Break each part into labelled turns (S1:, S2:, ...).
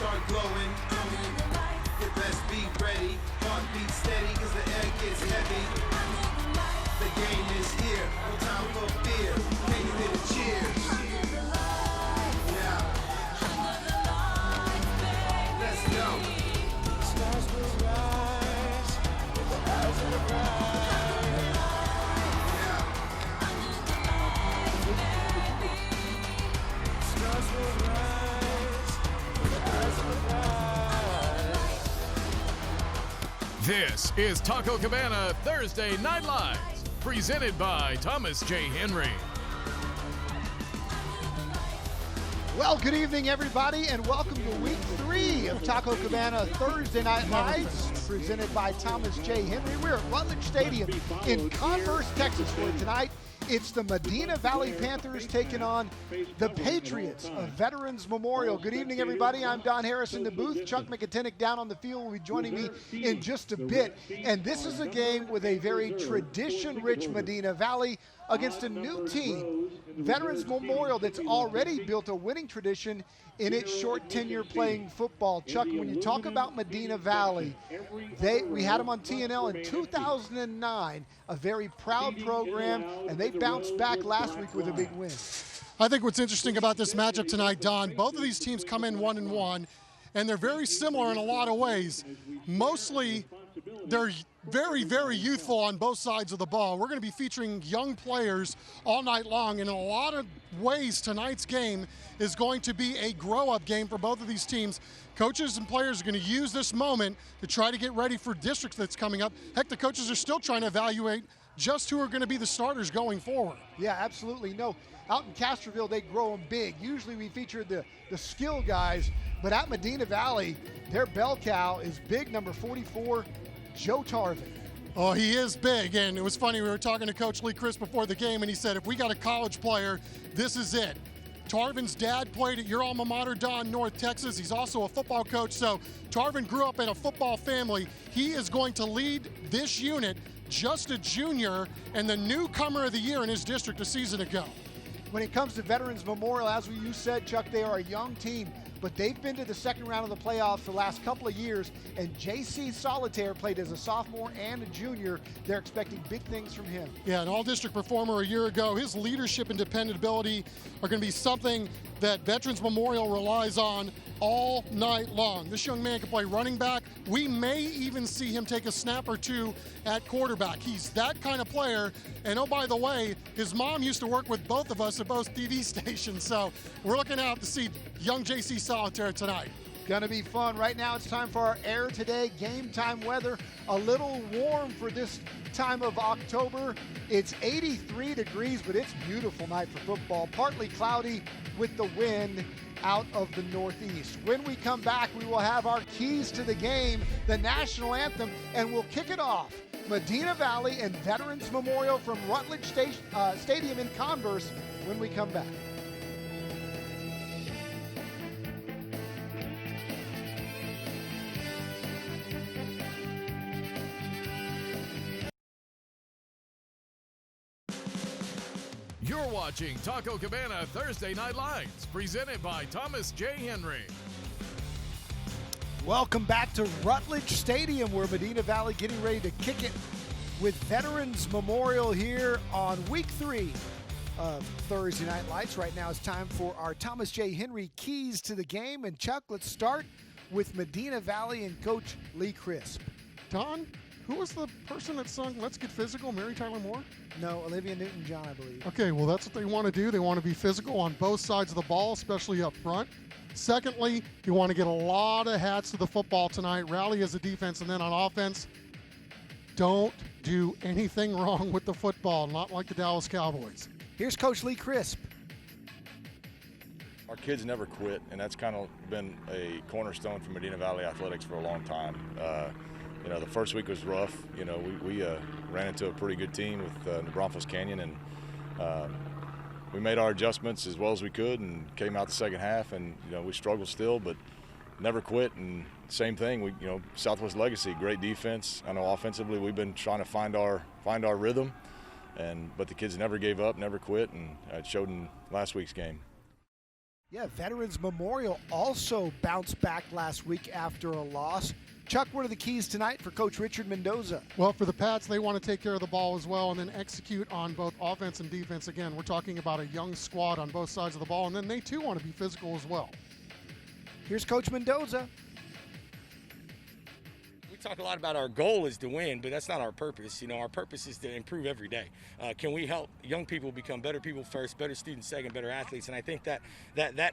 S1: start glowing. Let's be ready, heartbeat steady, cause the air gets heavy. The game is here, no time for fear. Can you hear the cheers? Yeah. Let's go. The stars will rise, the eyes will rise. Yeah. The stars will rise, the eyes will rise.
S2: This is Taco Cabana Thursday Night Lights, presented by Thomas J. Henry.
S3: Well, good evening, everybody, and welcome to week 3 of Taco Cabana Thursday Night Lights, presented by Thomas J. Henry. We're at Rutledge Stadium in Converse, Texas, where tonight it's the Medina Valley Panthers taking on the Patriots of Veterans Memorial. Good evening, everybody. I'm Don Harris in the booth. Chuck McIntyre down on the field will be joining me in just a bit. And this is a game with a very tradition-rich Medina Valley against a new team, Veterans Memorial, that's already built a winning tradition in its short tenure playing football. Chuck, when you talk about Medina Valley, we had them on TNL in 2009, a very proud program, and they bounced back last week with a big win.
S4: I think what's interesting about this matchup tonight, Don, both of these teams come in 1-1, and they're very similar in a lot of ways. Mostly, they're very, very youthful on both sides of the ball. We're going to be featuring young players all night long, and in a lot of ways, tonight's game is going to be a grow-up game for both of these teams. Coaches and players are going to use this moment to try to get ready for districts that's coming up. Heck, the coaches are still trying to evaluate just who are going to be the starters going forward.
S3: Yeah, absolutely. No, out in Castroville, they grow them big. Usually we feature the skill guys, but at Medina Valley, their bell cow is big, number 44, Joe Tarvin.
S4: Oh, he is big, and it was funny, we were talking to Coach Lee Chris before the game, and he said, if we got a college player, this is it. Tarvin's dad played at your alma mater, Don, North Texas. He's also a football coach, so Tarvin grew up in a football family. He is going to lead this unit, just a junior, and the newcomer of the year in his district a season ago.
S3: When it comes to Veterans Memorial, as you said, Chuck, they are a young team, but they've been to the second round of the playoffs the last couple of years, and J.C. Solitaire played as a sophomore and a junior. They're expecting big things from him.
S4: Yeah, an all-district performer a year ago. His leadership and dependability are going to be something that Veterans Memorial relies on all night long. This young man can play running back. We may even see him take a snap or two at quarterback. He's that kind of player. And oh, by the way, his mom used to work with both of us at both TV stations. So we're looking out to see young J.C. Solitaire tonight.
S3: Gonna be fun. Right now it's time for our Air Today game time weather. A little warm for this time of October. It's 83 degrees, but it's a beautiful night for football. Partly cloudy with the wind out of the northeast. When we come back, we will have our keys to the game, the national anthem, and we'll kick it off. Medina Valley and Veterans Memorial from Rutledge Stadium in Converse when we come back.
S2: You're watching Taco Cabana Thursday Night Lights, presented by Thomas J. Henry.
S3: Welcome back to Rutledge Stadium, where Medina Valley getting ready to kick it with Veterans Memorial here on week 3 of Thursday Night Lights. Right now it's time for our Thomas J. Henry keys to the game. And Chuck, let's start with Medina Valley and Coach Lee Crisp.
S4: Don, who was the person that sung Let's Get Physical, Mary Tyler Moore?
S3: No, Olivia Newton-John, I believe.
S4: Okay, well, that's what they want to do. They want to be physical on both sides of the ball, especially up front. Secondly, you want to get a lot of hats to the football tonight, rally as a defense, and then on offense, don't do anything wrong with the football, not like the Dallas Cowboys.
S3: Here's Coach Lee Crisp.
S5: Our kids never quit, and that's kind of been a cornerstone for Medina Valley Athletics for a long time. The first week was rough. We ran into a pretty good team with New Braunfels Canyon, and we made our adjustments as well as we could and came out the second half, and we struggled still, but never quit. And same thing, Southwest Legacy, great defense. I know offensively we've been trying to find our rhythm, but the kids never gave up, never quit, and it showed in last week's game.
S3: Yeah, Veterans Memorial also bounced back last week after a loss. Chuck, what are the keys tonight for Coach Richard Mendoza?
S4: Well, for the Pats, they want to take care of the ball as well and then execute on both offense and defense. Again, we're talking about a young squad on both sides of the ball, and then they too want to be physical as well.
S3: Here's Coach Mendoza.
S6: Talk a lot about our goal is to win, but that's not our purpose. You know, our purpose is to improve every day. Can we help young people become better people first, better students second, better athletes? And I think that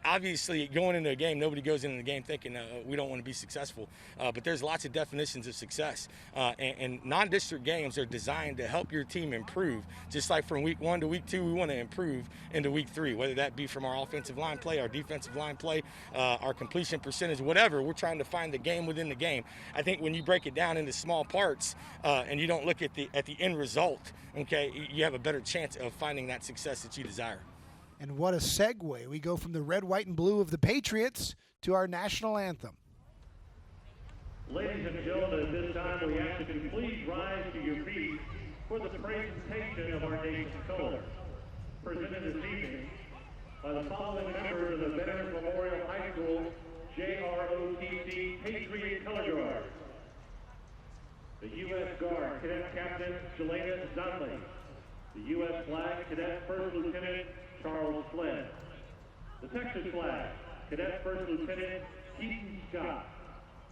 S6: obviously going into a game, nobody goes into the game thinking we don't want to be successful. But there's lots of definitions of success. And non-district games are designed to help your team improve. Just like from week 1 to week 2, we want to improve into week 3, whether that be from our offensive line play, our defensive line play, our completion percentage, whatever. We're trying to find the game within the game. I think when you break it down into small parts and you don't look at the end result, okay, you have a better chance of finding that success that you desire.
S3: And what a segue. We go from the red, white, and blue of the Patriots to our national anthem.
S7: Ladies and gentlemen, at this time we ask that you please rise to your feet for the presentation of our nation's colors. Presented this evening by the following members of the Veterans Memorial High School JROTC Patriot Color Guard. The U.S. Guard, Cadet Captain Shalana Dudley. The U.S. Flag, Cadet First Lieutenant Charles Flynn. The Texas Flag, Cadet First Lieutenant Keaton Scott.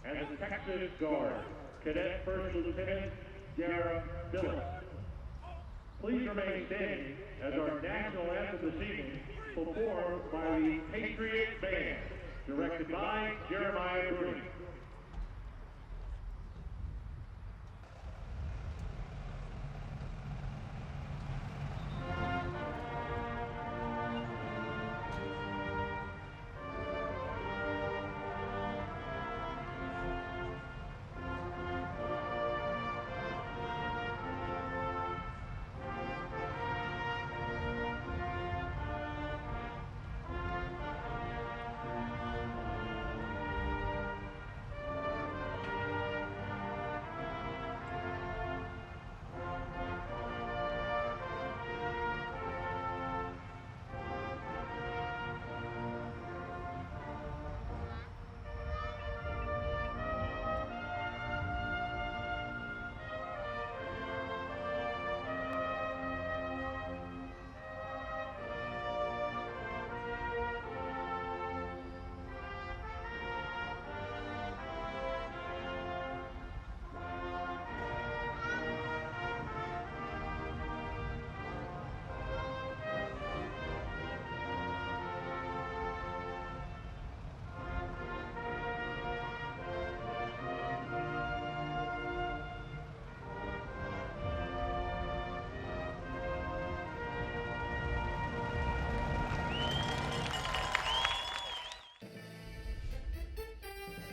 S7: And the Texas Guard, Cadet First Lieutenant Dara Phillips. Please remain standing as our national anthem this evening performed by the Patriot Band, directed by Jeremiah Bruni.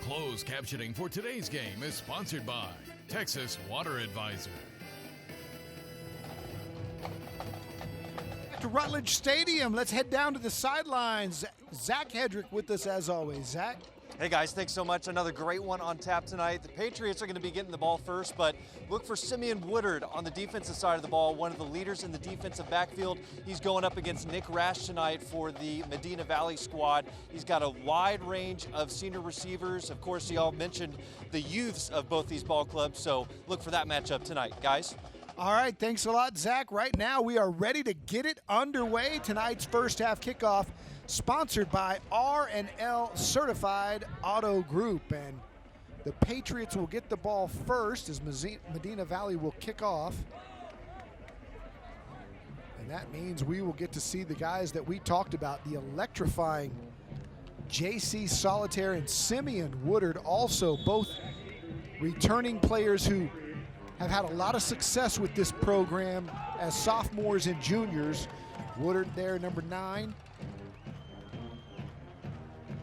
S2: Closed captioning for today's game is sponsored by Texas Water Advisor.
S3: To Rutledge Stadium, let's head down to the sidelines. Zach Hedrick with us as always. Zach?
S8: Hey guys, thanks so much. Another great one on tap tonight. The Patriots are going to be getting the ball first, but look for Simeon Woodard on the defensive side of the ball, one of the leaders in the defensive backfield. He's going up against Nick Rash tonight for the Medina Valley squad. He's got a wide range of senior receivers. Of course, y'all mentioned the youths of both these ball clubs, so look for that matchup tonight, guys.
S3: All right, thanks a lot, Zach. Right now, we are ready to get it underway. Tonight's first half kickoff sponsored by R&L Certified Auto Group. And the Patriots will get the ball first as Medina Valley will kick off. And that means we will get to see the guys that we talked about, the electrifying J.C. Solitaire and Simeon Woodard, also both returning players who have had a lot of success with this program as sophomores and juniors. Woodard there, number 9.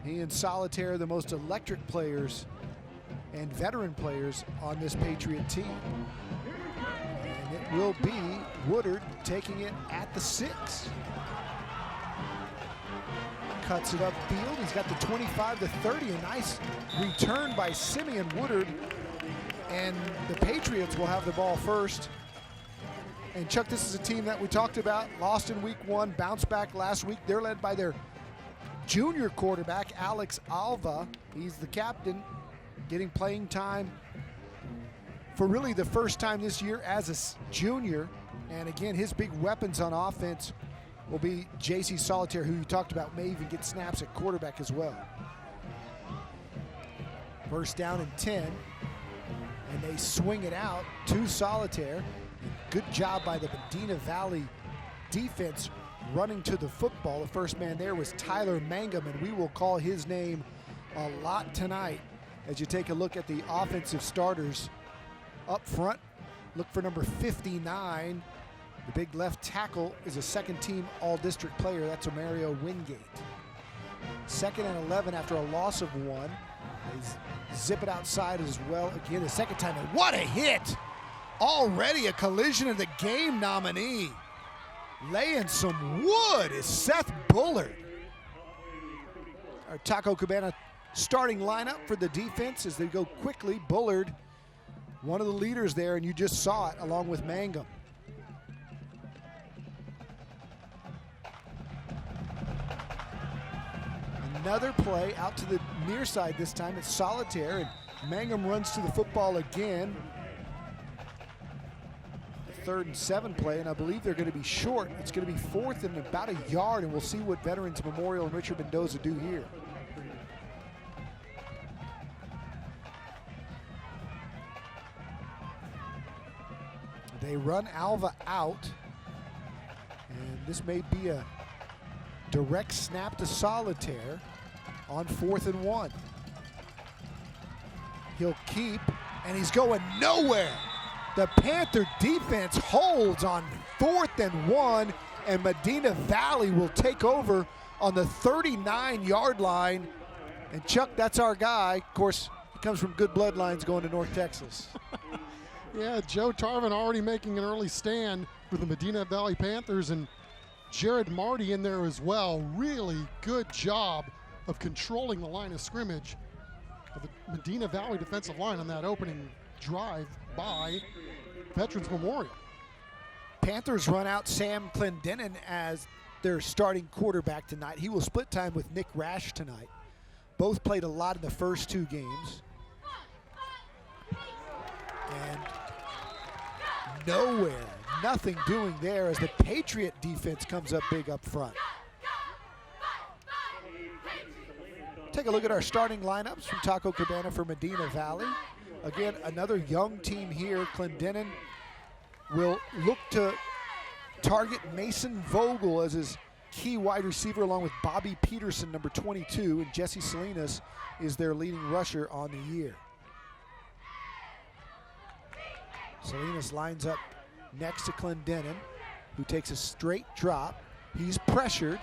S3: He and Solitaire, the most electric players and veteran players on this Patriot team. And it will be Woodard taking it at the 6. Cuts it upfield. He's got the 25 to 30. A nice return by Simeon Woodard. And the Patriots will have the ball first. And Chuck, this is a team that we talked about, lost in week 1, bounced back last week. They're led by their junior quarterback, Alex Alva. He's the captain, getting playing time for really the first time this year as a junior. And again, his big weapons on offense will be J.C. Solitaire, who you talked about may even get snaps at quarterback as well. First down and 10, and they swing it out to Solitaire. Good job by the Medina Valley defense running to the football. The first man there was Tyler Mangum, and we will call his name a lot tonight as you take a look at the offensive starters up front. Look for number 59. The big left tackle is a second-team all-district player. That's Mario Wingate. Second and 11 after a loss of 1. They zip it outside as well. Again, the second time. And what a hit! Already a collision of the game nominee. Laying some wood is Seth Bullard. Our Taco Cabana starting lineup for the defense as they go quickly. Bullard, one of the leaders there, and you just saw it along with Mangum. Another play out to the near side this time. It's Solitaire, and Mangum runs to the football again. The 3rd and 7 play, and I believe they're going to be short. It's going to be 4th and about a yard, and we'll see what Veterans Memorial and Richard Mendoza do here. They run Alva out, and this may be a direct snap to Solitaire on 4th and 1. He'll keep, and he's going nowhere. The Panther defense holds on 4th and 1, and Medina Valley will take over on the 39-yard line. And Chuck, that's our guy. Of course, he comes from good bloodlines going to North Texas.
S4: Yeah, Joe Tarvin already making an early stand for the Medina Valley Panthers, and Jared Marty in there as well. Really good job of controlling the line of scrimmage of the Medina Valley defensive line on that opening drive by Veterans Memorial.
S3: Panthers run out Sam Clendenin as their starting quarterback tonight. He will split time with Nick Rash tonight. Both played a lot in the first 2 games. And nowhere, nothing doing there as the Patriot defense comes up big up front. Take a look at our starting lineups from Taco Cabana for Medina Valley. Again, another young team here. Clendenin will look to target Mason Vogel as his key wide receiver, along with Bobby Peterson, number 22, and Jesse Salinas is their leading rusher on the year. Salinas lines up next to Clendenin, who takes a straight drop. He's pressured,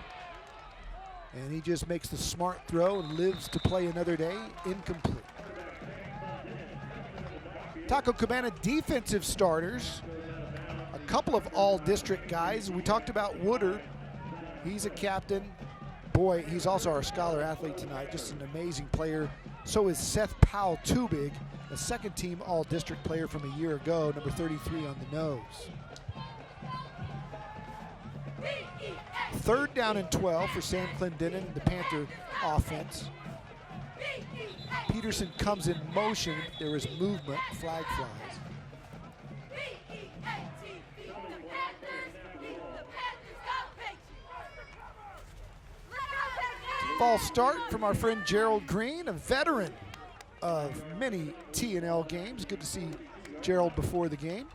S3: and he just makes the smart throw and lives to play another day. Incomplete. Taco Cabana defensive starters, a couple of all-district guys. We talked about Woodard. He's a captain. Boy, he's also our scholar athlete tonight, just an amazing player. So is Seth Powell-Tubig, a second-team all-district player from a year ago, number 33 on the nose. 3rd down and 12 for Sam Clendenin, the Panther offense. Peterson comes in motion. There is movement. Flag flies. False start from our friend Gerald Green, a veteran of many T&L games. Good to see Gerald before the game.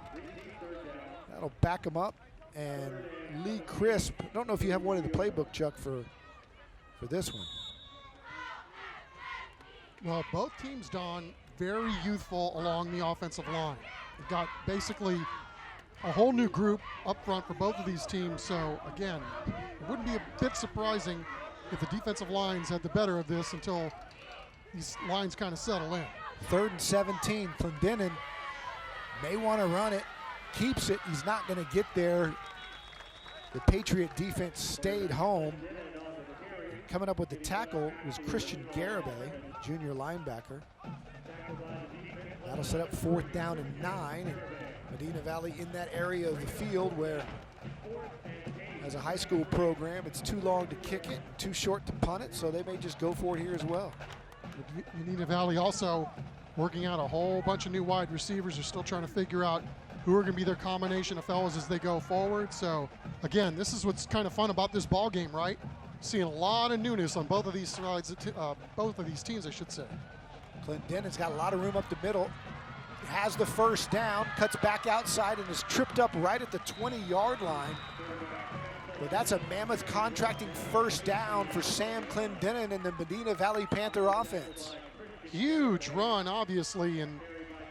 S3: That'll back him up. And Lee Crisp, I don't know if you have one in the playbook, Chuck, for this one.
S4: Well, both teams, Don, very youthful along the offensive line. They've got basically a whole new group up front for both of these teams. So, again, it wouldn't be a bit surprising if the defensive lines had the better of this until these lines kind of settle in.
S3: 3rd and 17. Clendenin may want to run it. Keeps it. He's not going to get there. The Patriot defense stayed home. Coming up with the tackle was Christian Garibay, junior linebacker. That'll set up 4th down and 9. And Medina Valley in that area of the field where As a high school program, it's too long to kick it, too short to punt it, so they may just go for it here as well.
S4: Medina Valley also working out a whole bunch of new wide receivers. They're still trying to figure out who are going to be their combination of fellas as they go forward. So, again, this is what's kind of fun about this ball game, right? Seeing a lot of newness on both of these sides, both of these teams, I should say.
S3: Clendenin's got a lot of room up the middle. Has the first down, cuts back outside, and is tripped up right at the 20-yard line. But that's a mammoth contracting first down for Sam Clendenin and the Medina Valley Panther offense.
S4: Huge run, obviously, and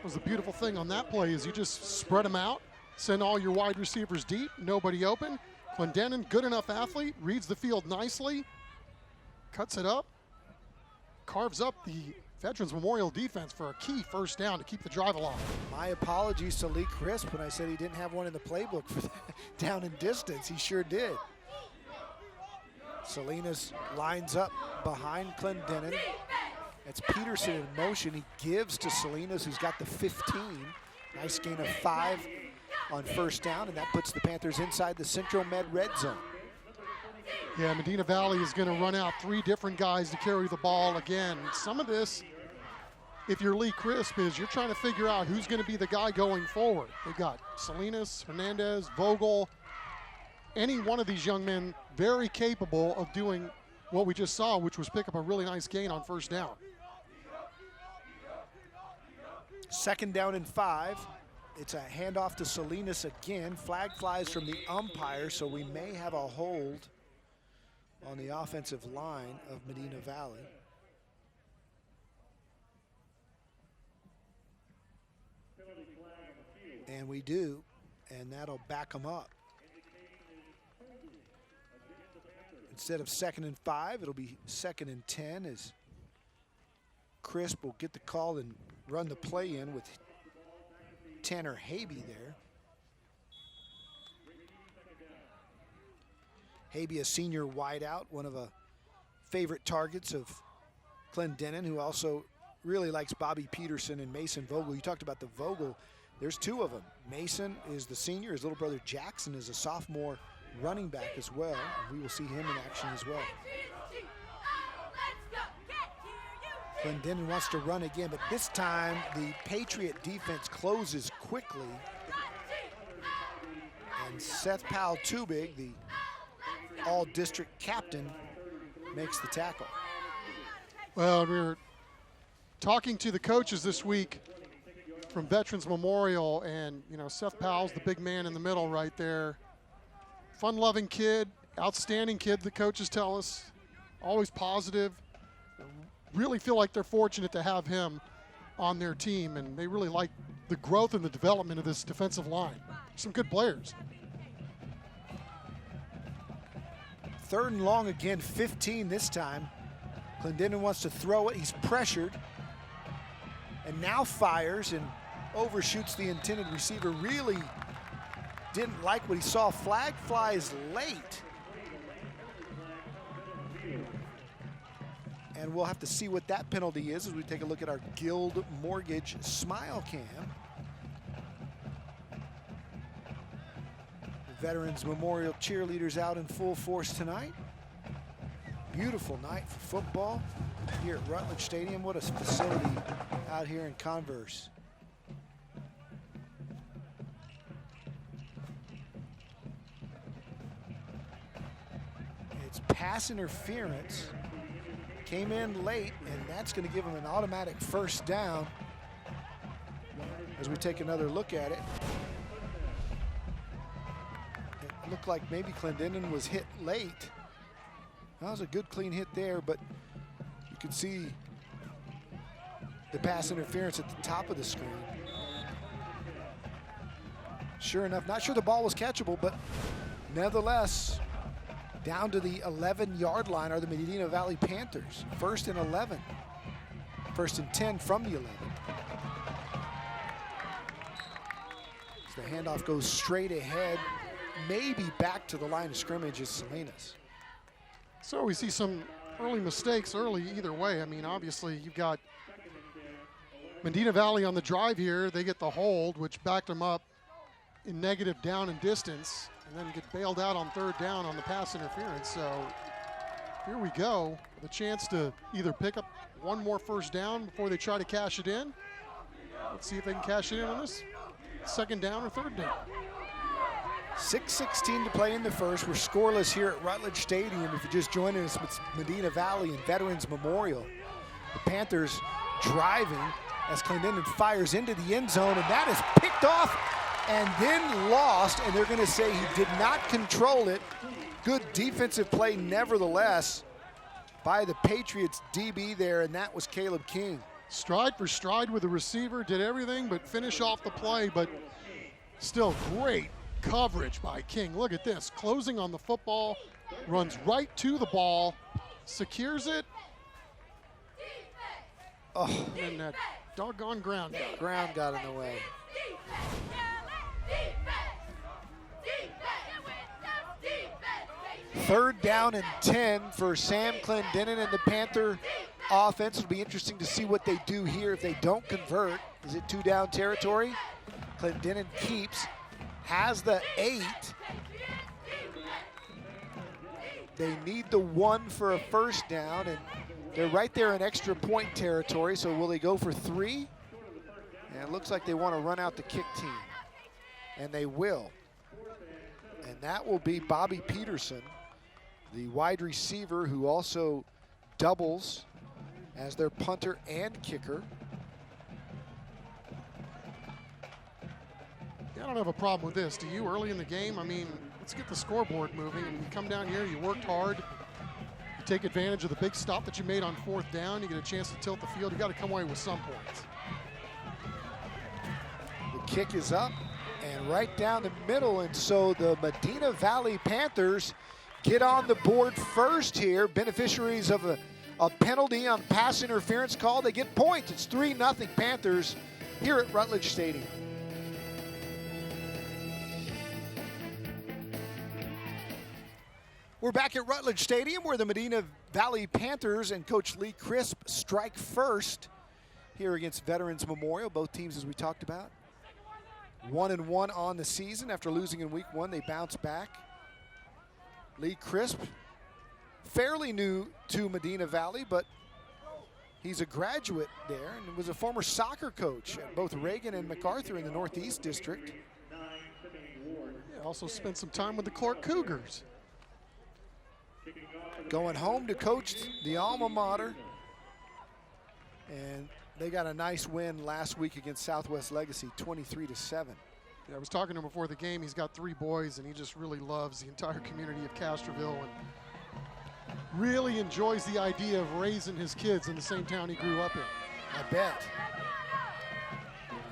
S4: was the beautiful thing on that play is you just spread them out, send all your wide receivers deep, nobody open. Clendenin, good enough athlete, reads the field nicely, cuts it up, carves up the Veterans Memorial defense for a key first down to keep the drive alive.
S3: My apologies to Lee Crisp when I said he didn't have one in the playbook for that down and distance. He sure did. Salinas lines up behind Clendenin. It's Peterson in motion. He gives to Salinas, who's got the 15. Nice gain of 5 on first down, and that puts the Panthers inside the Central Med red zone.
S4: Yeah, Medina Valley is going to run out 3 different guys to carry the ball again. Some of this, if you're Lee Crisp, is you're trying to figure out who's going to be the guy going forward. They've got Salinas, Hernandez, Vogel. Any one of these young men very capable of doing what we just saw, which was pick up a really nice gain on first down.
S3: Second down and 5. It's a handoff to Salinas again. Flag flies from the umpire, so we may have a hold on the offensive line of Medina Valley. And we do, and that'll back them up. Instead of 2nd and 5, it'll be 2nd and 10 as Crisp will get the call and run the play in with Tanner Habe there. Habe, a senior wideout, one of the favorite targets of Clendenin, who also really likes Bobby Peterson and Mason Vogel. You talked about the Vogel. There's 2 of them. Mason is the senior. His little brother Jackson is a sophomore running back as well. And we will see him in action as well. Clendenin wants to run again, but this time the Patriot defense closes quickly. And Seth Powell-Tubig, the all-district captain, makes the tackle.
S4: Well, we were talking to the coaches this week from Veterans Memorial, and Seth Powell's the big man in the middle right there. Fun-loving kid, outstanding kid, the coaches tell us. Always positive. Really feel like they're fortunate to have him on their team, and they really like the growth and the development of this defensive line. Some good players.
S3: 3rd and long again, 15 this time. Clendenin wants to throw it. He's pressured and now fires and overshoots the intended receiver. Really didn't like what he saw. Flag flies late. And we'll have to see what that penalty is as we take a look at our Guild Mortgage Smile Cam. The Veterans Memorial cheerleaders out in full force tonight. Beautiful night for football here at Rutledge Stadium. What a facility out here in Converse. It's pass interference. Came in late, and that's going to give him an automatic first down as we take another look at it. It looked like maybe Clendenin was hit late. That was a good clean hit there, but you can see the pass interference at the top of the screen. Sure enough, not sure the ball was catchable, but nevertheless, down to the 11-yard line are the Medina Valley Panthers. 1st and 11. 1st and 10 from the 11. So the handoff goes straight ahead, maybe back to the line of scrimmage is Salinas.
S4: So we see some early mistakes early either way. I mean, obviously you've got Medina Valley on the drive here. They get the hold, which backed them up in negative down and distance. and then get bailed out on third down on the pass interference. So here we go, the chance to either pick up one more first down before they try to cash it in. Let's see if they can cash it in on this second down or third down.
S3: 6:16 to play in the first. We're scoreless here at Rutledge Stadium. If you're just joining us, it's Medina Valley and Veterans Memorial. The Panthers driving as Clendenin fires into the end zone, and that is picked off and then lost, and they're going to say he did not control it. Good defensive play nevertheless by the Patriots DB there, and that was Caleb King.
S4: Stride for stride with the receiver, did everything but finish off the play, but still great coverage by King. Look at this, closing on the football, runs right to the ball, secures it. Oh, and that doggone ground
S3: got in the way. Third down and 10 for Sam Clendenin and the Panther offense. It'll be interesting to see what they do here if they don't convert. Is it 2 down territory? Clendenin keeps, has the 8. They need the 1 for a first down, and they're right there in extra point territory, so will they go for 3? And it looks like they want to run out the kick team, and they will. And that will be Bobby Peterson, the wide receiver who also doubles as their punter and kicker.
S4: I don't have a problem with this, do you? Early in the game, I mean, let's get the scoreboard moving. And you come down here, you worked hard. You take advantage of the big stop that you made on fourth down. You get a chance to tilt the field. You got to come away with some points.
S3: The kick is up and right down the middle, and so the Medina Valley Panthers get on the board first here. Beneficiaries of a penalty on pass interference call. They get points. It's 3-0 Panthers here at Rutledge Stadium. We're back at Rutledge Stadium where the Medina Valley Panthers and Coach Lee Crisp strike first here against Veterans Memorial. Both teams, as we talked about, 1-1 on the season. After losing in week 1, they bounce back. Lee Crisp, fairly new to Medina Valley, but he's a graduate there and was a former soccer coach at both Reagan and MacArthur in the Northeast District.
S4: Yeah, also spent some time with the Clark Cougars.
S3: Going home to coach the alma mater, and they got a nice win last week against Southwest Legacy, 23-7.
S4: Yeah, I was talking to him before the game. He's got 3 boys, and he just really loves the entire community of Castroville and really enjoys the idea of raising his kids in the same town he grew up in.
S3: I bet.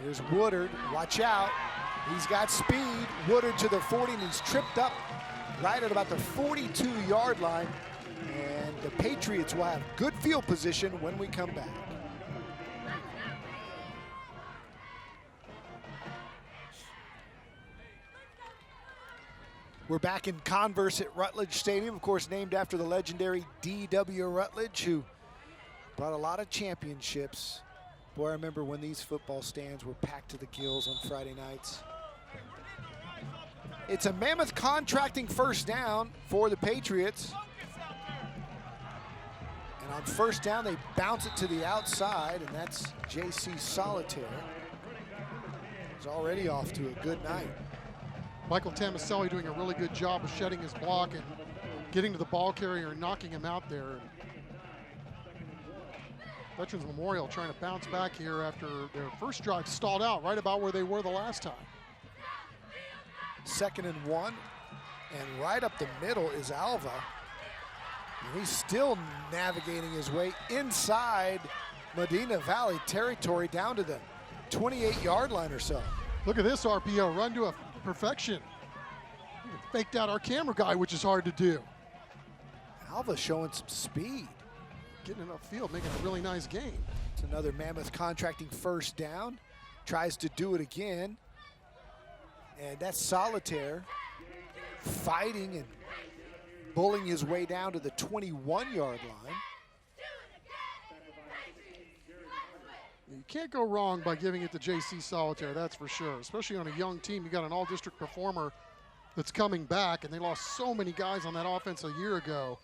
S3: Here's Woodard. Watch out. He's got speed. Woodard to the 40, and he's tripped up right at about the 42-yard line. And the Patriots will have good field position when we come back. We're back in Converse at Rutledge Stadium, of course, named after the legendary D.W. Rutledge, who brought a lot of championships. Boy, I remember when these football stands were packed to the gills on Friday nights. It's a Mammoth contracting first down for the Patriots. And on first down, they bounce it to the outside, and that's J.C. Solitaire. He's already off to a good night.
S4: Michael Tamiselli doing a really good job of shedding his block and getting to the ball carrier and knocking him out there. Veterans Memorial trying to bounce back here after their first drive stalled out right about where they were the last time.
S3: 2nd and 1, and right up the middle is Alva. And he's still navigating his way inside Medina Valley territory down to the 28-yard line or so.
S4: Look at this RPO, run to a perfection. Faked out our camera guy, which is hard to do.
S3: Alva showing some speed.
S4: Getting enough field, making a really nice game.
S3: It's another Mammoth contracting first down. Tries to do it again. And that's Solitaire fighting and bullying his way down to the 21-yard line.
S4: You can't go wrong by giving it to J.C. Solitaire, that's for sure. Especially on a young team, you got an all-district performer that's coming back, and they lost so many guys on that offense a year ago.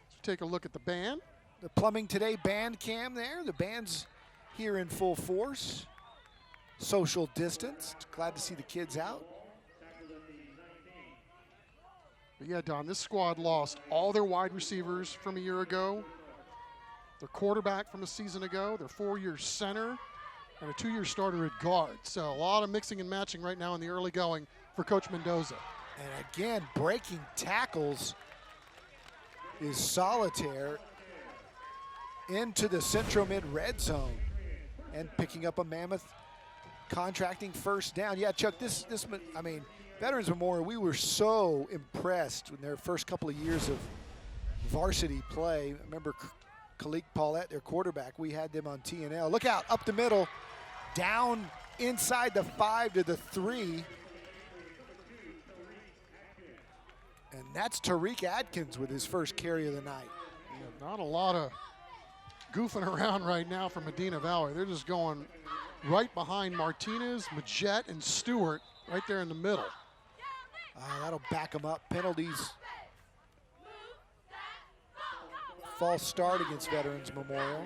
S4: So take a look at the band.
S3: The Plumbing Today band cam there. The band's here in full force. Social distance. Glad to see the kids out.
S4: But yeah, Don, this squad lost all their wide receivers from a year ago, their quarterback from a season ago, their 4-year center, and a 2-year starter at guard. So a lot of mixing and matching right now in the early going for Coach Mendoza.
S3: And again, breaking tackles is Solitaire into the Centro Mid red zone and picking up a mammoth contracting first down. Yeah, Chuck, I mean, Veterans Memorial, we were so impressed in their first couple of years of varsity play. I remember Khalik Paulette, their quarterback, we had them on TNL. Look out, up the middle, down inside the 5 to the 3. And that's Tariq Adkins with his first carry of the night.
S4: Yeah, not a lot of goofing around right now for Medina Valley. They're just going right behind Martinez, Majette, and Stewart right there in the middle.
S3: That'll back them up. Penalties. False start against Veterans Memorial.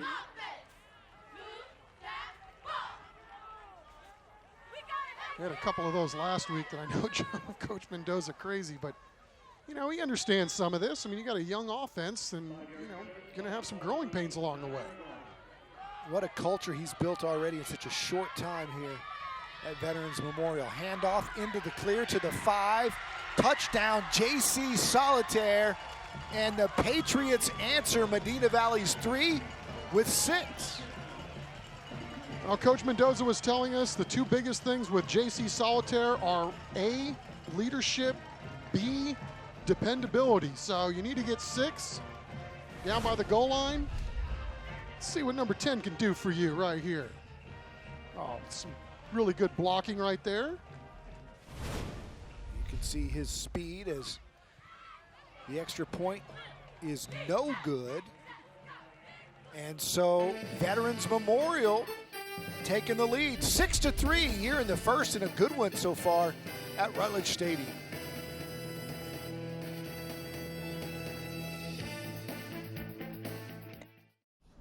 S4: We had a couple of those last week that I know Coach Mendoza crazy, but you know, he understands some of this. I mean, you got a young offense and, you know, going to have some growing pains along the way.
S3: What a culture he's built already in such a short time here at Veterans Memorial. Handoff into the clear to the 5. Touchdown, J.C. Solitaire. And the Patriots answer Medina Valley's 3 with 6.
S4: Well, Coach Mendoza was telling us the two biggest things with J.C. Solitaire are A, leadership, B, dependability. So you need to get 6 down by the goal line. Let's see what number 10 can do for you right here. Oh, some really good blocking right there.
S3: You can see his speed as the extra point is no good. And so Veterans Memorial taking the lead 6-3 here in the first, and a good one so far at Rutledge Stadium.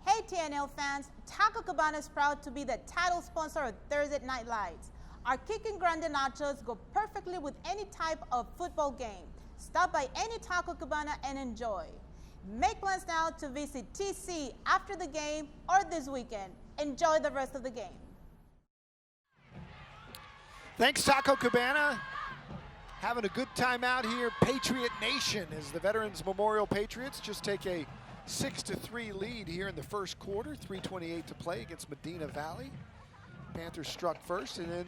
S9: Hey TNL fans, Taco Cabana is proud to be the title sponsor of Thursday Night Lights. Our Kickin' Grande nachos go perfectly with any type of football game. Stop by any Taco Cabana and enjoy. Make plans now to visit TC after the game or this weekend. Enjoy the rest of the game.
S3: Thanks, Taco Cabana. Having a good time out here. Patriot Nation as the Veterans Memorial Patriots just take a 6-3 lead here in the first quarter. 3:28 to play against Medina Valley. Panthers struck first, and then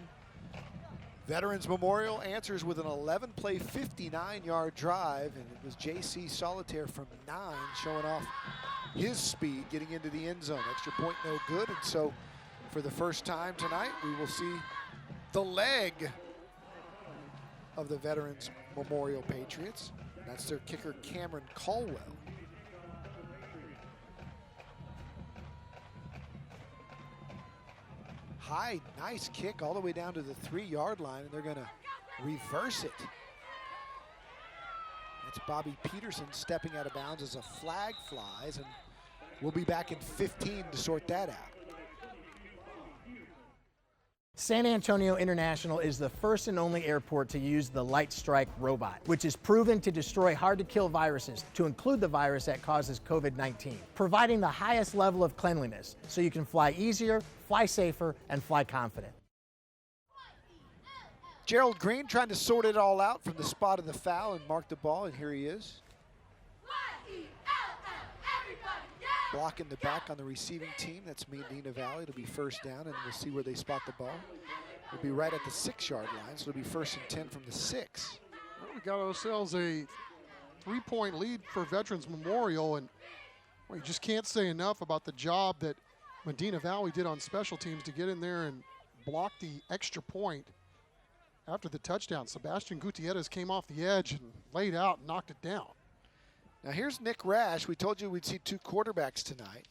S3: Veterans Memorial answers with an 11-play, 59-yard drive, and it was J.C. Solitaire from 9 showing off his speed, getting into the end zone. Extra point no good, and so for the first time tonight, we will see the leg of the Veterans Memorial Patriots. That's their kicker, Cameron Caldwell. High, nice kick all the way down to the 3-yard line, and they're going to reverse it. That's Bobby Peterson stepping out of bounds as a flag flies, and we'll be back in 15 to sort that out.
S10: San Antonio International is the first and only airport to use the Light Strike robot, which is proven to destroy hard-to-kill viruses, to include the virus that causes COVID-19, providing the highest level of cleanliness so you can fly easier, fly safer, and fly confident.
S3: Gerald Green trying to sort it all out from the spot of the foul and mark the ball, and here he is. Blocking the back on the receiving team. That's Medina Valley. It'll be first down, and we'll see where they spot the ball. It'll be right at the 6-yard line, so it'll be 1st and 10 from the 6.
S4: Well, we got ourselves a 3-point lead for Veterans Memorial, and well, you just can't say enough about the job that Medina Valley did on special teams to get in there and block the extra point after the touchdown. Sebastian Gutierrez came off the edge and laid out and knocked it down.
S3: Now here's Nick Rash. We told you we'd see 2 quarterbacks tonight.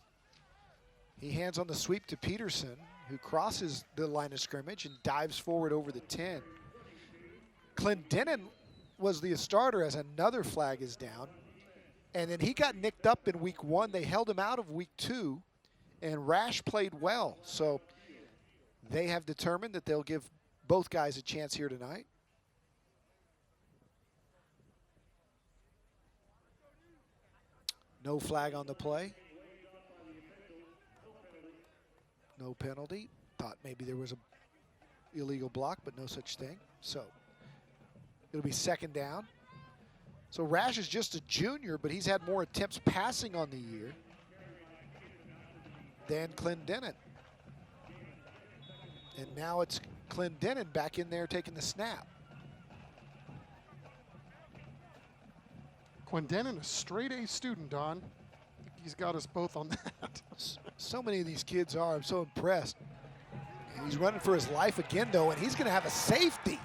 S3: He hands on the sweep to Peterson, who crosses the line of scrimmage and dives forward over the 10. Clendenin was the starter as another flag is down. And then he got nicked up in week 1. They held him out of week 2, and Rash played well. So they have determined that they'll give both guys a chance here tonight. No flag on the play. No penalty. Thought maybe there was a illegal block, but no such thing. So it'll be second down. So Rash is just a junior, but he's had more attempts passing on the year than Clendenin. And now it's Clendenin back in there taking the snap.
S4: Clendenin, a straight A student, Don. I think he's got us both on that.
S3: So many of these kids are. I'm so impressed. He's running for his life again, though, and he's going to have a safety.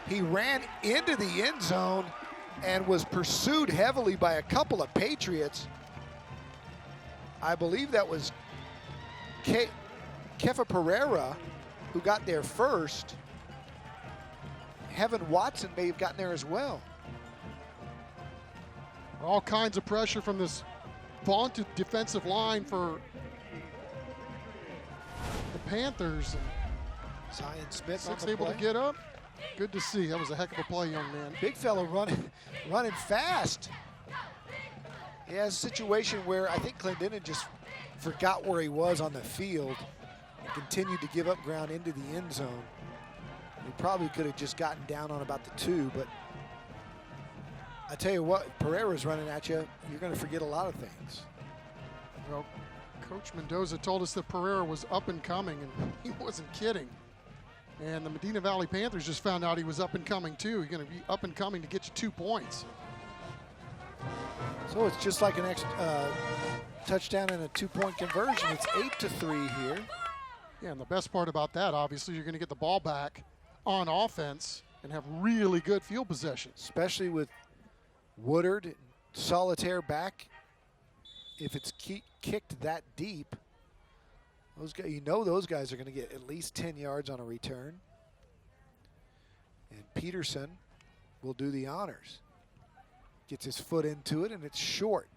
S3: He ran into the end zone and was pursued heavily by a couple of Patriots. I believe that was Kefa Pereira who got there first. Heaven Watson may have gotten there as well.
S4: All kinds of pressure from this vaunted defensive line for the Panthers. And
S3: Zion Smith
S4: Six able to get up. Good to see. That was a heck of a play, young man.
S3: Big fella running fast. He has a situation where I think Clendenin just forgot where he was on the field and continued to give up ground into the end zone. He probably could have just gotten down on about the 2, but I tell you what, Pereira's running at you, you're going to forget a lot of things.
S4: Well, Coach Mendoza told us that Pereira was up and coming, and he wasn't kidding. And the Medina Valley Panthers just found out he was up and coming too. He's going to be up and coming to get you 2 points.
S3: So it's just like an extra touchdown and a 2-point conversion. It's 8-3 here.
S4: Yeah, and the best part about that, obviously, you're going to get the ball back on offense and have really good field possession.
S3: Especially with Woodard and Solitaire back. If it's kicked that deep, those guys, you know those guys are going to get at least 10 yards on a return. And Peterson will do the honors. Gets his foot into it, and it's short.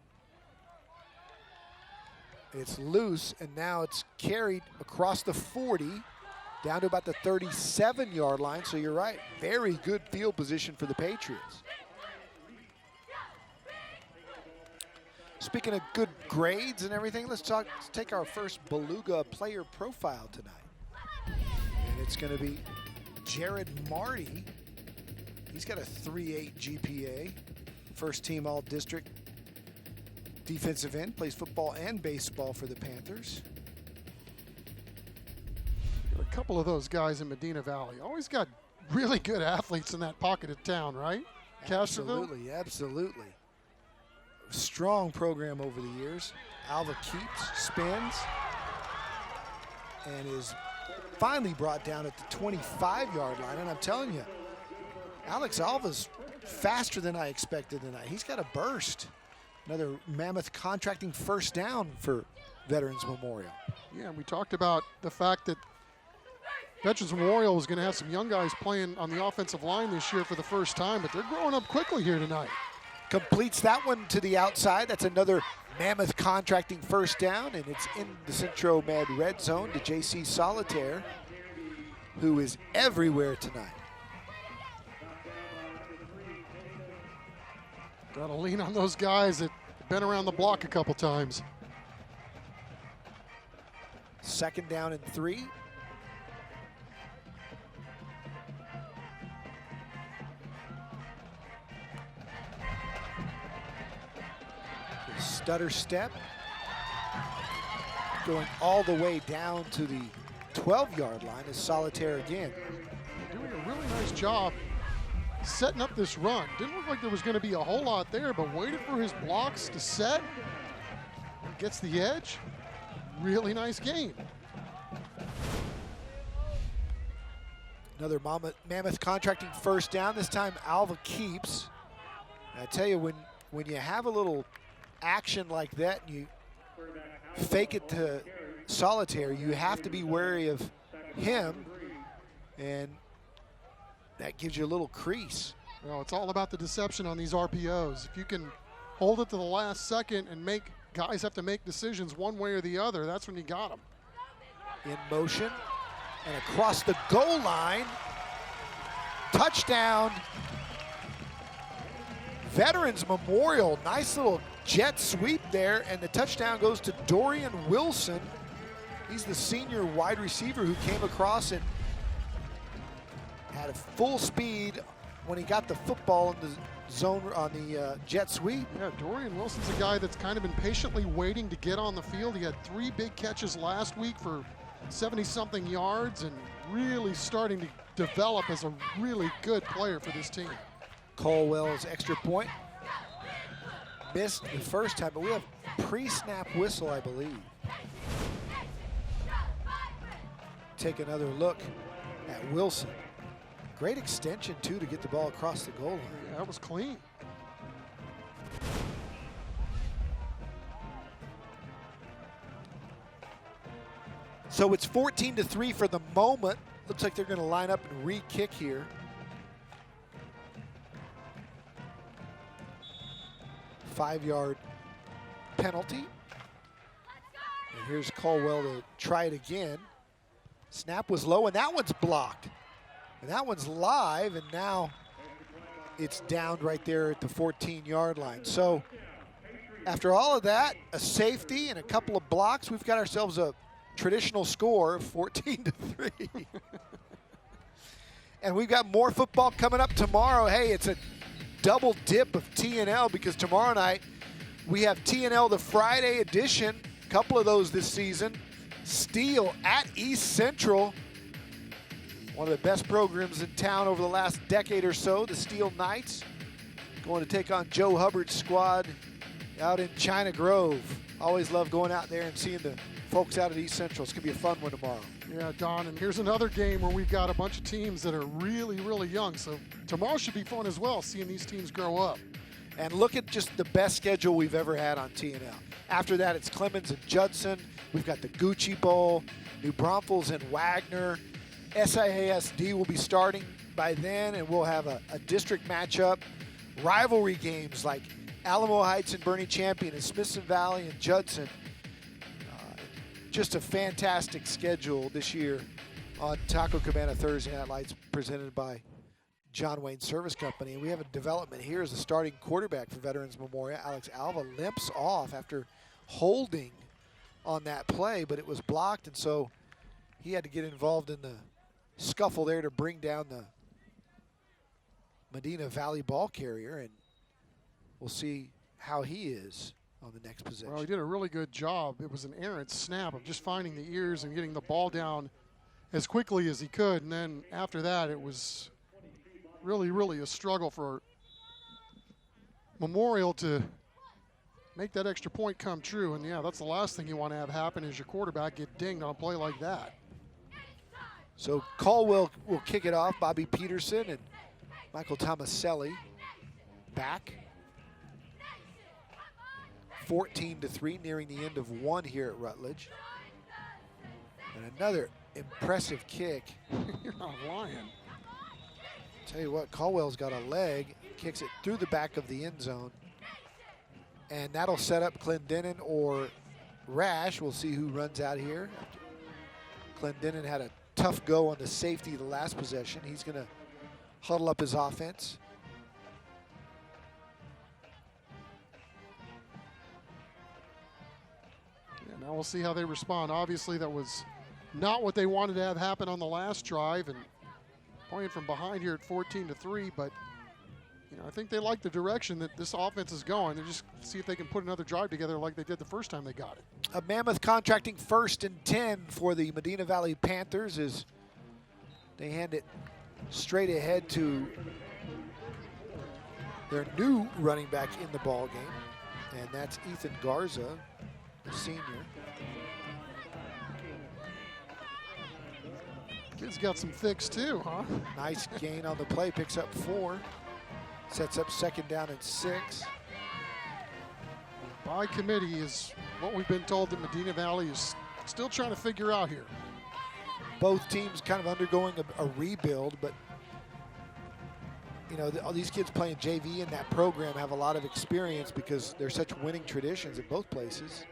S3: It's loose, and now it's carried across the 40 down to about the 37-yard line. So you're right, very good field position for the Patriots. Speaking of good grades and everything, let's take our first Beluga player profile tonight. And it's going to be Jared Marty. He's got a 3.8 GPA. First team all-district defensive end. Plays football and baseball for the Panthers.
S4: A couple of those guys in Medina Valley. Always got really good athletes in that pocket of town, right?
S3: Absolutely, absolutely. Strong program over the years. Alva keeps, spins, and is finally brought down at the 25-yard line. And I'm telling you, Alex Alva's faster than I expected tonight. He's got a burst. Another Mammoth contracting first down for Veterans Memorial.
S4: Yeah, and we talked about the fact that Veterans Memorial was going to have some young guys playing on the offensive line this year for the first time, but they're growing up quickly here tonight.
S3: Completes that one to the outside. That's another Mammoth contracting first down, and it's in the Centro Med red zone to JC Solitaire, who is everywhere tonight.
S4: Got to lean on those guys that have been around the block a couple times.
S3: Second down and 3. Stutter step. Going all the way down to the 12-yard line is Solitaire again.
S4: Doing a really nice job setting up this run. Didn't look like there was going to be a whole lot there, but waited for his blocks to set. Gets the edge. Really nice game.
S3: Another Mammoth contracting first down. This time Alva keeps. And I tell you, when you have a little action like that and you fake it to Solitaire, you have to be wary of him. And
S11: that gives you a little crease.
S4: Well, it's all about the deception on these RPOs. If you can hold it to the last second and make guys have to make decisions one way or the other, that's when you got them.
S11: In motion and across the goal line. Touchdown. Veterans Memorial, nice little jet sweep there, and the touchdown goes to Dorian Wilson. He's the senior wide receiver who came across and had a full speed when he got the football in the zone on the jet sweep.
S4: Yeah, Dorian Wilson's a guy that's kind of been patiently waiting to get on the field. He had 3 big catches last week for 70-something yards and really starting to develop as a really good player for this team.
S11: Colwell's extra point. Missed the first time, but we have pre-snap whistle, I believe. Take another look at Wilson. Great extension, too, to get the ball across the goal line.
S4: Yeah, that was clean.
S11: So it's 14-3 for the moment. Looks like they're going to line up and re-kick here. Five-yard penalty. And here's Colwell to try it again. Snap was low, and that one's blocked. And that one's live, and now it's downed right there at the 14-yard line. So after all of that, a safety and a couple of blocks, we've got ourselves a traditional score of 14-3. And we've got more football coming up tomorrow. Hey, it's a double dip of TNL because tomorrow night we have TNL the Friday edition, a couple of those this season. Steel at East Central, one of the best programs in town over the last decade or so, the Steel Knights, going to take on Joe Hubbard's squad out in China Grove. Always love going out there and seeing the folks out at East Central. It's going to be a fun one tomorrow.
S4: Yeah, Don, and here's another game where we've got a bunch of teams that are really, really young. So tomorrow should be fun as well, seeing these teams grow up.
S11: And look at just the best schedule we've ever had on TNL. After that, it's Clemens and Judson. We've got the Gucci Bowl, New Braunfels and Wagner. SIASD will be starting by then, and we'll have a district matchup. Rivalry games like Alamo Heights and Bernie Champion and Smithson Valley and Judson. Just a fantastic schedule this year on Taco Cabana Thursday Night Lights, presented by John Wayne Service Company. And we have a development here as the starting quarterback for Veterans Memorial. Alex Alva limps off after holding on that play, but it was blocked, and so he had to get involved in the scuffle there to bring down the Medina Valley ball carrier, and we'll see how he is on the next possession.
S4: Well, he did a really good job. It was an errant snap of just finding the ears and getting the ball down as quickly as he could, and then after that it was really, really a struggle for Memorial to make that extra point come true. And yeah, that's the last thing you want to have happen is your quarterback get dinged on a play like that.
S11: So Caldwell will kick it off. Bobby Peterson and Michael Tomaselli back. 14-3, nearing the end of one here at Rutledge. And another impressive kick.
S4: You're not lying.
S11: Tell you what, Caldwell's got a leg, kicks it through the back of the end zone. And that'll set up Clendenin or Rash. We'll see who runs out here. Clendenin had a tough go on the safety the last possession. He's going to huddle up his offense.
S4: Yeah, now we'll see how they respond. Obviously, that was not what they wanted to have happen on the last drive, and playing from behind here at 14-3, but you know, I think they like the direction that this offense is going. They just see if they can put another drive together like they did the first time they got it.
S11: A Mammoth Contracting 1st and 10 for the Medina Valley Panthers as they hand it straight ahead to their new running back in the ball game, and that's Ethan Garza, the senior.
S4: Kid's got some fix too, huh?
S11: Nice gain on the play, picks up 4. Sets up 2nd down and 6.
S4: By committee is what we've been told that Medina Valley is still trying to figure out here.
S11: Both teams kind of undergoing a rebuild, but you know, all these kids playing JV in that program have a lot of experience because there's such winning traditions at both places.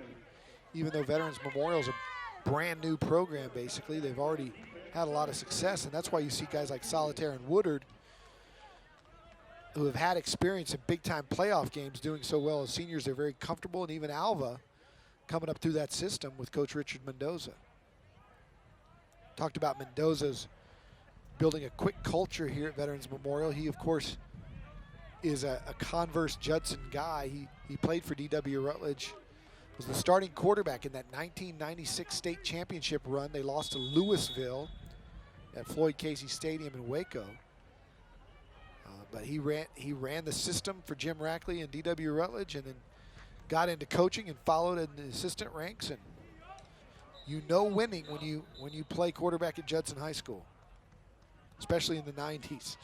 S11: Even though Veterans Memorial is a brand new program, basically, they've already had a lot of success, and that's why you see guys like Solitaire and Woodard who have had experience in big-time playoff games doing so well as seniors. They're very comfortable, and even Alva coming up through that system with Coach Richard Mendoza. Talked about Mendoza's building a quick culture here at Veterans Memorial. He, of course, is a Converse Judson guy. He played for DW Rutledge, was the starting quarterback in that 1996 state championship run. They lost to Louisville at Floyd Casey Stadium in Waco. But he ran the system for Jim Rackley and DW Rutledge, and then got into coaching and followed in the assistant ranks. And you know winning when you play quarterback at Judson High School, especially in the 90s.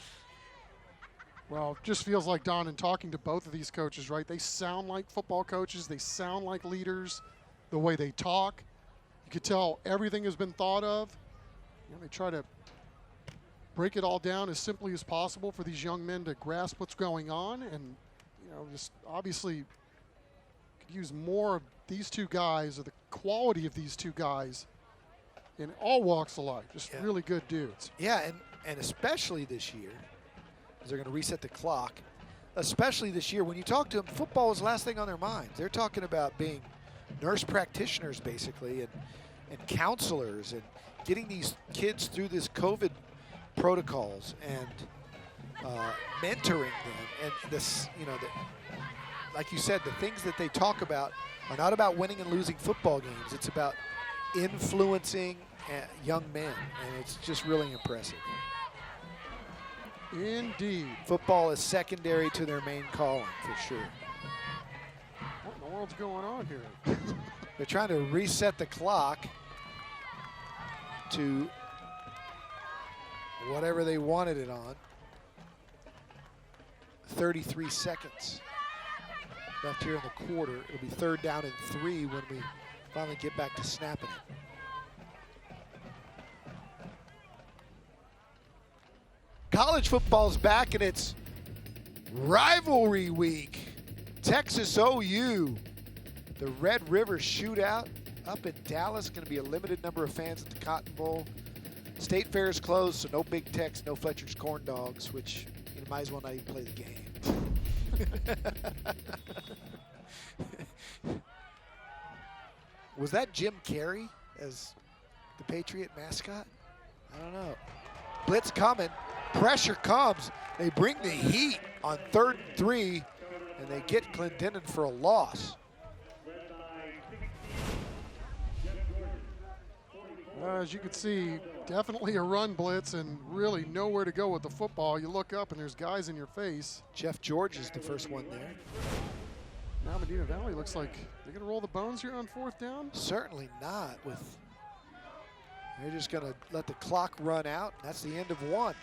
S4: Well, it just feels like, Don, in talking to both of these coaches, right? They sound like football coaches. They sound like leaders. The way they talk, you could tell everything has been thought of. You know, they try to break it all down as simply as possible for these young men to grasp what's going on, and you know, just obviously could use more of these two guys, or the quality of these two guys, in all walks of life. Just really good dudes.
S11: Yeah, and especially this year, as they're going to reset the clock, especially this year, when you talk to them, football is the last thing on their minds. They're talking about being nurse practitioners, basically, and counselors, and getting these kids through this COVID protocols, and mentoring them. And this, you know, like you said, the things that they talk about are not about winning and losing football games. It's about influencing young men, and it's just really impressive.
S4: Indeed.
S11: Football is secondary to their main calling, for sure.
S4: What in the world's going on here?
S11: They're trying to reset the clock to whatever they wanted it on. 33 seconds left here in the quarter. It'll be 3rd down and 3 when we finally get back to snapping it. College football's back, and it's rivalry week. Texas OU, the Red River Shootout up in Dallas. Going to be a limited number of fans at the Cotton Bowl. State Fair is closed, so no Big Tex, no Fletcher's Corn Dogs, which you might as well not even play the game. Was that Jim Carrey as the Patriot mascot? I don't know. Blitz coming. Pressure comes. They bring the heat on 3rd and 3, and they get Clendenin for a loss.
S4: As you can see, definitely a run blitz and really nowhere to go with the football. You look up and there's guys in your face.
S11: Jeff George is the first one there.
S4: Now Medina Valley looks like they're going to roll the bones here on 4th down.
S11: Certainly not. They're just going to let the clock run out. That's the end of one.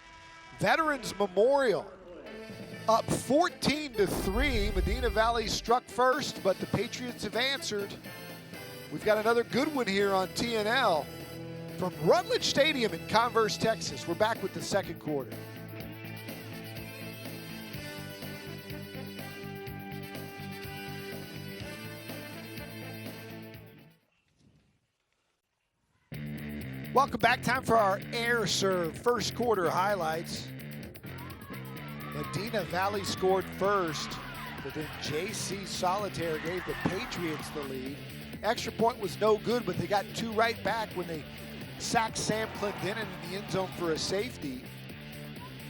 S11: Veterans Memorial up 14-3. Medina Valley struck first, but the Patriots have answered. We've got another good one here on TNL from Rutledge Stadium in Converse, Texas. We're back with the second quarter. Welcome back. Time for our Air Serve first quarter highlights. Medina Valley scored first, but then J.C. Solitaire gave the Patriots the lead. Extra point was no good, but they got 2 right back when they sacked Sam Clendenin in the end zone for a safety.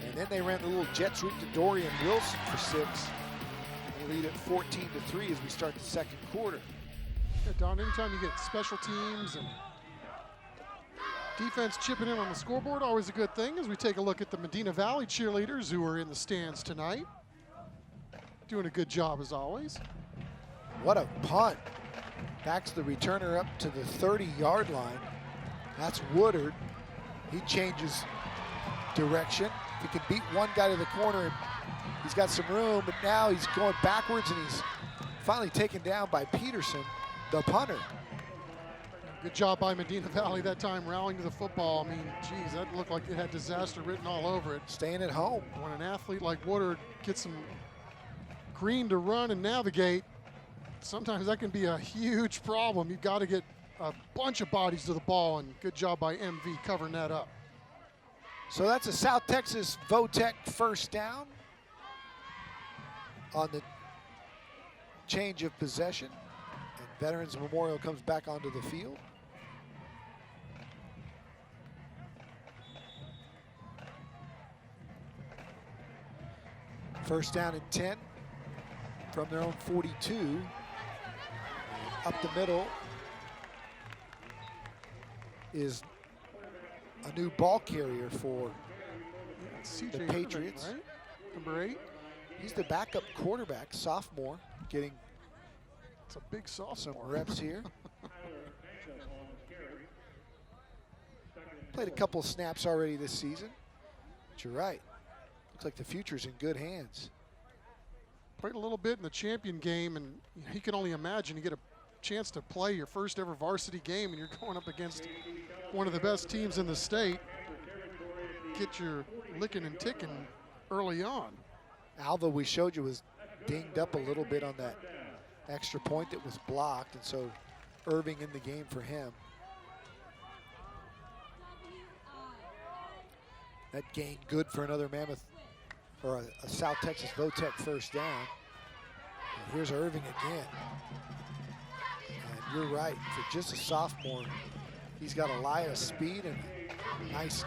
S11: And then they ran the little jet sweep to Dorian Wilson for 6. They lead at 14-3 as we start the second quarter.
S4: Yeah, Don, anytime you get special teams and defense chipping in on the scoreboard, always a good thing. As we take a look at the Medina Valley cheerleaders who are in the stands tonight. Doing a good job as always.
S11: What a punt. Backs the returner up to the 30-yard line. That's Woodard. He changes direction. He can beat one guy to the corner. He's got some room, but now he's going backwards, and he's finally taken down by Peterson, the punter.
S4: Good job by Medina Valley that time rallying to the football. I mean, geez, that looked like it had disaster written all over it.
S11: Staying at home.
S4: When an athlete like Woodard gets some green to run and navigate, sometimes that can be a huge problem. You've got to get a bunch of bodies to the ball, and good job by MV covering that up.
S11: So that's a South Texas Votech first down on the change of possession. And Veterans Memorial comes back onto the field. First down and 10 from their own 42. Up the middle is a new ball carrier for the Patriots.
S4: Right? Number 8.
S11: He's the backup quarterback, sophomore, getting
S4: It's a big sophomore.
S11: some reps here. Played a couple snaps already this season. But you're right. Looks like the future's in good hands.
S4: Played a little bit in the champion game, and he can only imagine you get a chance to play your first ever varsity game and you're going up against one of the best teams in the state. Get your licking and ticking early on.
S11: Alva, we showed you, was dinged up a little bit on that extra point that was blocked, and so Irving in the game for him. That gain good for another Mammoth, or a South Texas Votech first down. And here's Irving again. And you're right, for just a sophomore, he's got a lot of speed and a nice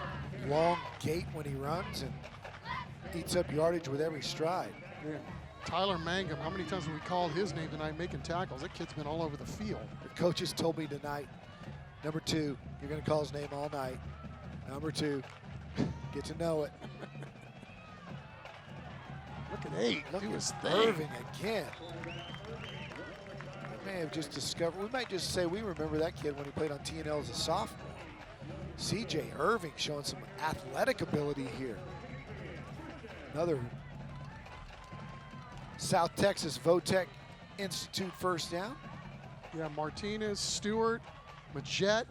S11: long gait when he runs, and eats up yardage with every stride.
S4: Yeah. Tyler Mangum, how many times have we called his name tonight making tackles? That kid's been all over the field.
S11: The coaches told me tonight, number 2, you're going to call his name all night. Number 2, get to know it.
S4: Look at 8.
S11: Look
S4: Do
S11: at
S4: his thing.
S11: Irving again. We may have just discovered, we might just say we remember that kid when he played on TNL as a sophomore. CJ Irving showing some athletic ability here. Another South Texas Votech Institute first down.
S4: Yeah, Martinez, Stewart, Majette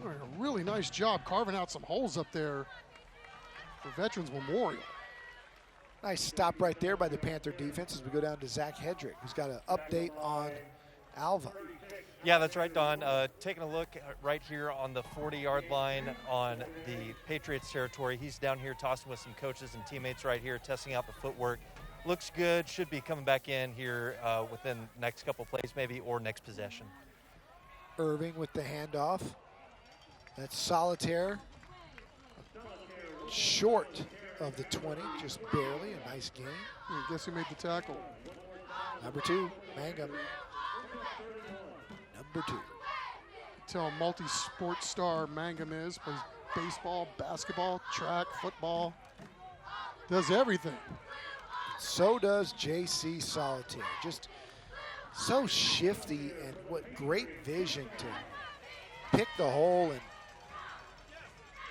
S4: doing a really nice job carving out some holes up there for Veterans Memorial.
S11: Nice stop right there by the Panther defense as we go down to Zach Hedrick, who's got an update on Alva.
S8: Yeah, that's right, Don. Taking a look right here on the 40-yard line on the Patriots territory. He's down here tossing with some coaches and teammates right here, testing out the footwork. Looks good. Should be coming back in here within the next couple plays maybe, or next possession.
S11: Irving with the handoff. That's Solitaire. Short of the 20, just barely. A nice gain.
S4: Yeah, guess who made the tackle?
S11: Number 2, Mangum. Number 2.
S4: Tell multi-sport star Mangum is. Plays baseball, basketball, track, football. Does everything.
S11: So does JC Solitaire. Just so shifty, and what great vision to pick the hole and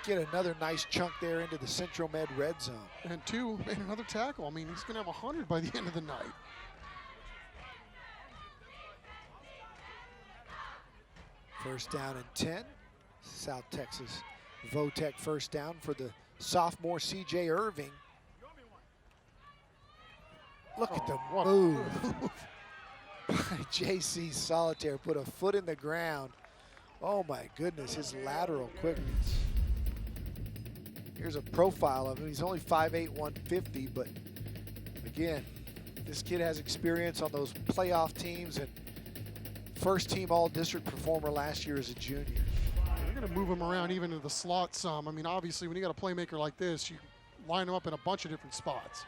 S11: get another nice chunk there into the Central Med red zone.
S4: And 2, made another tackle. I mean, he's going to have 100 by the end of the night.
S11: First down and 10. South Texas Votech first down for the sophomore CJ Irving. Look at the move by JC Solitaire. Put a foot in the ground. Oh my goodness, his lateral quickness. Here's a profile of him. He's only 5'8", 150, but again, this kid has experience on those playoff teams and first team all-district performer last year as a junior.
S4: You're going to move him around even in the slot some. I mean, obviously, when you got a playmaker like this, you line him up in a bunch of different spots.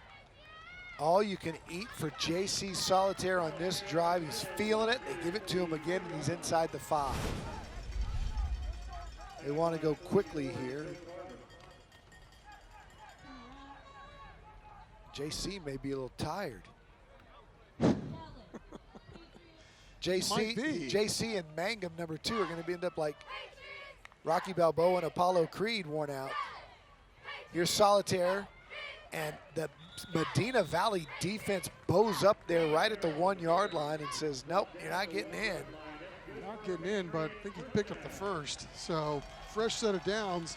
S11: All you can eat for JC Solitaire on this drive. He's feeling it. They give it to him again, and he's inside the 5. They want to go quickly here. JC may be a little tired. JC and Mangum, number 2, are going to end up like Rocky Balboa and Apollo Creed, worn out. Here's Solitaire, and the Medina Valley defense bows up there right at the 1-yard line and says, nope, you're not getting in.
S4: Not getting in, but I think he picked up the first. So fresh set of downs.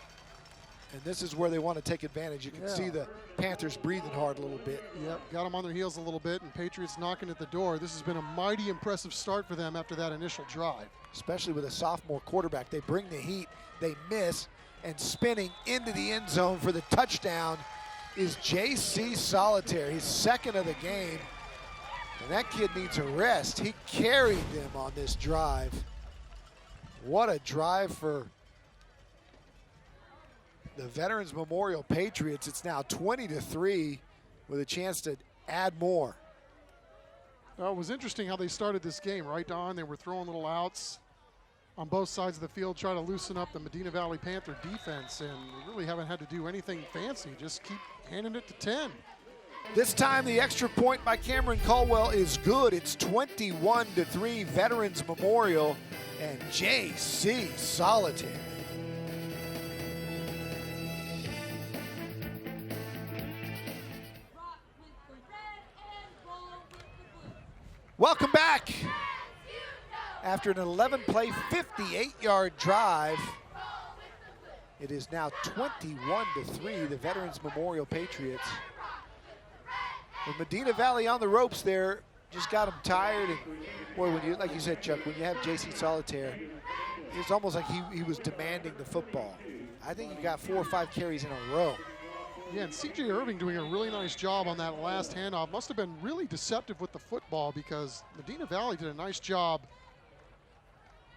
S11: And this is where they want to take advantage. You can see the Panthers breathing hard a little bit.
S4: Yep, got them on their heels a little bit, and Patriots knocking at the door. This has been a mighty impressive start for them after that initial drive.
S11: Especially with a sophomore quarterback. They bring the heat, they miss, and spinning into the end zone for the touchdown is J.C. Solitaire. He's second of the game, and that kid needs a rest. He carried them on this drive. What a drive for the Veterans Memorial Patriots. It's now 20-3 with a chance to add more.
S4: It was interesting how they started this game, right, Don? They were throwing little outs on both sides of the field, trying to loosen up the Medina Valley Panther defense, and they really haven't had to do anything fancy. Just keep handing it to 10.
S11: This time the extra point by Cameron Caldwell is good. It's 21-3 Veterans Memorial and J.C. Solitaire. Welcome back. After an 11-play, 58-yard drive, it is now 21-3, the Veterans Memorial Patriots. With Medina Valley on the ropes there, just got them tired. And boy, when you, like you said, Chuck, when you have J.C. Solitaire, it's almost like he was demanding the football. I think he got 4 or 5 carries in a row.
S4: Yeah, and C.J. Irving doing a really nice job on that last handoff. Must have been really deceptive with the football, because Medina Valley did a nice job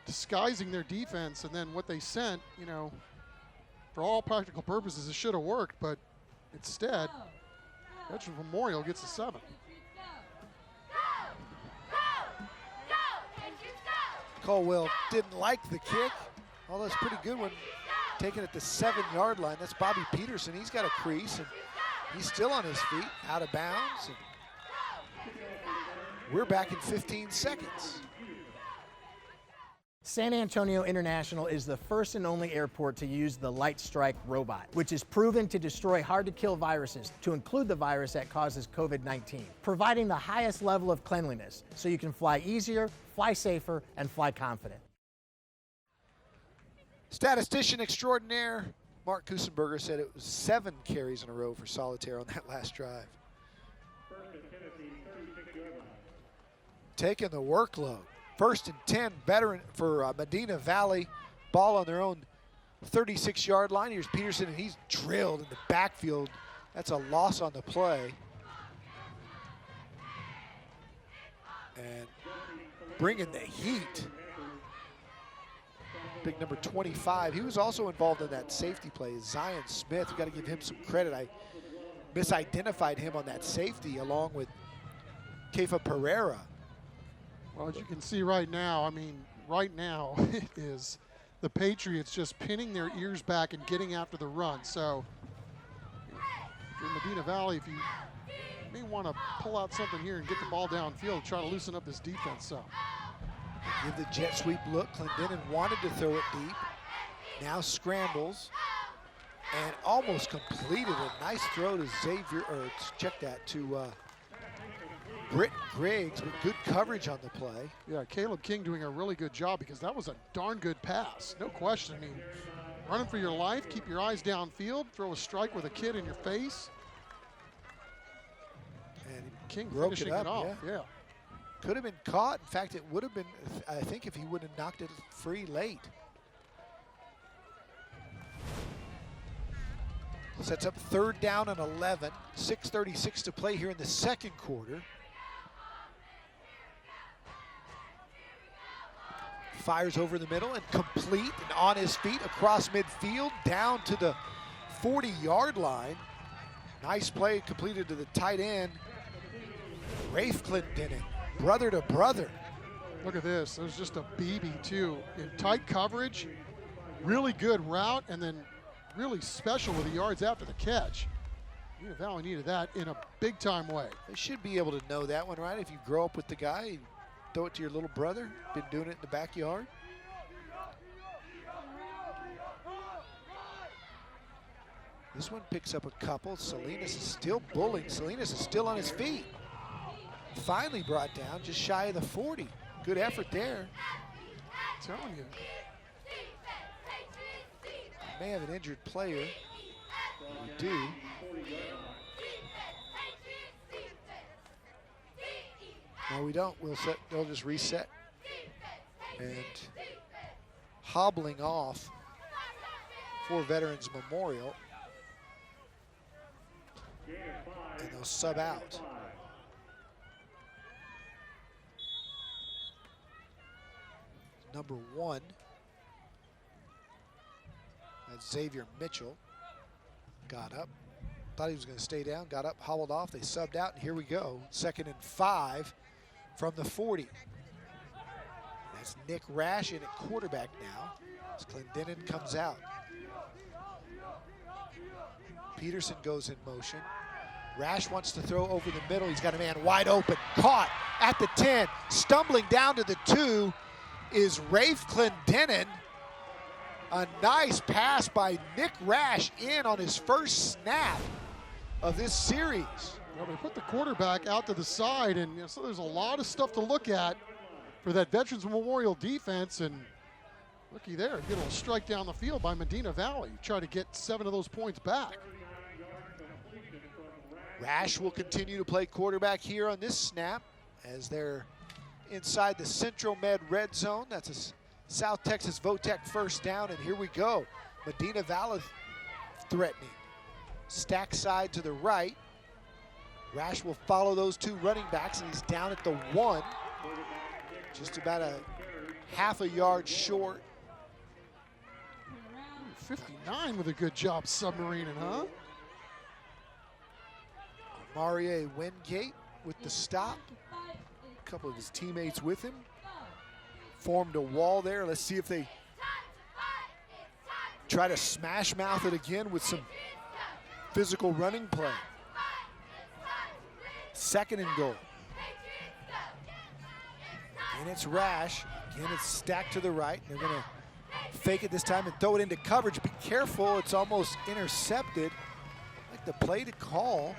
S4: disguising their defense, and then what they sent, you know, for all practical purposes, it should have worked, but instead, Veterans Memorial gets a 7.
S11: Caldwell didn't like the kick, although it's a pretty good one. Taking it to 7-yard line. That's Bobby Peterson. He's got a crease, and he's still on his feet, out of bounds. And we're back in 15 seconds.
S10: San Antonio International is the first and only airport to use the Light Strike robot, which is proven to destroy hard-to-kill viruses, to include the virus that causes COVID-19, providing the highest level of cleanliness so you can fly easier, fly safer, and fly confident.
S11: Statistician extraordinaire Mark Kusenberger said it was 7 carries in a row for Solitaire on that last drive. Taking the workload. 1st and 10 veteran for Medina Valley. Ball on their own 36-yard line. Here's Peterson, and he's drilled in the backfield. That's a loss on the play. And bringing the heat. Big number 25. He was also involved in that safety play. Zion Smith, we got to give him some credit. I misidentified him on that safety along with Kefa Pereira.
S4: Well, as you can see right now, I mean, right now it is the Patriots just pinning their ears back and getting after the run. So if you're Medina Valley, if you may want to pull out something here and get the ball downfield, try to loosen up this defense some.
S11: Give the jet sweep look. Clendenin wanted to throw it deep. Now scrambles and almost completed a nice throw to Xavier, or check that, to Britton Griggs with good coverage on the play.
S4: Yeah, Caleb King doing a really good job, because that was a darn good pass. No question. I mean, running for your life, keep your eyes downfield, throw a strike with a kid in your face.
S11: And
S4: King
S11: broke
S4: finishing
S11: it up,
S4: off. Yeah.
S11: Could have been caught. In fact, it would have been, I think, if he would have knocked it free late. Sets up 3rd down and 11. 6:36 to play here in the second quarter. Fires over the middle and complete, and on his feet across midfield down to the 40-yard line. Nice play completed to the tight end, Rafe Clendenin. Brother to brother.
S4: Look at this. There's just a BB too. In tight coverage, really good route, and then really special with the yards after the catch. Medina Valley needed that in a big-time way.
S11: They should be able to know that one, right? If you grow up with the guy, you throw it to your little brother. Been doing it in the backyard. This one picks up a couple. Salinas is still bullying. Salinas is still on his feet. Finally brought down just shy of the 40. Good effort there.
S4: telling you.
S11: May have an injured player. We do. No, we don't. They'll just reset. And hobbling off for Veterans Memorial. And they'll sub out. Number 1. That's Xavier Mitchell. Got up. Thought he was going to stay down. Got up, hobbled off. They subbed out, and here we go. 2nd and 5 from the 40. That's Nick Rash in at quarterback now as Clendenin comes out. Peterson goes in motion. Rash wants to throw over the middle. He's got a man wide open. Caught at the 10. Stumbling down to the 2 is Rafe Clendenin. A nice pass by Nick Rash in on his first snap of this series.
S4: Well, they put the quarterback out to the side, and so there's a lot of stuff to look at for that Veterans Memorial defense. And looky there, get a little strike down the field by Medina Valley. Try to get 7 of those points back.
S11: Rash will continue to play quarterback here on this snap as they're inside the Central Med red zone. That's a South Texas Votech first down, and here we go. Medina Valley threatening. Stack side to the right. Rash will follow those 2 running backs, and he's down at the 1. Just about a half a yard short.
S4: 59 with a good job submarining, huh?
S11: Marie Wingate with the stop. A couple of his teammates with him. Formed a wall there. Let's see if they try to smash mouth it again with some physical running play. 2nd and goal. And it's Rash. Again, it's stacked to the right. They're going to fake it this time and throw it into coverage. Be careful, it's almost intercepted. Like the play to call.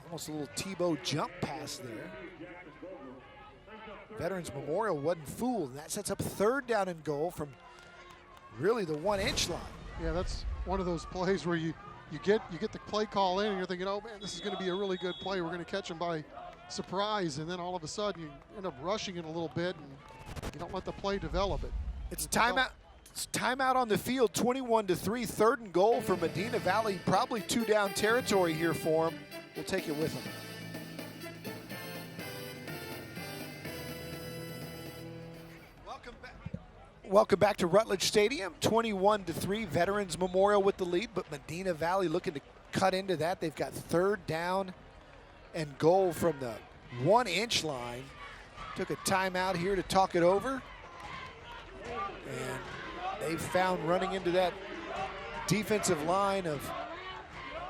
S11: Almost a little Tebow jump pass there. Veterans Memorial wasn't fooled, and that sets up 3rd down and goal from really the 1-inch line.
S4: Yeah, that's one of those plays where you get the play call in, and you're thinking, oh man, this is going to be a really good play. We're going to catch him by surprise, and then all of a sudden you end up rushing it a little bit, and you don't let the play develop it.
S11: It's timeout. It's timeout on the field. 21-3, 3rd and goal for Medina Valley. Probably 2 down territory here for them. We'll take it with them. Welcome back to Rutledge Stadium. 21-3, Veterans Memorial with the lead, but Medina Valley looking to cut into that. They've got 3rd down and goal from the 1-inch line. Took a timeout here to talk it over. And they've found running into that defensive line of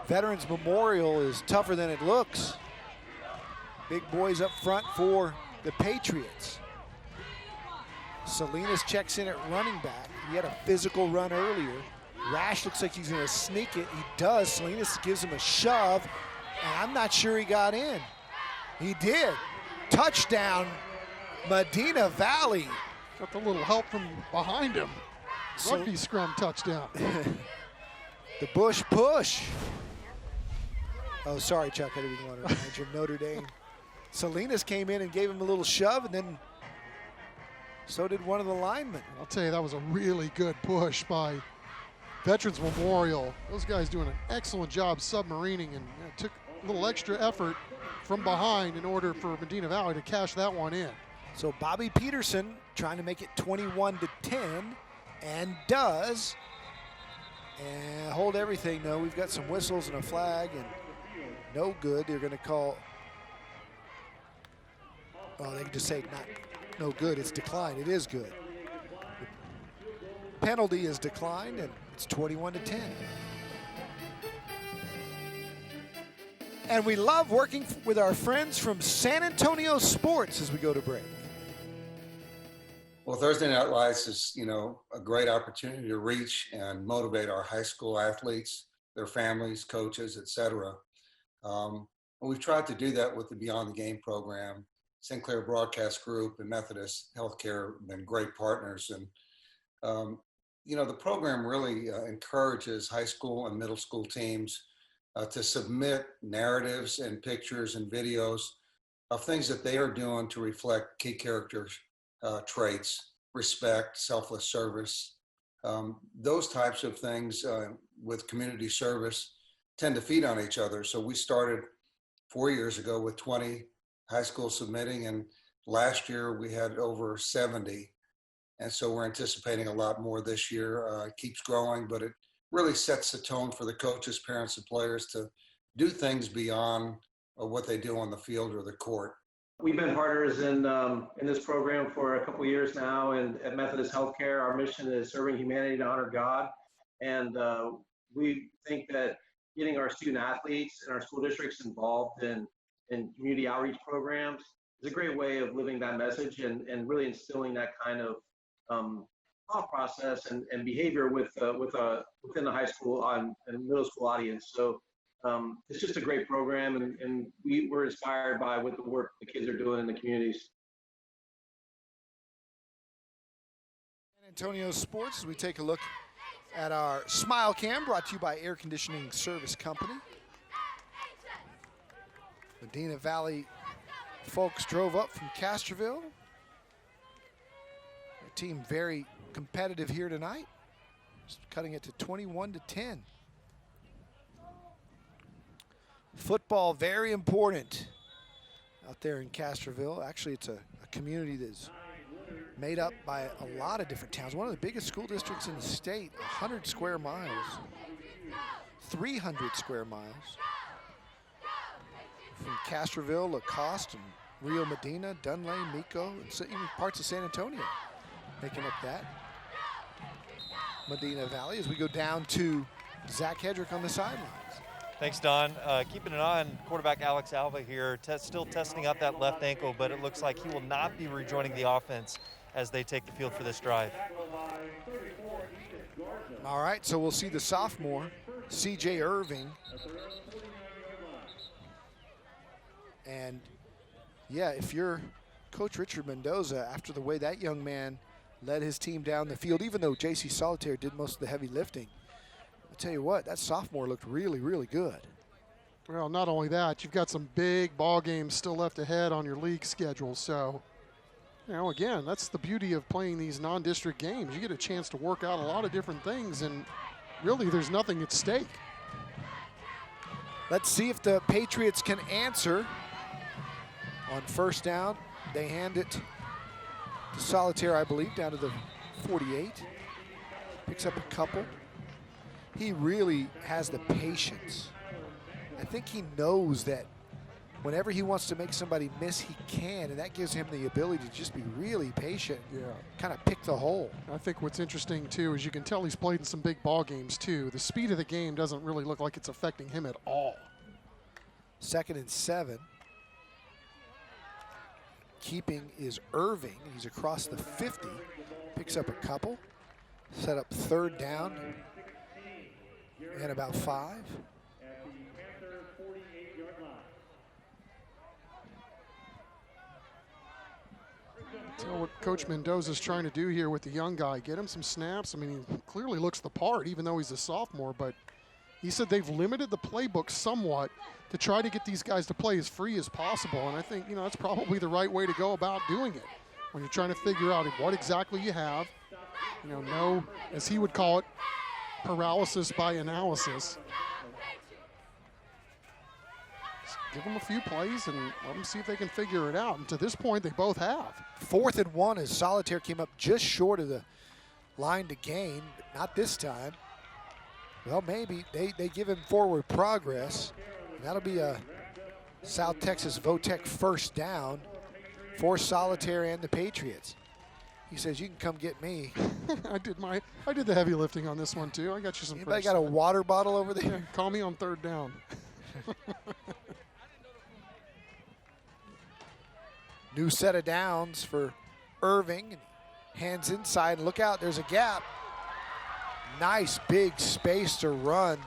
S11: Veterans Memorial is tougher than it looks. Big boys up front for the Patriots. Salinas checks in at running back. He had a physical run earlier. Rash looks like he's going to sneak it. He does. Salinas gives him a shove, and I'm not sure he got in. He did. Touchdown, Medina Valley.
S4: Got the little help from behind him. Rugby scrum touchdown.
S11: The Bush push. Oh, sorry, Chuck. I didn't want to remind you of Notre Dame. Salinas came in and gave him a little shove, and then so did one of the linemen.
S4: I'll tell you, that was a really good push by Veterans Memorial. Those guys doing an excellent job submarining, and it took a little extra effort from behind in order for Medina Valley to cash that one in.
S11: So Bobby Peterson trying to make it 21-10, and does. And hold everything. No, we've got some whistles and a flag, and no good. They're going to call. Well, they can just say not no good. It's declined. It is good. The penalty is declined, and it's 21-10. And we love working with our friends from San Antonio Sports as we go to break.
S12: Well, Thursday Night Lights is, a great opportunity to reach and motivate our high school athletes, their families, coaches, et cetera. We've tried to do that with the Beyond the Game program Sinclair Broadcast Group and Methodist Healthcare have been great partners. And, the program really encourages high school and middle school teams to submit narratives and pictures and videos of things that they are doing to reflect key character traits, respect, selfless service. Those types of things with community service tend to feed on each other. So we started 4 years ago with 20 high schools submitting, and last year we had over 70. And so we're anticipating a lot more this year. It keeps growing, but it really sets the tone for the coaches, parents, and players to do things beyond what they do on the field or the court.
S13: We've been partners in this program for a couple of years now, and at Methodist Healthcare, our mission is serving humanity to honor God. And we think that getting our student athletes and our school districts involved in community outreach programs is a great way of living that message and really instilling that kind of thought process and behavior within the high school and middle school audience. So it's just a great program, and we're inspired by what the work the kids are doing in the communities.
S11: San Antonio Sports, as we take a look at our Smile Cam, brought to you by Air Conditioning Service Company. Medina Valley folks drove up from Castroville. The team very competitive here tonight, just cutting it to 21-10. Football, very important out there in Castroville. Actually, it's a community that's made up by a lot of different towns. One of the biggest school districts in the state, 100 square miles, 300 square miles. From Castroville, Lacoste, and Rio Medina, Dunlane, Mico, and so even parts of San Antonio making up that. Medina Valley as we go down to Zach Hedrick on the sidelines.
S8: Thanks, Don. Keeping an eye on quarterback Alex Alva here, still testing out that left ankle, but it looks like he will not be rejoining the offense as they take the field for this drive.
S11: All right, so we'll see the sophomore, C.J. Irving. And, yeah, if you're Coach Richard Mendoza, after the way that young man led his team down the field, even though J.C. Solitaire did most of the heavy lifting, I'll tell you what, that sophomore looked really, really good.
S4: Well, not only that, you've got some big ball games still left ahead on your league schedule. So, again, that's the beauty of playing these non-district games. You get a chance to work out a lot of different things, and really there's nothing at stake.
S11: Let's see if the Patriots can answer on first down. They hand it to Solitaire, I believe, down to the 48. Picks up a couple. He really has the patience. I think he knows that whenever he wants to make somebody miss, he can, and that gives him the ability to just be really patient, kind of pick the hole.
S4: I think what's interesting, too, is you can tell he's played in some big ball games, too. The speed of the game doesn't really look like it's affecting him at all.
S11: 2nd and 7. Keeping is Irving. He's across the 50. Picks up a couple. Set up 3rd down and about 5.
S4: So what Coach Mendoza's trying to do here with the young guy, get him some snaps. I mean, he clearly looks the part, even though he's a sophomore, but he said they've limited the playbook somewhat to try to get these guys to play as free as possible. And I think, that's probably the right way to go about doing it when you're trying to figure out what exactly you have. No, as he would call it, paralysis by analysis. Just give them a few plays and let them see if they can figure it out. And to this point, they both have.
S11: 4th and 1 as Solitaire came up just short of the line to gain, but not this time. Well, maybe they give him forward progress. That'll be a South Texas Votech first down for Solitaire and the Patriots. He says, you can come get me.
S4: I did the heavy lifting on this one too. I got you some.
S11: Anybody got a water bottle over there?
S4: Yeah, call me on 3rd down.
S11: New set of downs for Irving. Hands inside. Look out, there's a gap. Nice big space to run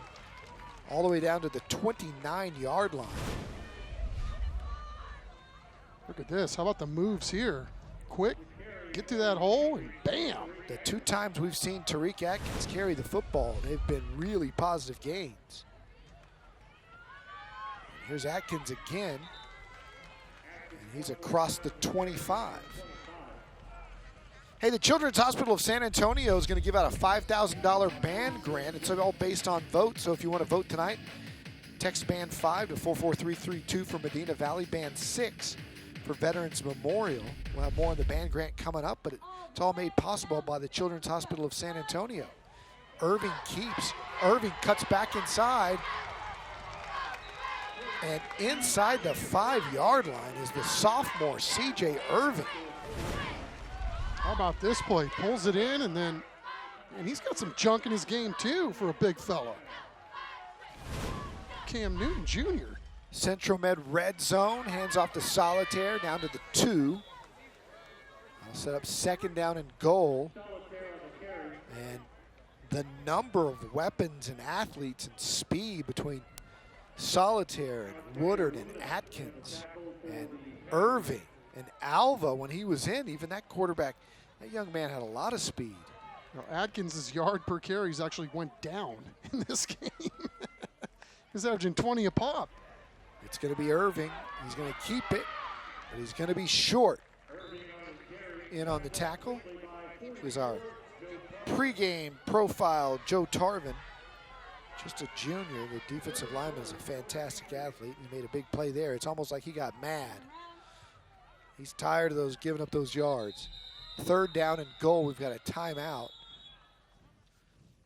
S11: all the way down to the 29-yard line.
S4: Look at this. How about the moves here? Quick, get through that hole, and bam.
S11: The 2 times we've seen Tariq Atkins carry the football, they've been really positive gains. Here's Atkins again. And he's across the 25. Hey, the Children's Hospital of San Antonio is going to give out a $5,000 band grant. It's all based on votes, so if you want to vote tonight, text Band 5 to 44332 for Medina Valley, Band 6 for Veterans Memorial. We'll have more on the band grant coming up, but it's all made possible by the Children's Hospital of San Antonio. Irving keeps. Irving cuts back inside. And inside the 5-yard line is the sophomore, C.J. Irving.
S4: How about this play? Pulls it in, and he's got some junk in his game too for a big fella. Cam Newton Jr.
S11: Central Med red zone, hands off to Solitaire, down to the 2. I'll set up 2nd down and goal. And the number of weapons and athletes and speed between Solitaire and Woodard and Atkins and Irving and Alva when he was in, even that quarterback, that young man had a lot of speed.
S4: Now, Atkins' yard per carries actually went down in this game. He's averaging 20 a pop.
S11: It's going to be Irving. He's going to keep it, but he's going to be short. In on the tackle is our pregame profile, Joe Tarvin. Just a junior. The defensive lineman is a fantastic athlete. He made a big play there. It's almost like he got mad. He's tired of those giving up those yards. 3rd down and goal. We've got a timeout.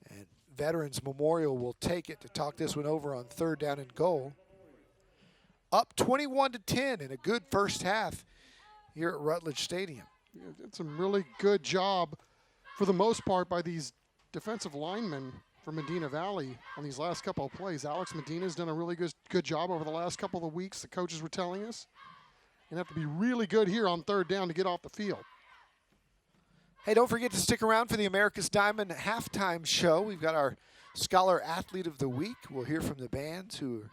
S11: And Veterans Memorial will take it to talk this one over on 3rd down and goal. Up 21-10 in a good first half here at Rutledge Stadium.
S4: Yeah, did some really good job for the most part by these defensive linemen for Medina Valley on these last couple of plays. Alex Medina's done a really good job over the last couple of weeks, the coaches were telling us. And have to be really good here on 3rd down to get off the field.
S11: Hey, don't forget to stick around for the America's Diamond halftime show. We've got our Scholar Athlete of the Week. We'll hear from the bands who are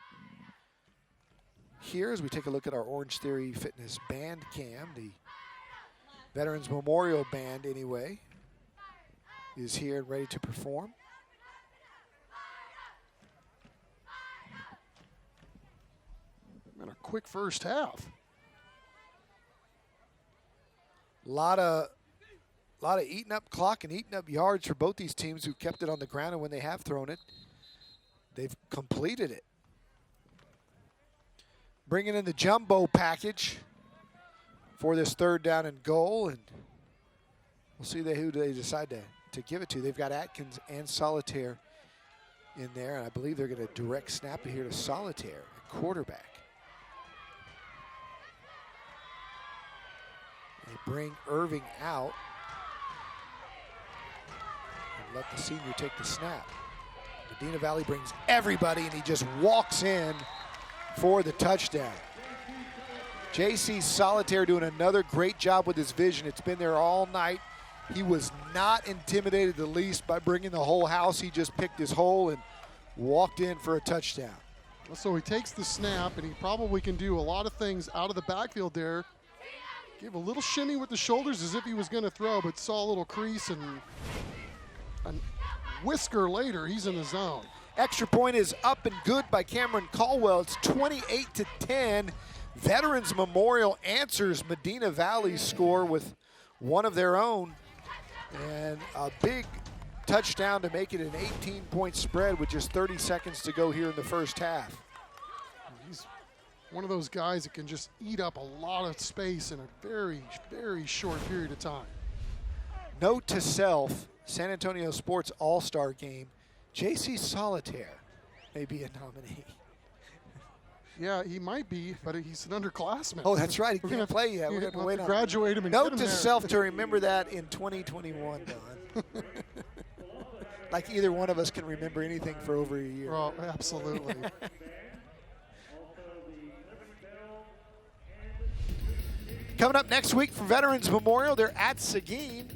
S11: here as we take a look at our Orange Theory Fitness band cam. The Veterans Memorial Band, anyway, is here and ready to perform.
S4: And a quick first half.
S11: A lot of eating up clock and eating up yards for both these teams who kept it on the ground, and when they have thrown it, they've completed it. Bringing in the jumbo package for this 3rd down and goal, and we'll see who they decide to give it to. They've got Atkins and Solitaire in there, and I believe they're going to direct snap it here to Solitaire, quarterback. They bring Irving out and let the senior take the snap. Medina Valley brings everybody, and he just walks in for the touchdown. J.C. Solitaire doing another great job with his vision. It's been there all night. He was not intimidated the least by bringing the whole house. He just picked his hole and walked in for a touchdown.
S4: So he takes the snap, and he probably can do a lot of things out of the backfield there. Gave a little shimmy with the shoulders as if he was going to throw, but saw a little crease, and a whisker later, he's in the zone.
S11: Extra point is up and good by Cameron Caldwell. It's 28-10. Veterans Memorial answers Medina Valley's score with one of their own, and a big touchdown to make it an 18-point spread with just 30 seconds to go here in the first half.
S4: He's one of those guys that can just eat up a lot of space in a very, very short period of time.
S11: Note to self, San Antonio Sports All-Star Game, J.C. Solitaire may be a nominee.
S4: Yeah, he might be, but he's an underclassman.
S11: Oh, that's right. He can't play yet. We're going to wait on
S4: graduate him and
S11: Note
S4: get him
S11: to
S4: there.
S11: self to remember that in 2021, Don. Like either one of us can remember anything for over a year.
S4: Oh, absolutely.
S11: Coming up next week for Veterans Memorial, they're at Seguin,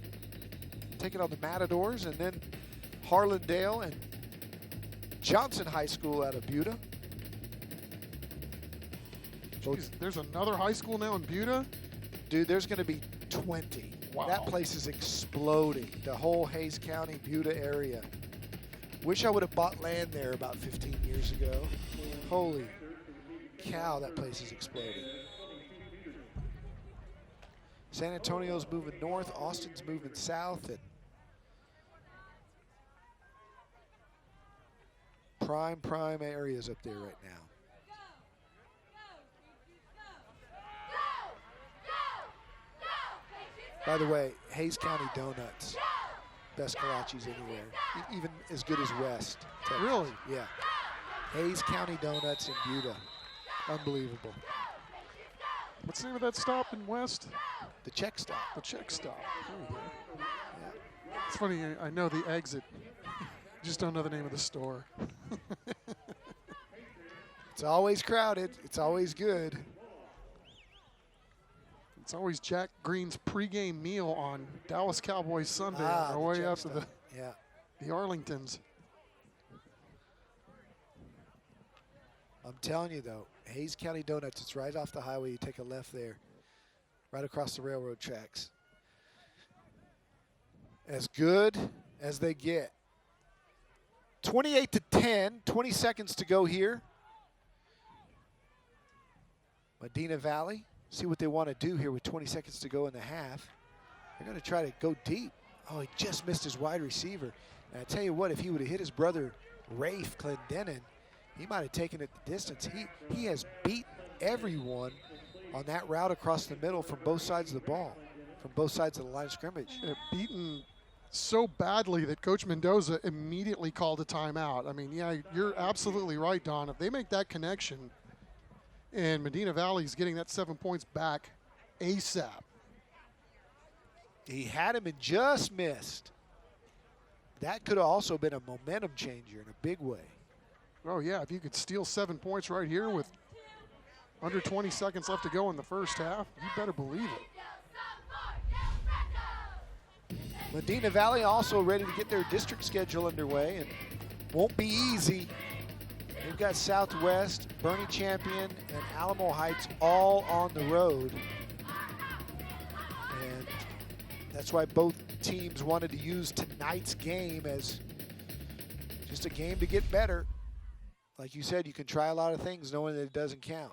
S11: taking on the Matadors, and then Harlandale and Johnson High School out of Buda.
S4: Jeez, there's another high school now in Buda?
S11: Dude, there's going to be 20.
S4: Wow.
S11: That place is exploding. The whole Hayes County, Buda area. Wish I would have bought land there about 15 years ago. Holy cow, that place is exploding. San Antonio's moving north, Austin's moving south, and prime areas up there right now. By the way, Hayes County Donuts, best kolaches anywhere, even as good as West Texas.
S4: Really?
S11: Yeah. Hayes County Donuts in Buda, unbelievable.
S4: What's the name of that stop in West?
S11: The Czech Stop.
S4: The Czech Stop. There we go.
S11: Yeah.
S4: It's funny, I know the exit. Just don't know the name of the store.
S11: It's always crowded. It's always good.
S4: It's always Jack Green's pregame meal on Dallas Cowboys Sunday on our way up to the Arlingtons.
S11: I'm telling you, though, Hayes County Donuts, it's right off the highway. You take a left there, right across the railroad tracks. As good as they get. 28-10, 20 seconds to go here. Medina Valley, see what they want to do here with 20 seconds to go in the half. They're going to try to go deep. Oh, he just missed his wide receiver. And I tell you what, if he would have hit his brother, Rafe Clendenin, he might have taken it the distance. He has beaten everyone on that route across the middle from both sides of the ball, from both sides of the line of scrimmage.
S4: Beaten so badly that Coach Mendoza immediately called a timeout. I mean, yeah, you're absolutely right, Don. If they make that connection and Medina Valley's getting that 7 points back ASAP.
S11: He had him and just missed. That could have also been a momentum changer in a big way.
S4: Oh, yeah, if you could steal 7 points right here with under 20 seconds left to go in the first half, you better believe it.
S11: Medina Valley also ready to get their district schedule underway, and won't be easy. They've got Southwest, Bernie Champion, and Alamo Heights all on the road. And that's why both teams wanted to use tonight's game as just a game to get better. Like you said, you can try a lot of things knowing that it doesn't count.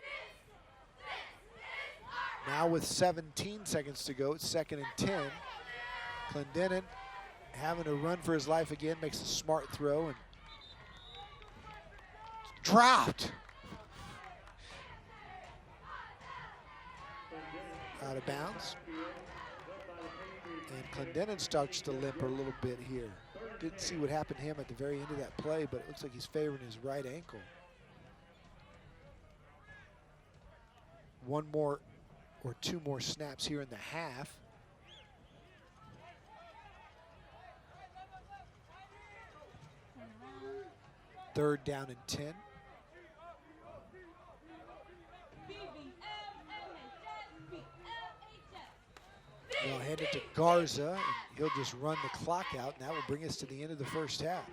S11: Now with 17 seconds to go, it's 2nd and 10. Clendenin having to run for his life again, makes a smart throw and dropped. Out of bounds. And Clendenin starts to limp a little bit here. Didn't see what happened to him at the very end of that play, but it looks like he's favoring his right ankle. One more or two more snaps here in the half. Third down and 10. Now headed to Garza, and he'll just run the clock out, and that will bring us to the end of the first half.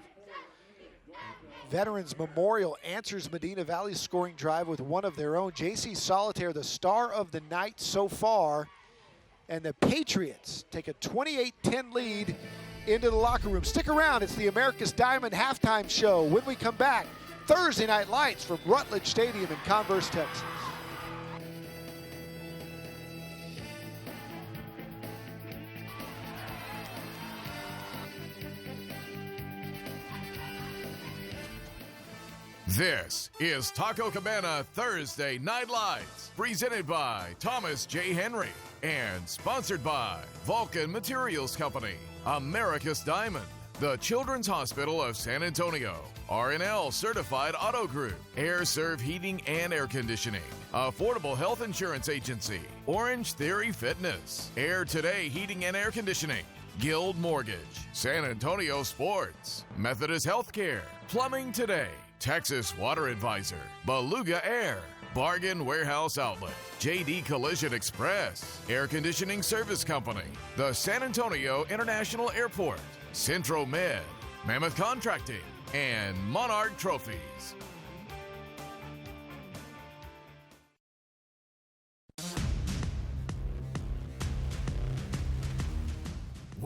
S11: Veterans Memorial answers Medina Valley's scoring drive with one of their own. J.C. Solitaire, the star of the night so far, and the Patriots take a 28-10 lead into the locker room. Stick around, it's the America's Diamond halftime show. When we come back, Thursday Night Lights from Rutledge Stadium in Converse, Texas.
S2: This is Taco Cabana Thursday Night Lights, presented by Thomas J. Henry and sponsored by Vulcan Materials Company, America's Diamond, the Children's Hospital of San Antonio, R&L Certified Auto Group, Air Serve Heating and Air Conditioning, Affordable Health Insurance Agency, Orange Theory Fitness, Air Today Heating and Air Conditioning, Guild Mortgage, San Antonio Sports, Methodist Healthcare, Plumbing Today, Texas Water Advisor, Beluga Air, Bargain Warehouse Outlet, JD Collision Express, Air Conditioning Service Company, the San Antonio International Airport, Centro Med, Mammoth Contracting, and Monarch Trophies.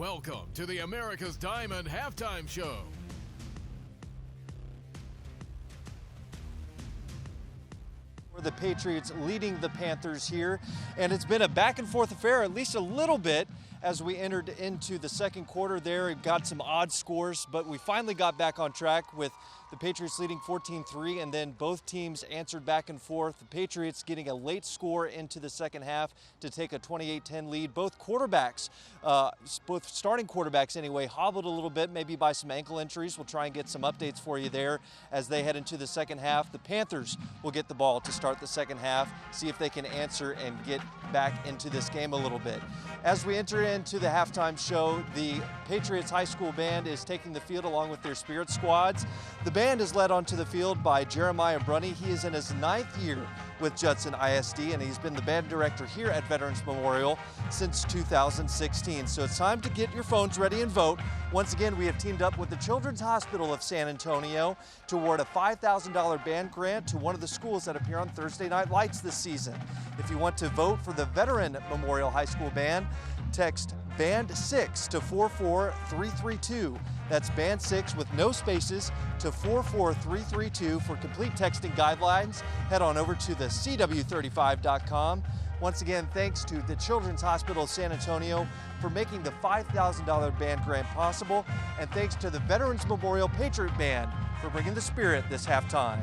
S2: Welcome to the America's Diamond Halftime Show.
S8: The Patriots leading the Panthers here, and it's been a back and forth affair, at least a little bit, as we entered into the second quarter there. We've got some odd scores, but we finally got back on track with the Patriots leading 14-3, and then both teams answered back and forth. The Patriots getting a late score into the second half to take a 28-10 lead. Both quarterbacks, both starting quarterbacks anyway, hobbled a little bit, maybe by some ankle injuries. We'll try and get some updates for you there as they head into the second half. The Panthers will get the ball to start the second half, see if they can answer and get back into this game a little bit. As we enter into the halftime show, the Patriots High School Band is taking the field along with their spirit squads. The band is led onto the field by Jeremiah Brunny. He is in his 9th year with Judson ISD, and he's been the band director here at Veterans Memorial since 2016. So it's time to get your phones ready and vote. Once again, we have teamed up with the Children's Hospital of San Antonio to award a $5,000 band grant to one of the schools that appear on Thursday Night Lights this season. If you want to vote for the Veteran Memorial High School Band, text Band 6 to 44332. That's Band 6 with no spaces to 44332. For complete texting guidelines, head on over to the CW35.com. Once again, thanks to the Children's Hospital of San Antonio for making the $5,000 band grant possible, and thanks to the Veterans Memorial Patriot Band for bringing the spirit this halftime.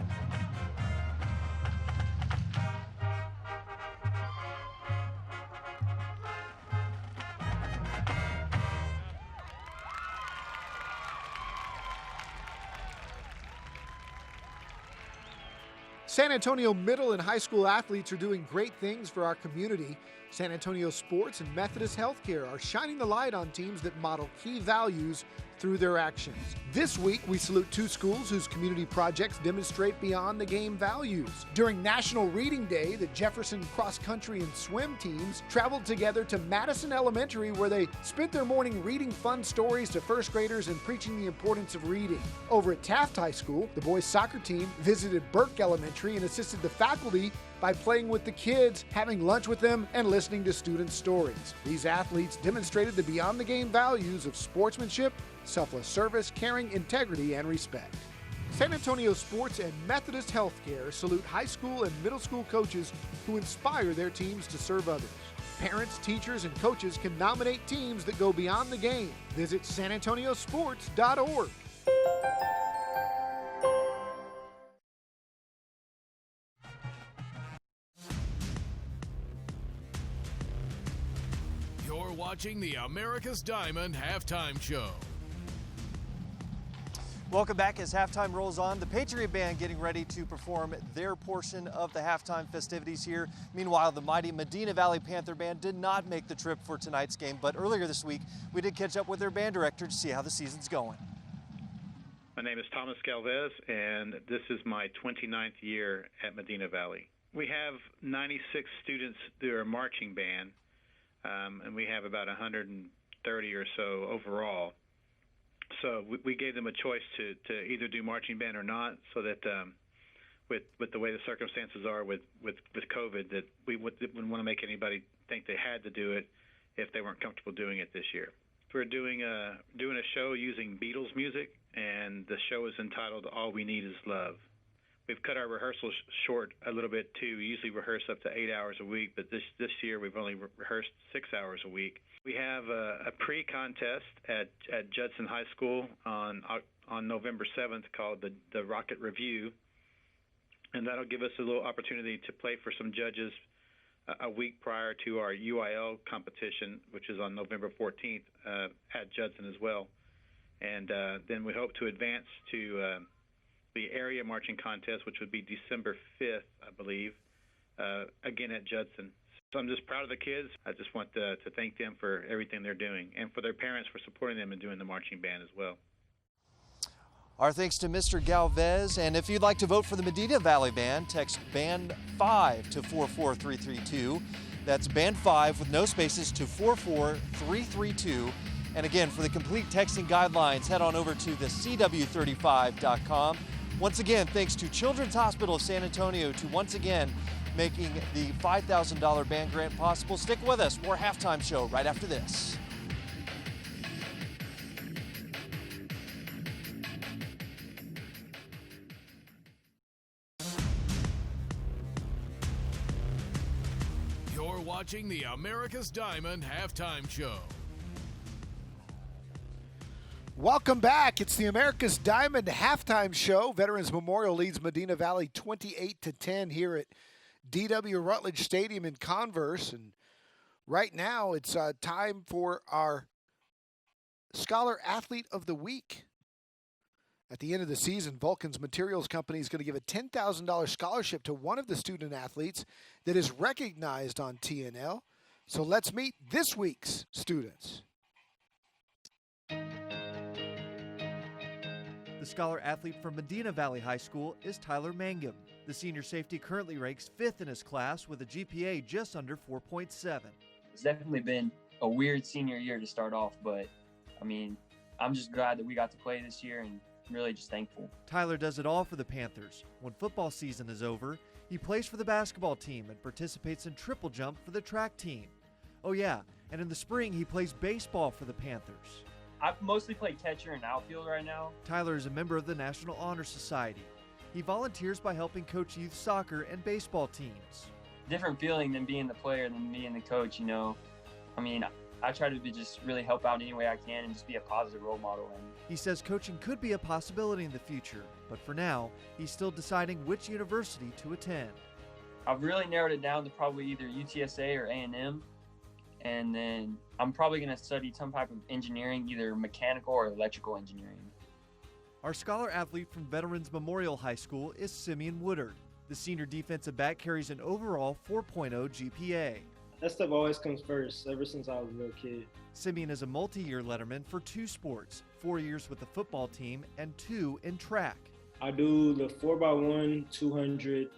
S11: San Antonio middle and high school athletes are doing great things for our community. San Antonio Sports and Methodist Healthcare are shining the light on teams that model key values through their actions. This week, we salute 2 schools whose community projects demonstrate beyond the game values. During National Reading Day, the Jefferson cross country and swim teams traveled together to Madison Elementary, where they spent their morning reading fun stories to first graders and preaching the importance of reading. Over at Taft High School, the boys' soccer team visited Burke Elementary and assisted the faculty by playing with the kids, having lunch with them, and listening to students' stories. These athletes demonstrated the beyond the game values of sportsmanship, selfless service, caring, integrity, and respect. San Antonio Sports and Methodist Healthcare salute high school and middle school coaches who inspire their teams to serve others. Parents, teachers, and coaches can nominate teams that go beyond the game. Visit sanantoniosports.org.
S2: You're watching the America's Diamond Halftime Show.
S8: Welcome back as halftime rolls on. The Patriot Band getting ready to perform their portion of the halftime festivities here. Meanwhile, the mighty Medina Valley Panther Band did not make the trip for tonight's game, but earlier this week, we did catch up with their band director to see how the season's going.
S14: My name is Thomas Galvez, and this is my 29th year at Medina Valley. We have 96 students through our marching band, and we have about 130 or so overall. So we gave them a choice to either do marching band or not, so that with the way the circumstances are with COVID, that we wouldn't want to make anybody think they had to do it if they weren't comfortable doing it this year. We're doing a show using Beatles music, and the show is entitled All We Need Is Love. We've cut our rehearsals short a little bit too. We usually rehearse up to 8 hours a week, but this year we've only rehearsed 6 hours a week. We have a pre-contest at Judson High School on November 7th called the Rocket Review, and that'll give us a little opportunity to play for some judges a week prior to our UIL competition, which is on November 14th at Judson as well. And then we hope to advance to the area marching contest, which would be December 5th, I believe, again at Judson. So I'm just proud of the kids. I just want to thank them for everything they're doing, and for their parents for supporting them and doing the marching band as well.
S8: Our thanks to Mr. Galvez. And if you'd like to vote for the Medina Valley Band, text Band 5 to 44332. That's Band 5 with no spaces to 44332. And again, for the complete texting guidelines, head on over to the CW35.com. Once again, thanks to Children's Hospital of San Antonio to once again making the $5,000 band grant possible. Stick with us. More halftime show right after this.
S2: watching the America's Diamond Halftime Show.
S11: Welcome back. It's the America's Diamond Halftime Show. Veterans Memorial leads Medina Valley 28-10 here at D.W. Rutledge Stadium in Converse. And right now it's time for our Scholar Athlete of the Week. At the end of the season, Vulcan's Materials Company is going to give a $10,000 scholarship to one of the student athletes that is recognized on TNL. So let's meet this week's students.
S8: The scholar athlete from Medina Valley High School is Tyler Mangum. The senior safety currently ranks 5th in his class with a GPA just under 4.7.
S15: It's definitely been a weird senior year to start off, but I mean, I'm just glad that we got to play this year and really just thankful.
S8: Tyler does it all for the Panthers. When football season is over, he plays for the basketball team and participates in triple jump for the track team. Oh yeah, and in the spring he plays baseball for the Panthers.
S15: I mostly play catcher and outfield right now.
S8: Tyler is a member of the National Honor Society. He volunteers by helping coach youth soccer and baseball teams.
S15: Different feeling than being the player than being the coach, you know. I mean, I try to just really help out any way I can and just be a positive role model. And
S8: he says coaching could be a possibility in the future, but for now, he's still deciding which university to attend.
S15: I've really narrowed it down to probably either UTSA or A&M. And then I'm probably going to study some type of engineering, either mechanical or electrical engineering.
S8: Our scholar athlete from Veterans Memorial High School is Simeon Woodard. The senior defensive back carries an overall 4.0 GPA.
S16: That stuff always comes first, ever since I was a little kid.
S8: Simeon is a multi-year letterman for 2 sports, 4 years with the football team and 2 in track.
S16: I do the 4x1, 200,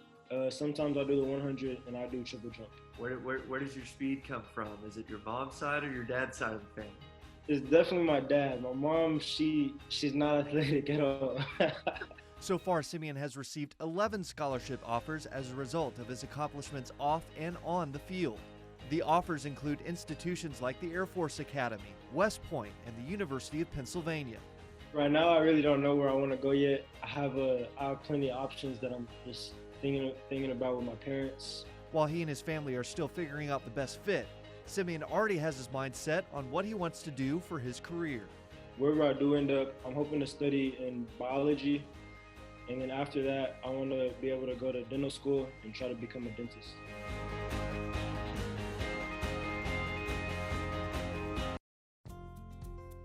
S16: sometimes I do the 100, and I do triple jump.
S17: Where does your speed come from? Is it your mom's side or your dad's side of the family?
S16: It's definitely my dad. My mom, she's not athletic at all.
S8: So far, Simeon has received 11 scholarship offers as a result of his accomplishments off and on the field. The offers include institutions like the Air Force Academy, West Point, and the University of Pennsylvania.
S16: Right now, I really don't know where I want to go yet. I have plenty of options that I'm just thinking about with my parents.
S8: While he and his family are still figuring out the best fit, Simeon already has his mind set on what he wants to do for his career.
S16: Wherever I do end up, I'm hoping to study in biology, and then after that, I want to be able to go to dental school and try to become a dentist.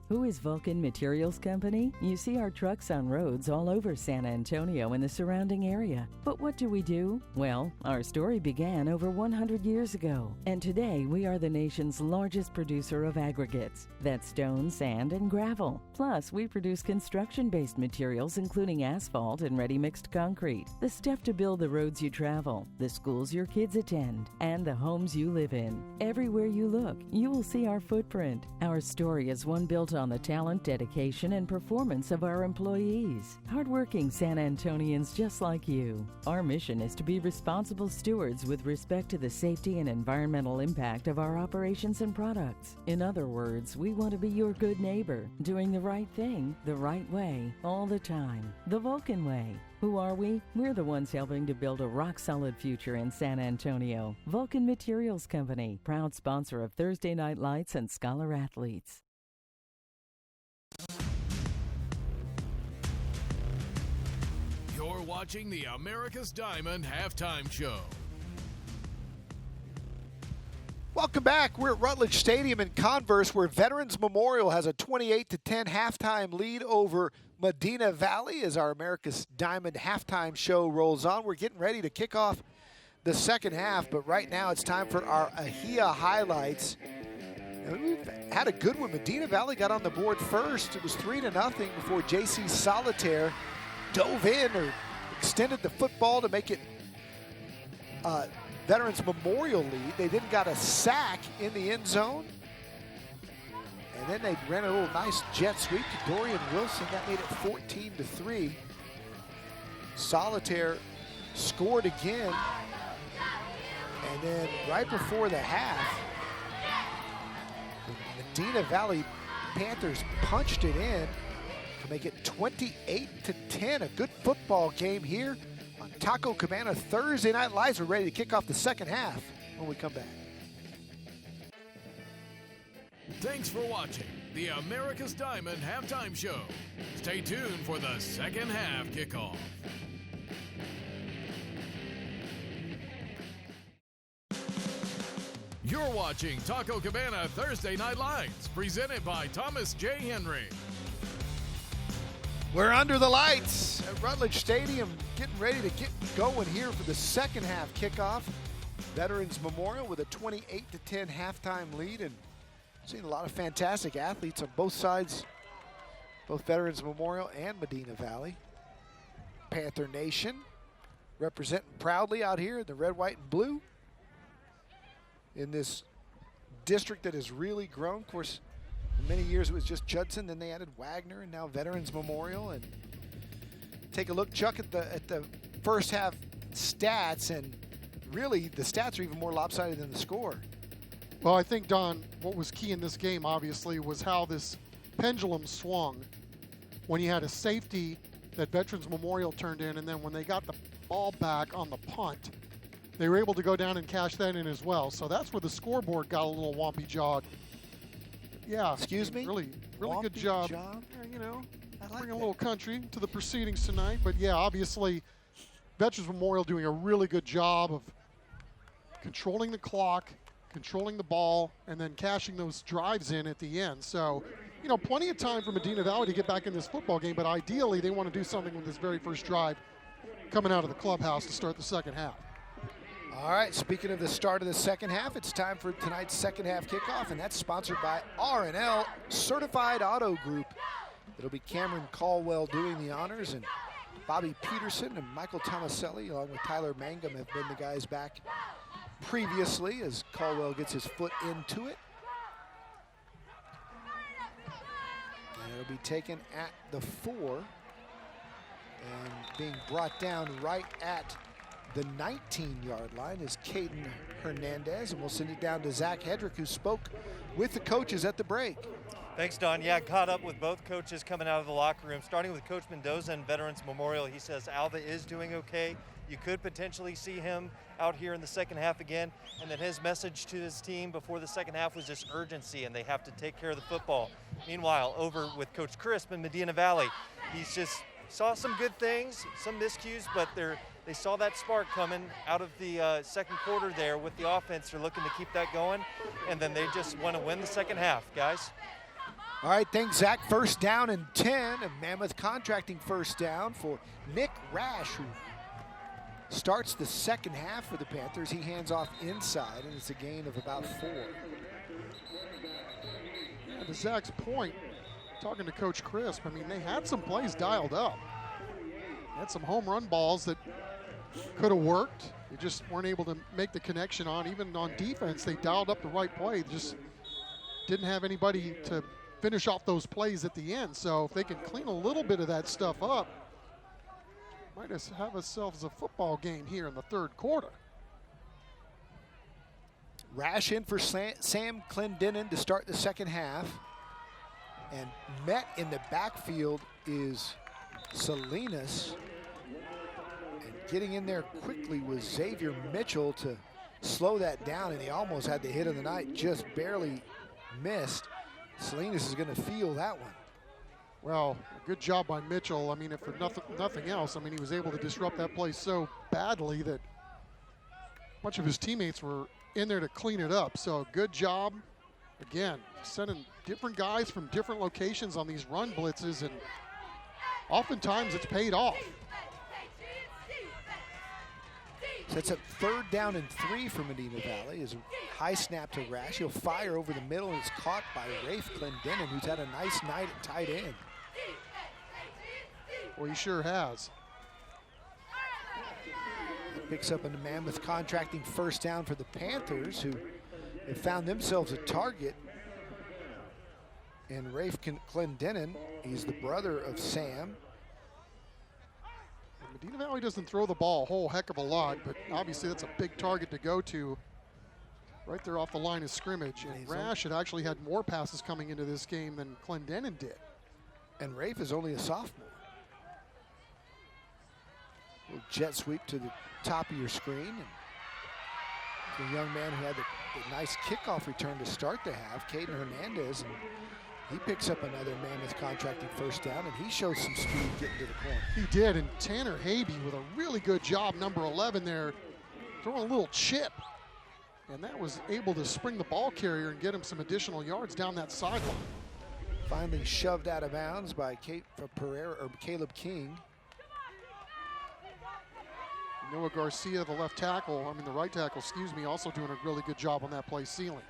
S18: Who is Vulcan Materials Company? You see our trucks on roads all over San Antonio and the surrounding area. But what do we do? Well, our story began over 100 years ago, and today we are the nation's largest producer of aggregates. That's stone, sand, and gravel. Plus, we produce construction-based materials including asphalt and ready-mixed concrete, the stuff to build the roads you travel, the schools your kids attend, and the homes you live in. Everywhere you look, you will see our footprint. Our story is one built on the talent, dedication, and performance of our employees. Hardworking San Antonians just like you. Our mission is to be responsible stewards with respect to the safety and environmental impact of our operations and products. In other words, we want to be your good neighbor, doing the right thing, the right way, all the time. The Vulcan way. Who are we? We're the ones helping to build a rock-solid future in San Antonio. Vulcan Materials Company, proud sponsor of Thursday Night Lights and Scholar Athletes.
S2: You're watching the America's Diamond Halftime Show.
S11: Welcome back. We're at Rutledge Stadium in Converse, where Veterans Memorial has a 28-10 halftime lead over Medina Valley as our America's Diamond Halftime Show rolls on. We're getting ready to kick off the second half, but right now it's time for our AHIA highlights. And we've had a good one. Medina Valley got on the board first. It was 3-0 before JC Solitaire dove in or extended the football to make it Veterans Memorial lead. They then got a sack in the end zone. And then they ran a little nice jet sweep to Dorian Wilson. That made it 14-3. Solitaire scored again. And then right before the half, the Medina Valley Panthers punched it in to make it 28-10. A good football game here on Taco Cabana Thursday Night Lights. We're ready to kick off the second half when we come back.
S2: Thanks for watching the America's Diamond Halftime Show. Stay tuned for the second half kickoff. You're watching Taco Cabana Thursday Night Lights, presented by Thomas J. Henry.
S11: We're under the lights at Rutledge Stadium, getting ready to get going here for the second half kickoff. Veterans Memorial with a 28-10 halftime lead, and seen a lot of fantastic athletes on both sides, both Veterans Memorial and Medina Valley. Panther Nation representing proudly out here in the red, white, and blue in this district that has really grown. Of course, for many years it was just Judson, then they added Wagner, and now Veterans Memorial. And take a look, Chuck, at the first half stats, and really the stats are even more lopsided than the score.
S4: Well, I think, Don, what was key in this game, obviously, was how this pendulum swung when you had a safety that Veterans Memorial turned in, and then when they got the ball back on the punt, they were able to go down and cash that in as well. So that's where the scoreboard got a little wompy jawed. Yeah.
S11: Excuse me?
S4: Really good job. You know, bring a little country to the proceedings tonight. But yeah, obviously, Veterans Memorial doing a really good job of controlling the clock, controlling the ball, and then cashing those drives in at the end. So, you know, plenty of time for Medina Valley to get back in this football game, but ideally they want to do something with this very first drive coming out of the clubhouse to start the second half.
S11: All right, speaking of the start of the second half, it's time for tonight's second half kickoff, and that's sponsored by R&L Certified Auto Group. It'll be Cameron Caldwell doing the honors, and Bobby Peterson and Michael Tomaselli, along with Tyler Mangum, have been the guys back previously as Caldwell gets his foot into it. And it'll be taken at the 4 and being brought down right at the 19-yard line is Caden Hernandez, and we'll send it down to Zach Hedrick, who spoke with the coaches at the break.
S8: Thanks, Don. Yeah, caught up with both coaches coming out of the locker room, starting with Coach Mendoza and Veterans Memorial. He says Alva is doing okay. You could potentially see him out here in the second half again, and that his message to his team before the second half was just urgency, and they have to take care of the football. Meanwhile, over with Coach Crisp in Medina Valley, he's just saw some good things, some miscues, but they saw that spark coming out of the second quarter there with the offense. They're looking to keep that going, and then they just want to win the second half, guys.
S11: All right, thanks, Zach. First down and 10, a Mammoth Contracting first down for Nick Rash, who starts the second half for the Panthers. He hands off inside, and it's a gain of about 4.
S4: Yeah, to Zach's point, talking to Coach Crisp, I mean, they had some plays dialed up. Had some home run balls that could have worked. They just weren't able to make the connection on. Even on defense, they dialed up the right play. They just didn't have anybody to finish off those plays at the end. So if they can clean a little bit of that stuff up, might have ourselves a football game here in the third quarter.
S11: Rash in for Sam Clendenin to start the second half. And met in the backfield is Salinas. And getting in there quickly was Xavier Mitchell to slow that down, and he almost had the hit of the night, just barely missed. Salinas is going to feel that one.
S4: Well, good job by Mitchell. I mean, if for nothing else, I mean, he was able to disrupt that play so badly that a bunch of his teammates were in there to clean it up. So good job. Again, sending different guys from different locations on these run blitzes, and oftentimes it's paid off.
S11: So it's a third down and 3 for Medina Valley. Is a high snap to Rash. He'll fire over the middle, and it's caught by Rafe Clendenin, who's had a nice night at tight end.
S4: Well, he sure has.
S11: Picks up a Mammoth Contracting first down for the Panthers, who have found themselves a target. And Rafe Clendenin, he's the brother of Sam.
S4: Medina Valley doesn't throw the ball a whole heck of a lot, but obviously that's a big target to go to right there off the line of scrimmage. And Rash had actually had more passes coming into this game than Clendenin did.
S11: And Rafe is only a sophomore. Little jet sweep to the top of your screen. And The young man who had the nice kickoff return to start the half, Caden Hernandez, and he picks up another Mammoth contracting first down, and he shows some speed getting to the corner.
S4: He did, and Tanner Habe with a really good job, number 11 there, throwing a little chip. And that was able to spring the ball carrier and get him some additional yards down that sideline.
S11: Finally shoved out of bounds by Caleb King.
S4: Noah Garcia, the right tackle, also doing a really good job on that play ceiling.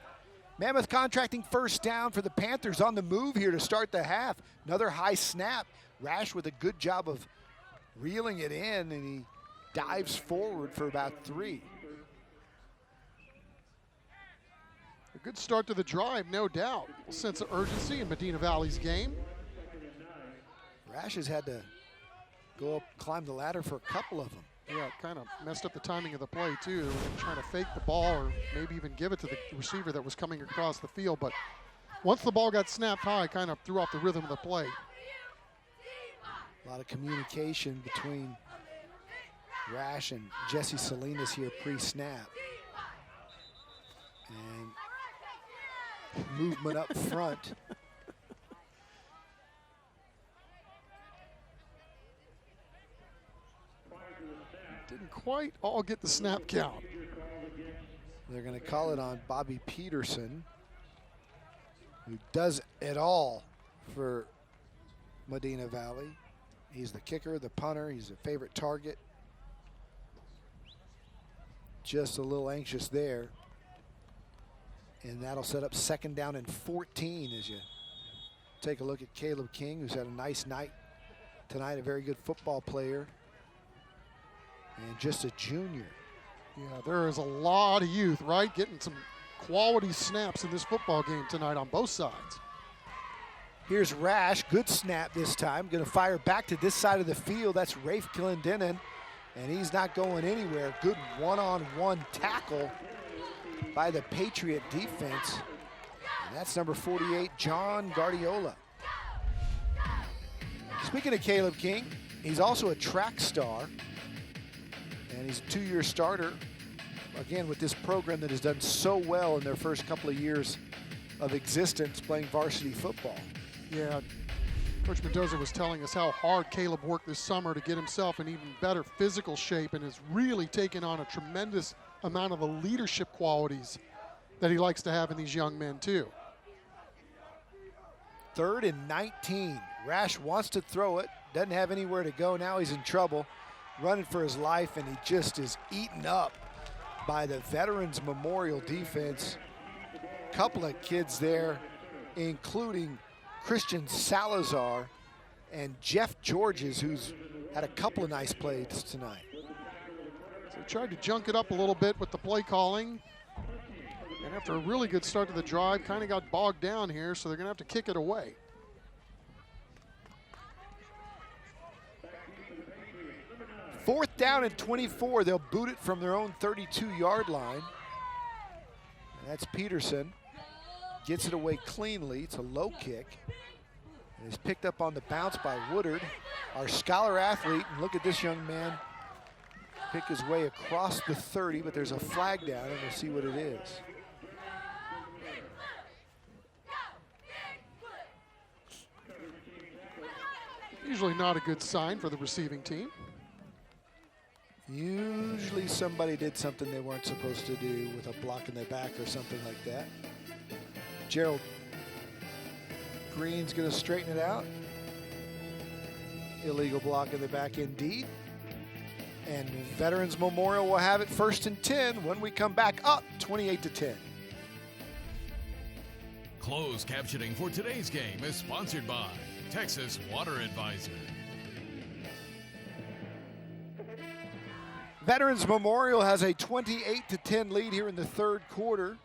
S11: Mammoth contracting first down for the Panthers on the move here to start the half. Another high snap. Rash with a good job of reeling it in, and he dives forward for about 3.
S4: A good start to the drive, no doubt. A sense of urgency in Medina Valley's game.
S11: Rash has had to go up, climb the ladder for a couple of them.
S4: Yeah, it kind of messed up the timing of the play, too. They were trying to fake the ball or maybe even give it to the receiver that was coming across the field. But once the ball got snapped high, it kind of threw off the rhythm of the play.
S11: A lot of communication between Rash and Jesse Salinas here pre-snap. And movement up front.
S4: Didn't quite all get the snap count.
S11: They're going to call it on Bobby Peterson, who does it all for Medina Valley. He's the kicker, the punter, he's a favorite target. Just a little anxious there. And that'll set up 2nd down and 14 as you take a look at Caleb King, who's had a nice night tonight, a very good football player. And just a junior.
S4: Yeah, there is a lot of youth, right? Getting some quality snaps in this football game tonight on both sides.
S11: Here's Rash, good snap this time. Gonna fire back to this side of the field. That's Rafe Clendenin, and he's not going anywhere. Good one-on-one tackle by the Patriot defense. And that's number 48, John Guardiola. Speaking of Caleb King, he's also a track star. And he's a 2-year starter, again, with this program that has done so well in their first couple of years of existence playing varsity football.
S4: Yeah, Coach Mendoza was telling us how hard Caleb worked this summer to get himself in even better physical shape, and has really taken on a tremendous amount of the leadership qualities that he likes to have in these young men, too.
S11: 3rd and 19. Rash wants to throw it, doesn't have anywhere to go. Now he's in trouble, running for his life, and he just is eaten up by the Veterans Memorial defense. Couple of kids there, including Christian Salazar and Jeff Georges, who's had a couple of nice plays tonight.
S4: So tried to junk it up a little bit with the play calling. And after a really good start to the drive, kind of got bogged down here, so they're going to have to kick it away.
S11: Fourth down and 24. They'll boot it from their own 32-yard line. And that's Peterson. Gets it away cleanly. It's a low kick. And is picked up on the bounce by Woodard, our scholar athlete. And look at this young man pick his way across the 30, but there's a flag down, and we'll see what it is.
S4: Usually not a good sign for the receiving team.
S11: Usually somebody did something they weren't supposed to do with a block in their back or something like that. Gerald Green's going to straighten it out. Illegal block in the back indeed. And Veterans Memorial will have it 1st and 10 when we come back up 28-10.
S2: Closed captioning for today's game is sponsored by Texas Water Advisor.
S11: Veterans Memorial has a 28-10 lead here in the 3rd quarter.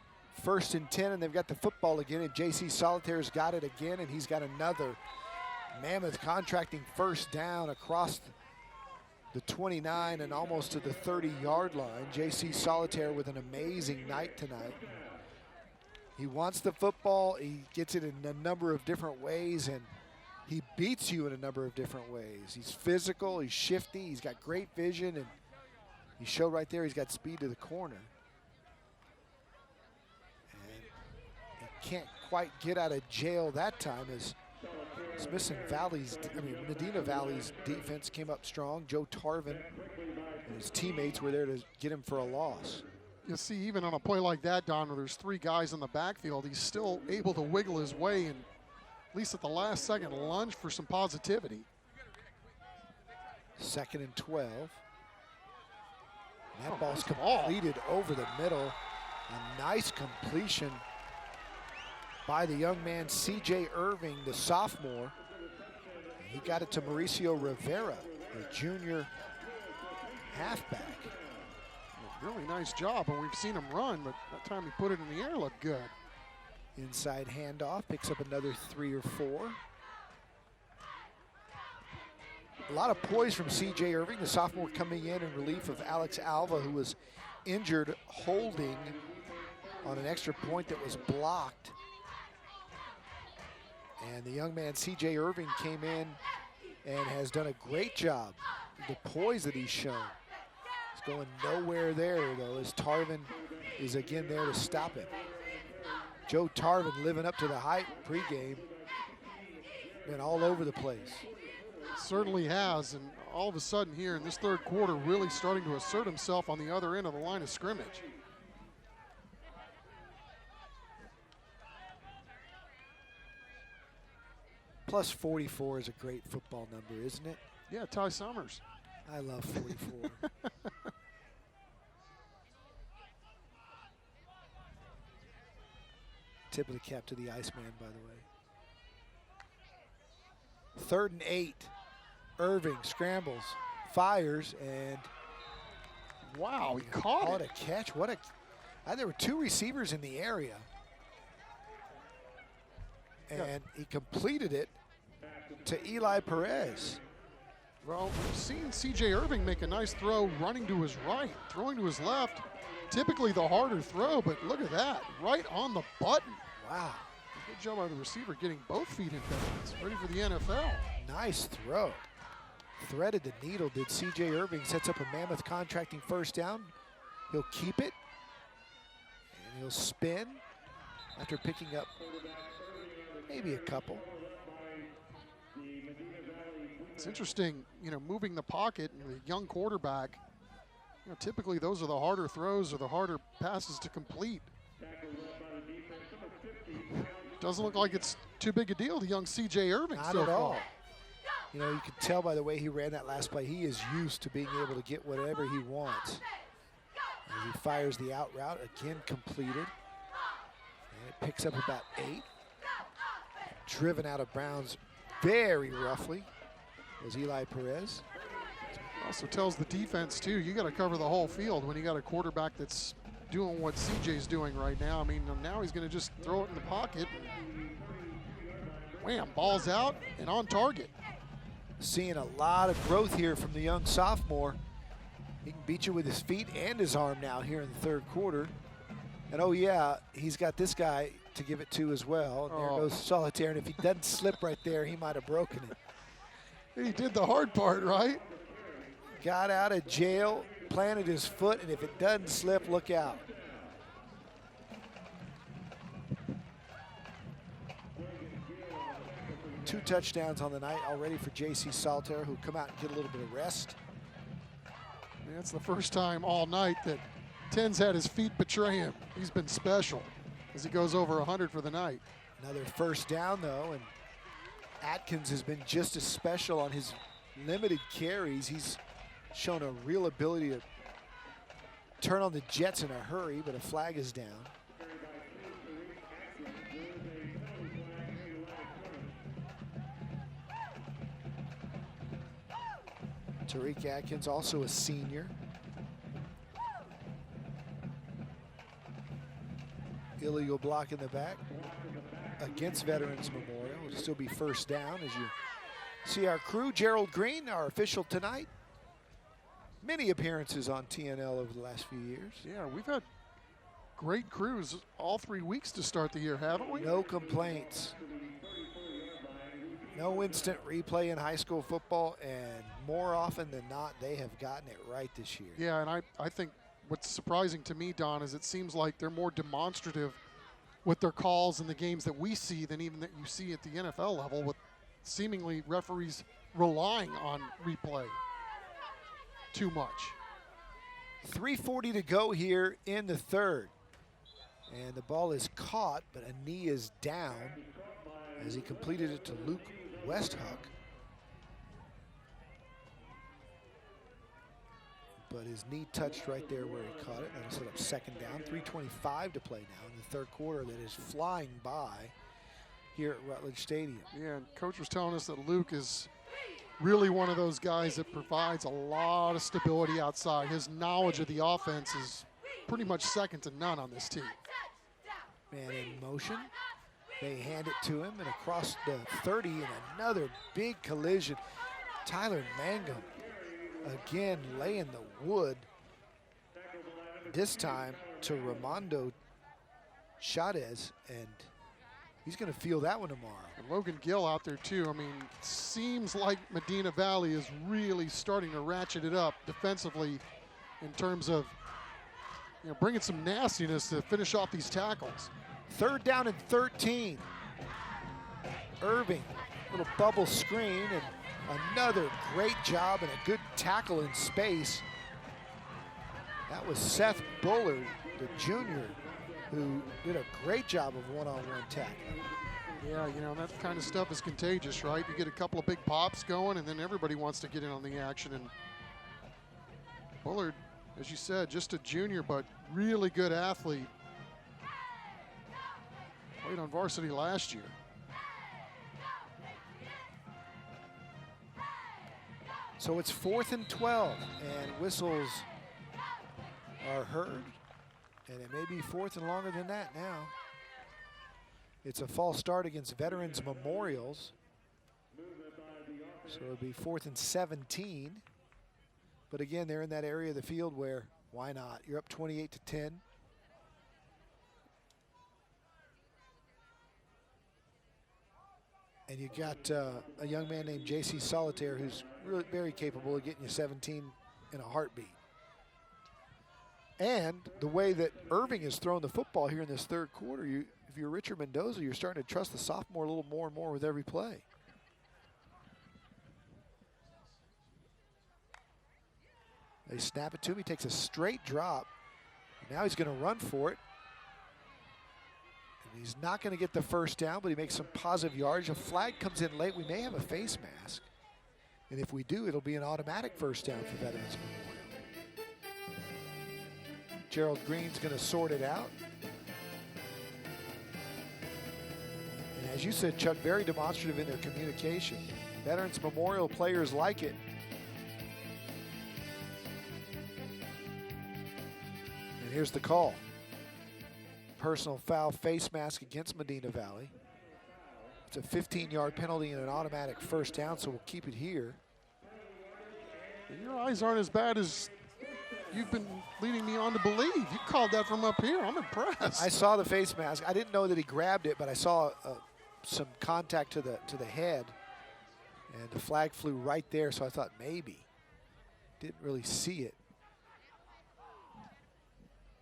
S11: 1st and 10, and they've got the football again, and J.C. Solitaire's got it again, and he's got another Mammoth contracting first down across the 29 and almost to the 30-yard line. J.C. Solitaire with an amazing night tonight. He wants the football, he gets it in a number of different ways, and he beats you in a number of different ways. He's physical, he's shifty, he's got great vision, and he showed right there he's got speed to the corner. can't quite get out of jail that time as Medina Valley's defense came up strong. Joe Tarvin and his teammates were there to get him for a loss.
S4: You see, even on a play like that, Don, where there's 3 guys in the backfield, he's still able to wiggle his way and, at least at the last second, lunge for some positivity.
S11: 2nd and 12. That ball's completed over the middle. A nice completion by the young man, C.J. Irving, the sophomore. He got it to Mauricio Rivera, the junior halfback.
S4: Really nice job, and we've seen him run, but that time he put it in the air looked good.
S11: Inside handoff, picks up another 3 or 4. A lot of poise from C.J. Irving, the sophomore, coming in relief of Alex Alva, who was injured holding on an extra point that was blocked. And the young man, C.J. Irving, came in and has done a great job. The poise that he's shown. He's going nowhere there, though, as Tarvin is again there to stop him. Joe Tarvin living up to the hype pregame. Been all over the place.
S4: Certainly has, and all of a sudden here in this 3rd quarter, really starting to assert himself on the other end of the line of scrimmage.
S11: Plus 44 is a great football number, isn't it?
S4: Yeah, Ty Summers.
S11: I love 44. Tip of the cap to the Iceman, by the way. 3rd and 8. Irving scrambles, fires, and
S4: wow, he caught it.
S11: What a catch. There were 2 receivers in the area. And he completed it to Eli Perez.
S4: Well, we've seen C.J. Irving make a nice throw running to his right, throwing to his left. Typically the harder throw, but look at that, right on the button.
S11: Wow.
S4: Good job by the receiver getting both feet in bounds, ready for the NFL.
S11: Nice throw. Threaded the needle, did C.J. Irving. Sets up a Mammoth Contracting 1st down. He'll keep it, and he'll spin after picking up maybe a couple.
S4: It's interesting, moving the pocket and the young quarterback, typically those are the harder throws or the harder passes to complete. Doesn't look like it's too big a deal to young C.J. Irving
S11: Not
S4: so
S11: at all.
S4: far.
S11: You could tell by the way he ran that last play, he is used to being able to get whatever he wants. As he fires the out route, again completed. And it picks up about 8. Driven out of bounds very roughly was Eli Perez.
S4: Also tells the defense, too, you got to cover the whole field when you got a quarterback that's doing what CJ's doing right now. I mean, now he's going to just throw it in the pocket. Wham, ball's out and on target.
S11: Seeing a lot of growth here from the young sophomore. He can beat you with his feet and his arm now here in the 3rd quarter. And oh yeah, he's got this guy to give it to as well. And there goes Solitaire, and if he doesn't slip right there, he might have broken it.
S4: He did the hard part, right?
S11: Got out of jail, planted his foot, and if it doesn't slip, look out. Two touchdowns on the night already for J.C. Solitaire, who come out and get a little bit of rest.
S4: That's the first time all night that Ten's had his feet betray him. He's been special as he goes over 100 for the night.
S11: Another first down, though, and Atkins has been just as special on his limited carries. He's shown a real ability to turn on the Jets in a hurry, but a flag is down. Tariq Atkins, also a senior. Illegal block in the back against Veterans Memorial. It'll still be first down as you see our crew. Gerald Green, our official tonight. Many appearances on TNL over the last few years.
S4: Yeah, we've had great crews all 3 weeks to start the year, haven't we?
S11: No complaints. No instant replay in high school football, and more often than not, they have gotten it right this year.
S4: Yeah, and I think what's surprising to me, Don, is it seems like they're more demonstrative with their calls in the games that we see than even that you see at the NFL level, with seemingly referees relying on replay too much.
S11: 3:40 to go here in the third. And the ball is caught, but a knee is down as he completed it to Luke Westhook. But his knee touched right there where he caught it. That'll set up second down. 3:25 to play now in the third quarter. That is flying by here at Rutledge Stadium.
S4: Yeah, and Coach was telling us that Luke is really one of those guys that provides a lot of stability outside. His knowledge of the offense is pretty much second to none on this team.
S11: Man in motion. They hand it to him, and across the 30 and another big collision. Tyler Mangum again laying the wood. This time to Ramondo Chavez, and he's going to feel that one tomorrow.
S4: And Logan Gill out there too. I mean, seems like Medina Valley is really starting to ratchet it up defensively in terms of, you know, bringing some nastiness to finish off these tackles.
S11: Third down and 13. Irving, little bubble screen, and another great job and a good tackle in space. That was Seth Bullard, the junior, who did a great job of one-on-one tackling.
S4: Yeah, you know, that kind of stuff is contagious, right? You get a couple of big pops going, and then everybody wants to get in on the action. And Bullard, as you said, just a junior, but really good athlete. Played on varsity last year.
S11: So it's 4th and 12, and whistles are heard, and it may be 4th and longer than that now. It's a false start against Veterans Memorials, so it'll be 4th and 17. But again, they're in that area of the field where, why not? You're up 28-10. And you got a young man named J.C. Solitaire who's really very capable of getting you 17 in a heartbeat. And the way that Irving has thrown the football here in this third quarter, if you're Richard Mendoza, you're starting to trust the sophomore a little more and more with every play. They snap it to him. He takes a straight drop. Now he's going to run for it. He's not going to get the first down, but he makes some positive yards. A flag comes in late. We may have a face mask. And if we do, it'll be an automatic first down for Veterans Memorial. Gerald Green's going to sort it out. And as you said, Chuck, very demonstrative in their communication. Veterans Memorial players like it. And here's the call. Personal foul face mask against Medina Valley. It's a 15-yard penalty and an automatic first down, so we'll keep it here.
S4: Your eyes aren't as bad as you've been leading me on to believe. You called that from up here. I'm impressed.
S11: I saw the face mask. I didn't know that he grabbed it, but I saw some contact to the head, and the flag flew right there, so I thought maybe. Didn't really see it.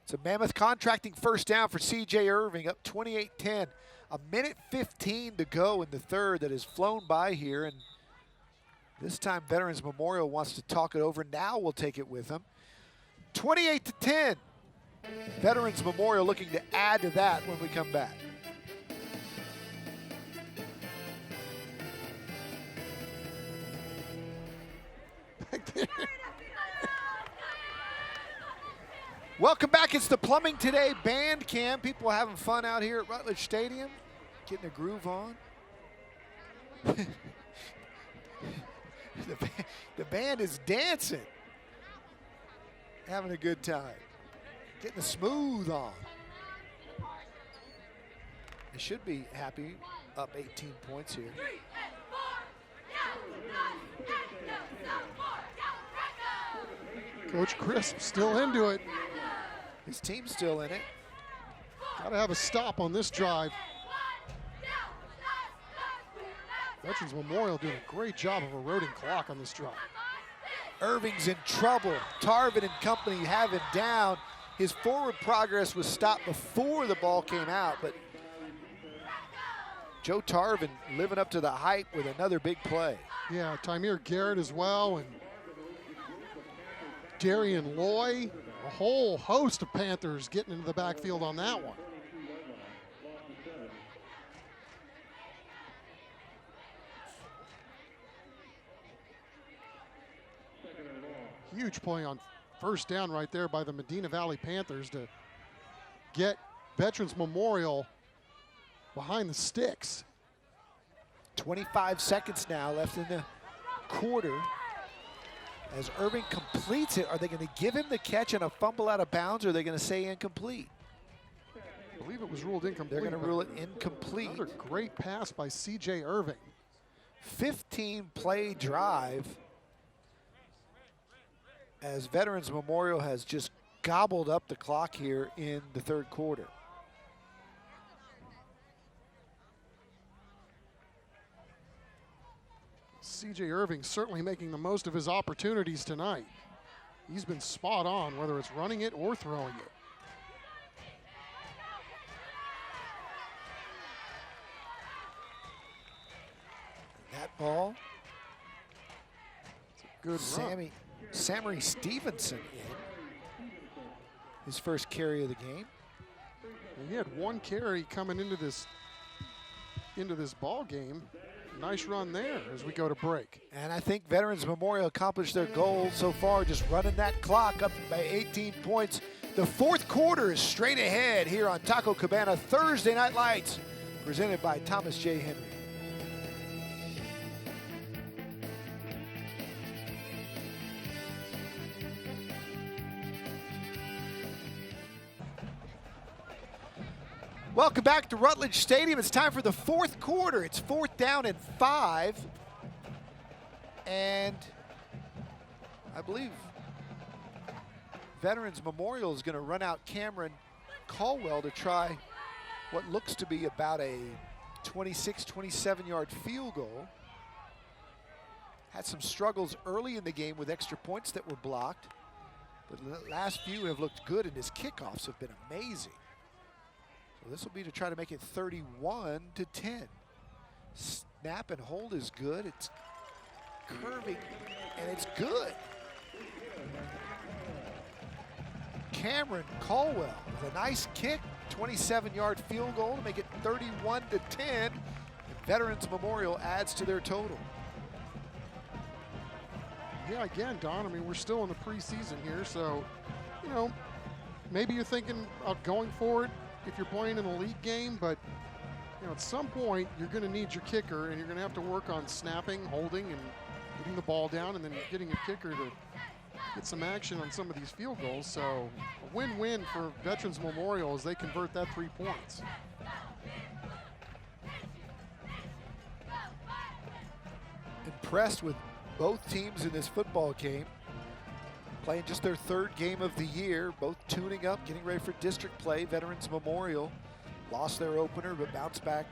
S11: It's a Mammoth Contracting first down for C.J. Irving, up 28-10. A minute 15 to go in the third that has flown by here, and this time Veterans Memorial wants to talk it over. Now we'll take it with them. 28-10. Veterans Memorial looking to add to that when we come back. Welcome back. It's the Plumbing Today Band Cam. People having fun out here at Rutledge Stadium, getting a groove on. The band is dancing, having a good time, getting the smooth on. They should be happy, up 18 points here.
S4: Coach Crisp still into it.
S11: His team's still in it.
S4: Got to have a stop on this drive. Veterans Memorial doing a great job of eroding clock on this drive.
S11: Irving's in trouble. Tarvin and company have him down. His forward progress was stopped before the ball came out, but Joe Tarvin living up to the hype with another big play.
S4: Yeah, Tymir Garrett as well, and Darian Loy, a whole host of Panthers getting into the backfield on that one. Huge play on first down right there by the Medina Valley Panthers to get Veterans Memorial behind the sticks.
S11: 25 seconds now left in the quarter. As Irving completes it, are they going to give him the catch and a fumble out of bounds, or are they going to say incomplete?
S4: I believe it was ruled incomplete.
S11: They're going to rule it incomplete.
S4: Another great pass by C.J. Irving.
S11: 15-play drive as Veterans Memorial has just gobbled up the clock here in the third quarter.
S4: C.J. Irving certainly making the most of his opportunities tonight. He's been spot on, whether it's running it or throwing it.
S11: That ball.
S4: It's a good run.
S11: Sammy Stevenson in his first carry of the game.
S4: And he had one carry coming into this ball game. Nice run there as we go to break.
S11: And I think Veterans Memorial accomplished their goal so far, just running that clock up by 18 points. The fourth quarter is straight ahead here on Taco Cabana Thursday Night Lights, presented by Thomas J. Henry. Welcome back to Rutledge Stadium. It's time for the fourth quarter. It's 4th down and 5. And I believe Veterans Memorial is going to run out Cameron Caldwell to try what looks to be about a 26, 27-yard field goal. Had some struggles early in the game with extra points that were blocked, but the last few have looked good, and his kickoffs have been amazing. So this will be to try to make it 31-10. Snap and hold is good. It's curving, and it's good. Cameron Caldwell with a nice kick, 27-yard field goal to make it 31-10. And Veterans Memorial adds to their total.
S4: Yeah, again, Don, I mean, we're still in the preseason here, so, you know, maybe you're thinking of going for it if you're playing in a league game, but, you know, at some point, you're going to need your kicker, and you're going to have to work on snapping, holding, and getting the ball down, and then getting a kicker to get some action on some of these field goals. So a win-win for Veterans Memorial as they convert that 3 points.
S11: Impressed with both teams in this football game. Playing just their third game of the year, both tuning up, getting ready for district play. Veterans Memorial lost their opener, but bounced back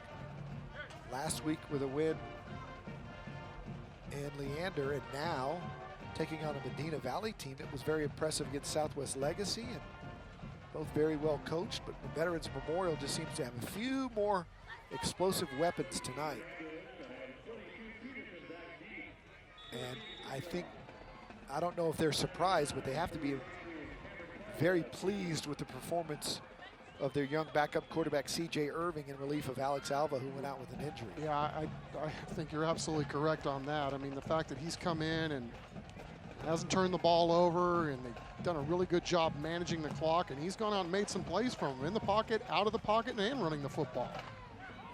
S11: last week with a win in Leander, and now taking on a Medina Valley team that was very impressive against Southwest Legacy, and both very well coached, but the Veterans Memorial just seems to have a few more explosive weapons tonight. And I don't know if they're surprised, but they have to be very pleased with the performance of their young backup quarterback, C.J. Irving, in relief of Alex Alva, who went out with an injury.
S4: Yeah, I think you're absolutely correct on that. I mean, the fact that he's come in and hasn't turned the ball over, and they've done a really good job managing the clock, and he's gone out and made some plays from him in the pocket, out of the pocket, and running the football.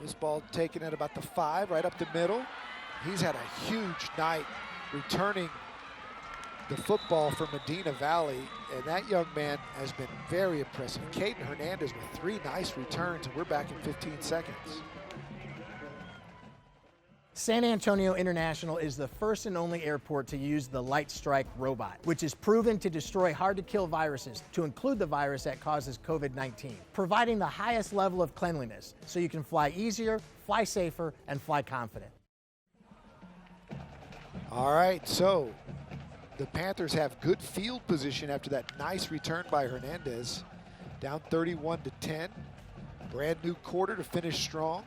S11: This ball taken at about the 5, right up the middle. He's had a huge night returning the football for Medina Valley, and that young man has been very impressive. Caden Hernandez with 3 nice returns, and we're back in 15 seconds.
S10: San Antonio International is the first and only airport to use the Light Strike robot, which is proven to destroy hard-to-kill viruses, to include the virus that causes COVID-19, providing the highest level of cleanliness so you can fly easier, fly safer, and fly confident.
S11: All right, so the Panthers have good field position after that nice return by Hernandez. Down 31-10. Brand new quarter to finish strong.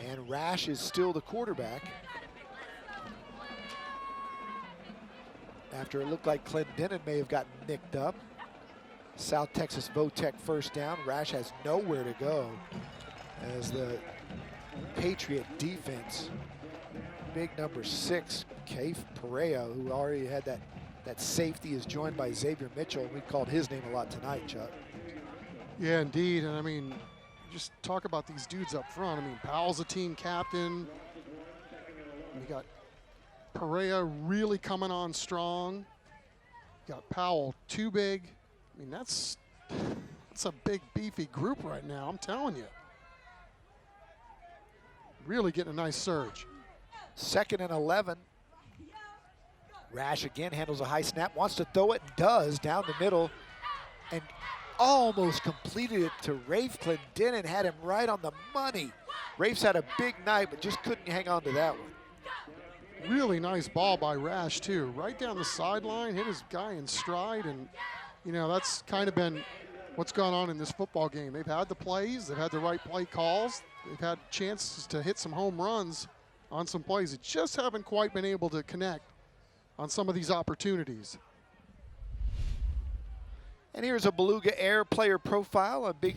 S11: And Rash is still the quarterback. After it looked like Clendenin may have gotten nicked up. South Texas Votech first down. Rash has nowhere to go as the Patriot defense, big number 6, Kaif Perea, who already had that safety, is joined by Xavier Mitchell. We called his name a lot tonight, Chuck.
S4: Yeah, indeed. And I mean, just talk about these dudes up front. I mean, Powell's a team captain. We got Perea really coming on strong. Got Powell too big. I mean, that's a big, beefy group right now, I'm telling you. Really getting a nice surge.
S11: 2nd and 11. Rash again handles a high snap, wants to throw it, does, down the middle, and almost completed it to Rafe Clendenin, had him right on the money. Rafe's had a big night, but just couldn't hang on to that one.
S4: Really nice ball by Rash, too. Right down the sideline, hit his guy in stride, and, you know, that's kind of been what's gone on in this football game. They've had the plays, they've had the right play calls, they've had chances to hit some home runs on some plays. They just haven't quite been able to connect on some of these opportunities.
S11: And here's a Beluga Air player profile, a big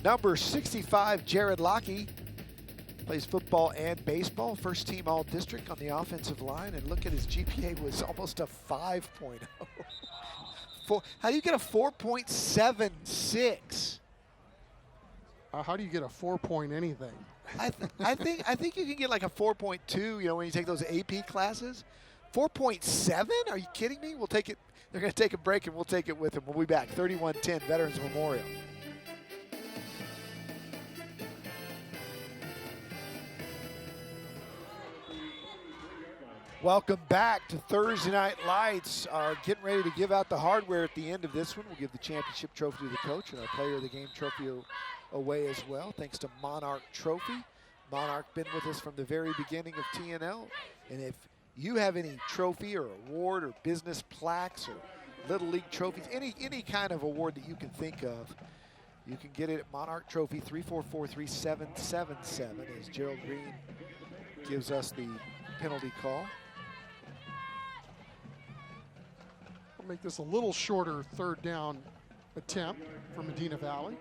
S11: number 65, Jared Lockey. Plays football and baseball, first team all-district on the offensive line, and look at his GPA was almost a 5.0. How do you get a 4.76?
S4: How do you get a 4 point anything?
S11: I think you can get like a 4.2, you know, when you take those AP classes. 4.7? Are you kidding me? We'll take it. They're going to take a break, and we'll take it with them. We'll be back. 31-10 Veterans Memorial. Welcome back to Thursday Night Lights. Getting ready to give out the hardware at the end of this one. We'll give the championship trophy to the coach and our player of the game trophy away as well, thanks to Monarch Trophy. Monarch been with us from the very beginning of TNL. And if you have any trophy or award or business plaques or Little League trophies, any kind of award that you can think of, you can get it at Monarch Trophy, 344-3777, as Gerald Green gives us the penalty call.
S4: I'll make this a little shorter 3rd down attempt for Medina Valley.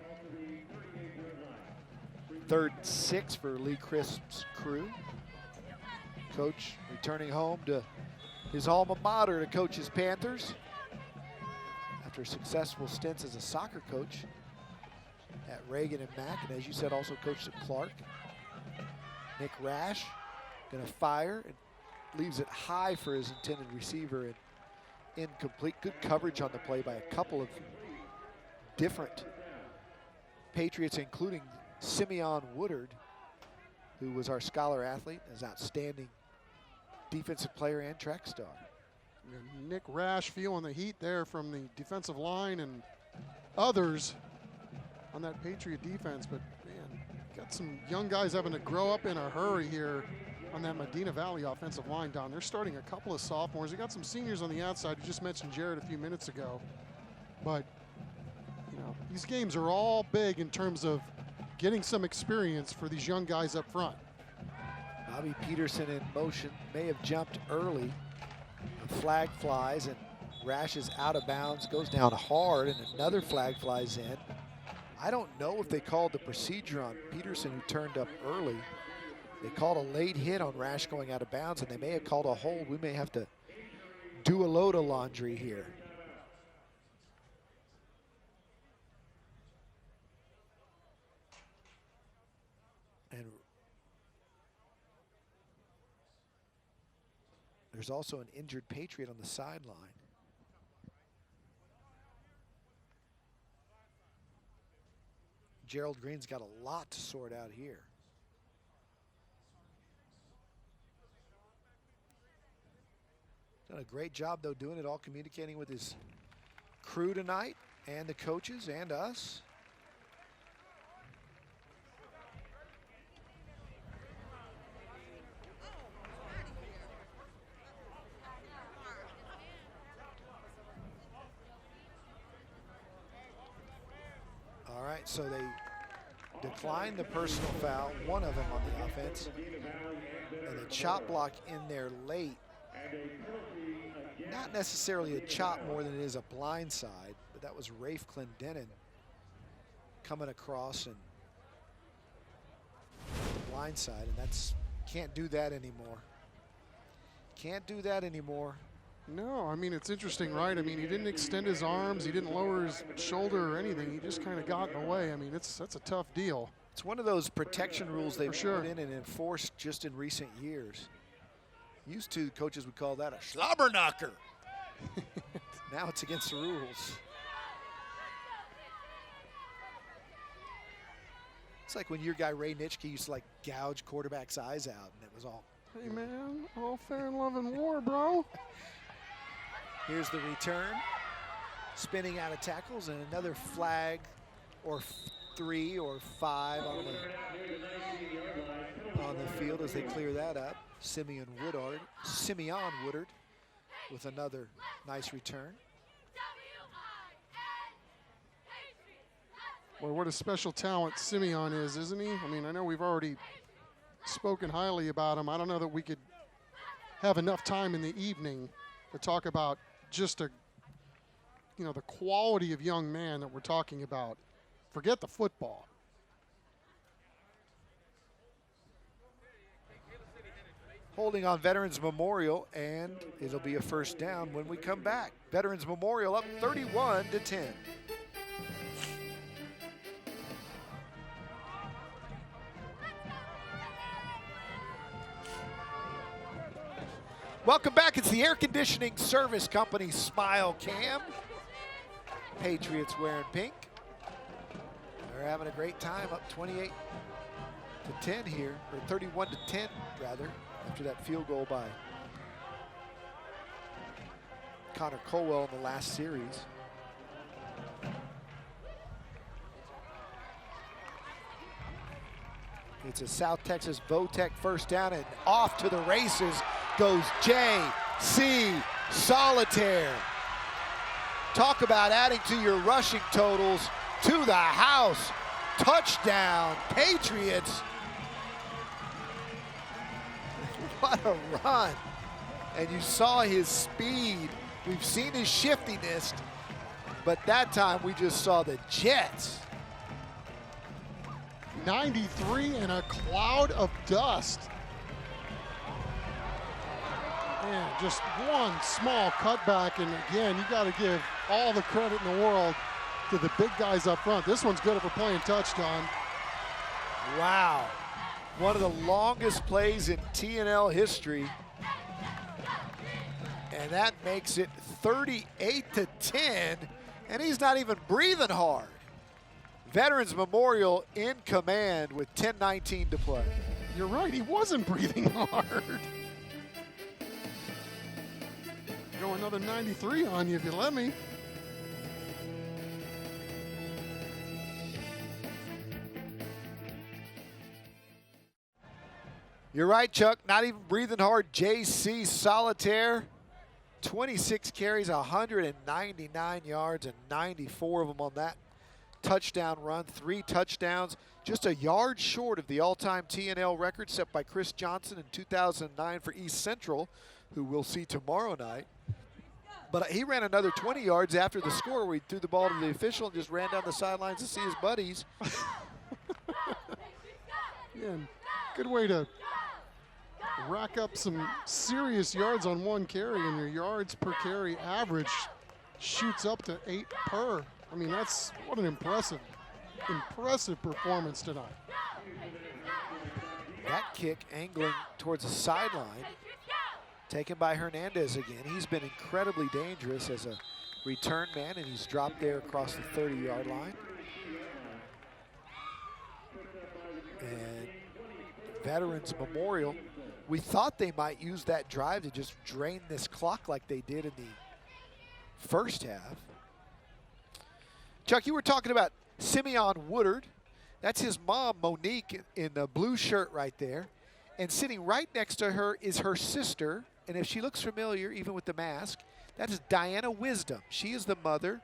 S11: 3rd and 6 for Lee Crisp's crew. Coach returning home to his alma mater to coach his Panthers after successful stints as a soccer coach at Reagan and Mack, and as you said, also coached at Clark. Nick Rash gonna fire and leaves it high for his intended receiver and incomplete. Good coverage on the play by a couple of different Patriots, including Simeon Woodard, who was our scholar athlete, as outstanding defensive player and track star.
S4: And Nick Rash feeling the heat there from the defensive line and others on that Patriot defense, but man, got some young guys having to grow up in a hurry here on that Medina Valley offensive line, Don. They're starting a couple of sophomores. They got some seniors on the outside. You just mentioned Jared a few minutes ago. But, you know, these games are all big in terms of getting some experience for these young guys up front.
S11: Bobby Peterson in motion, may have jumped early. The flag flies and Rash is out of bounds, goes down hard, and another flag flies in. I don't know if they called the procedure on Peterson, who turned up early. They called a late hit on Rash going out of bounds, and they may have called a hold. We may have to do a load of laundry here. And there's also an injured Patriot on the sideline. Gerald Green's got a lot to sort out here. Done a great job, though, doing it all, communicating with his crew tonight and the coaches and us. All right, so they declined the personal foul, one of them on the offense, and a chop block in there late. Not necessarily a chop more than it is a blind side, but that was Rafe Clendenin coming across and the blind side, and that's can't do that anymore. Can't do that anymore.
S4: No, I mean, it's interesting, right? I mean, he didn't extend his arms, he didn't lower his shoulder or anything. He just kind of got in the way. I mean, that's a tough deal.
S11: It's one of those protection rules they've
S4: sure.
S11: put in and enforced just in recent years. Used to, coaches would call that a slobber knocker. Now it's against the rules. It's like when your guy Ray Nitschke used to like gouge quarterbacks' eyes out, and it was all.
S4: Hey man, all fair and love and war, bro.
S11: Here's the return. Spinning out of tackles, and another flag or 3 or 5 on the field as they clear that up. Simeon Woodard with another nice return.
S4: Boy, what a special talent Simeon is, isn't he? I mean, I know we've already spoken highly about him. I don't know that we could have enough time in the evening to talk about just the quality of young man that we're talking about. Forget the football.
S11: Holding on Veterans Memorial, and it'll be a first down when we come back. Veterans Memorial up 31-10. Welcome back. It's the Air Conditioning Service Company Smile Cam. Patriots wearing pink. They're having a great time, up 28-10 here, or 31-10 rather, after that field goal by Connor Colwell in the last series. It's a South Texas Votech first down, and off to the races goes J.C. Solitaire. Talk about adding to your rushing totals. To the house. Touchdown, Patriots. What a run. And you saw his speed. We've seen his shiftiness, but that time we just saw the Jets.
S4: 93 and a cloud of dust. Man, just one small cutback, and again, you got to give all the credit in the world to the big guys up front. This one's good for playing touchdown.
S11: Wow. One of the longest plays in TNL history. And that makes it 38-10, and he's not even breathing hard. Veterans Memorial in command with 10:19 to play.
S4: You're right, he wasn't breathing hard. Go another 93 on you if you let me.
S11: You're right, Chuck. Not even breathing hard. J.C. Solitaire, 26 carries, 199 yards, and 94 of them on that touchdown run. 3 touchdowns, just a yard short of the all-time TNL record set by Chris Johnson in 2009 for East Central, who we'll see tomorrow night. But he ran another 20 yards after the score where he threw the ball to the official and just ran down the sidelines to see his buddies.
S4: Yeah, good way to rack up some serious yards on one carry, and your yards per carry average shoots up to 8 per. I mean, that's what an impressive performance tonight.
S11: That kick angling towards the sideline, taken by Hernandez again. He's been incredibly dangerous as a return man, and he's dropped there across the 30-yard line. And Veterans Memorial, we thought they might use that drive to just drain this clock like they did in the first half. Chuck, you were talking about Simeon Woodard. That's his mom, Monique, in the blue shirt right there. And sitting right next to her is her sister. And if she looks familiar, even with the mask, that is Diana Wisdom. She is the mother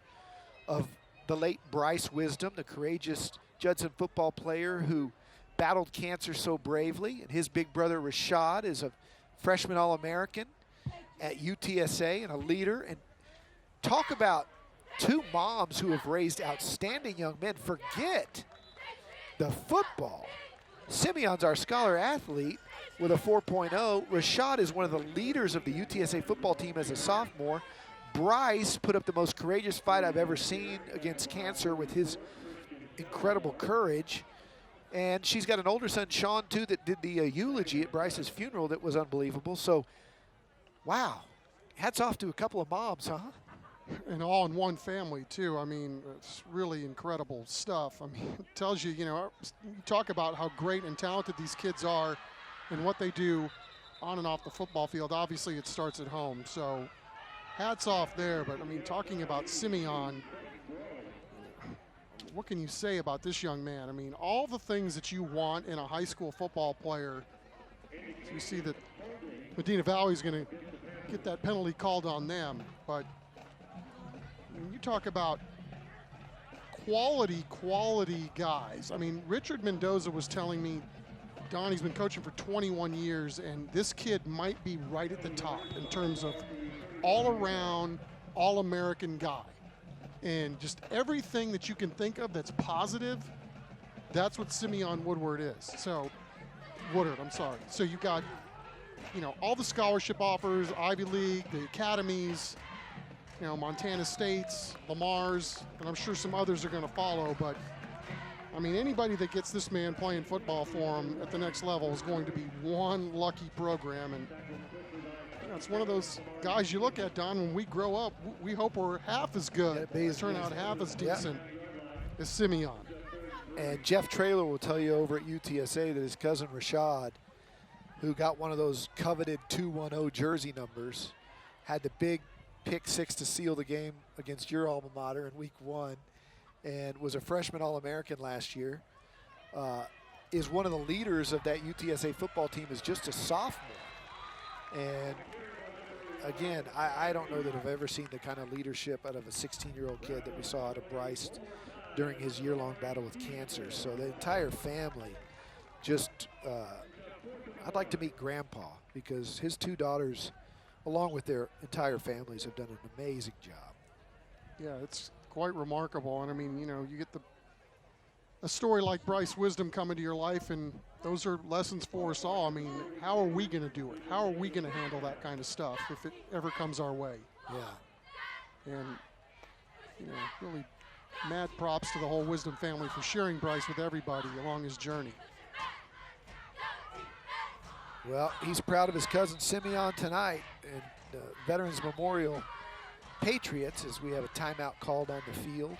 S11: of the late Bryce Wisdom, the courageous Judson football player who battled cancer so bravely, and his big brother Rashad is a freshman All-American at UTSA and a leader. And talk about two moms who have raised outstanding young men. Forget the football. Simeon's our scholar athlete with a 4.0. Rashad is one of the leaders of the UTSA football team as a sophomore. Bryce put up the most courageous fight I've ever seen against cancer with his incredible courage. And she's got an older son, Sean, too, that did the eulogy at Bryce's funeral that was unbelievable. So, wow, hats off to a couple of moms, huh?
S4: And all in one family, too. I mean, it's really incredible stuff. I mean, it tells you, you know, you talk about how great and talented these kids are and what they do on and off the football field. Obviously, it starts at home. So, hats off there. But, I mean, talking about Simeon, what can you say about this young man? I mean, all the things that you want in a high school football player. So you see that Medina Valley is going to get that penalty called on them. But when you talk about quality guys, I mean, Richard Mendoza was telling me, Don, he's been coaching for 21 years, and this kid might be right at the top in terms of all-around, all-American guy. And just everything that you can think of that's positive, that's what Simeon Woodward is. So, Woodard, I'm sorry. So you got, you know, all the scholarship offers, Ivy League, the academies, you know, Montana States, Lamar's, and I'm sure some others are going to follow. But, I mean, anybody that gets this man playing football for him at the next level is going to be one lucky program. And it's one of those guys you look at, Don, when we grow up, we hope we're half as good, turn out half as decent as Simeon.
S11: And Jeff Traylor will tell you over at UTSA that his cousin Rashad, who got one of those coveted 210 jersey numbers, had the big pick six to seal the game against your alma mater in week 1, and was a freshman All-American last year, is one of the leaders of that UTSA football team as just a sophomore. And again, I don't know that I've ever seen the kind of leadership out of a 16-year-old kid that we saw out of Bryce during his year-long battle with cancer. So the entire family just, I'd like to meet Grandpa, because his two daughters, along with their entire families, have done an amazing job.
S4: Yeah, it's quite remarkable. And I mean, you know, you get a story like Bryce Wisdom come into your life, and those are lessons for us all. I mean, how are we going to do it? How are we going to handle that kind of stuff if it ever comes our way?
S11: Yeah.
S4: And, you know, really mad props to the whole Wisdom family for sharing Bryce with everybody along his journey.
S11: Well, he's proud of his cousin Simeon tonight, and Veterans Memorial Patriots, as we have a timeout called on the field.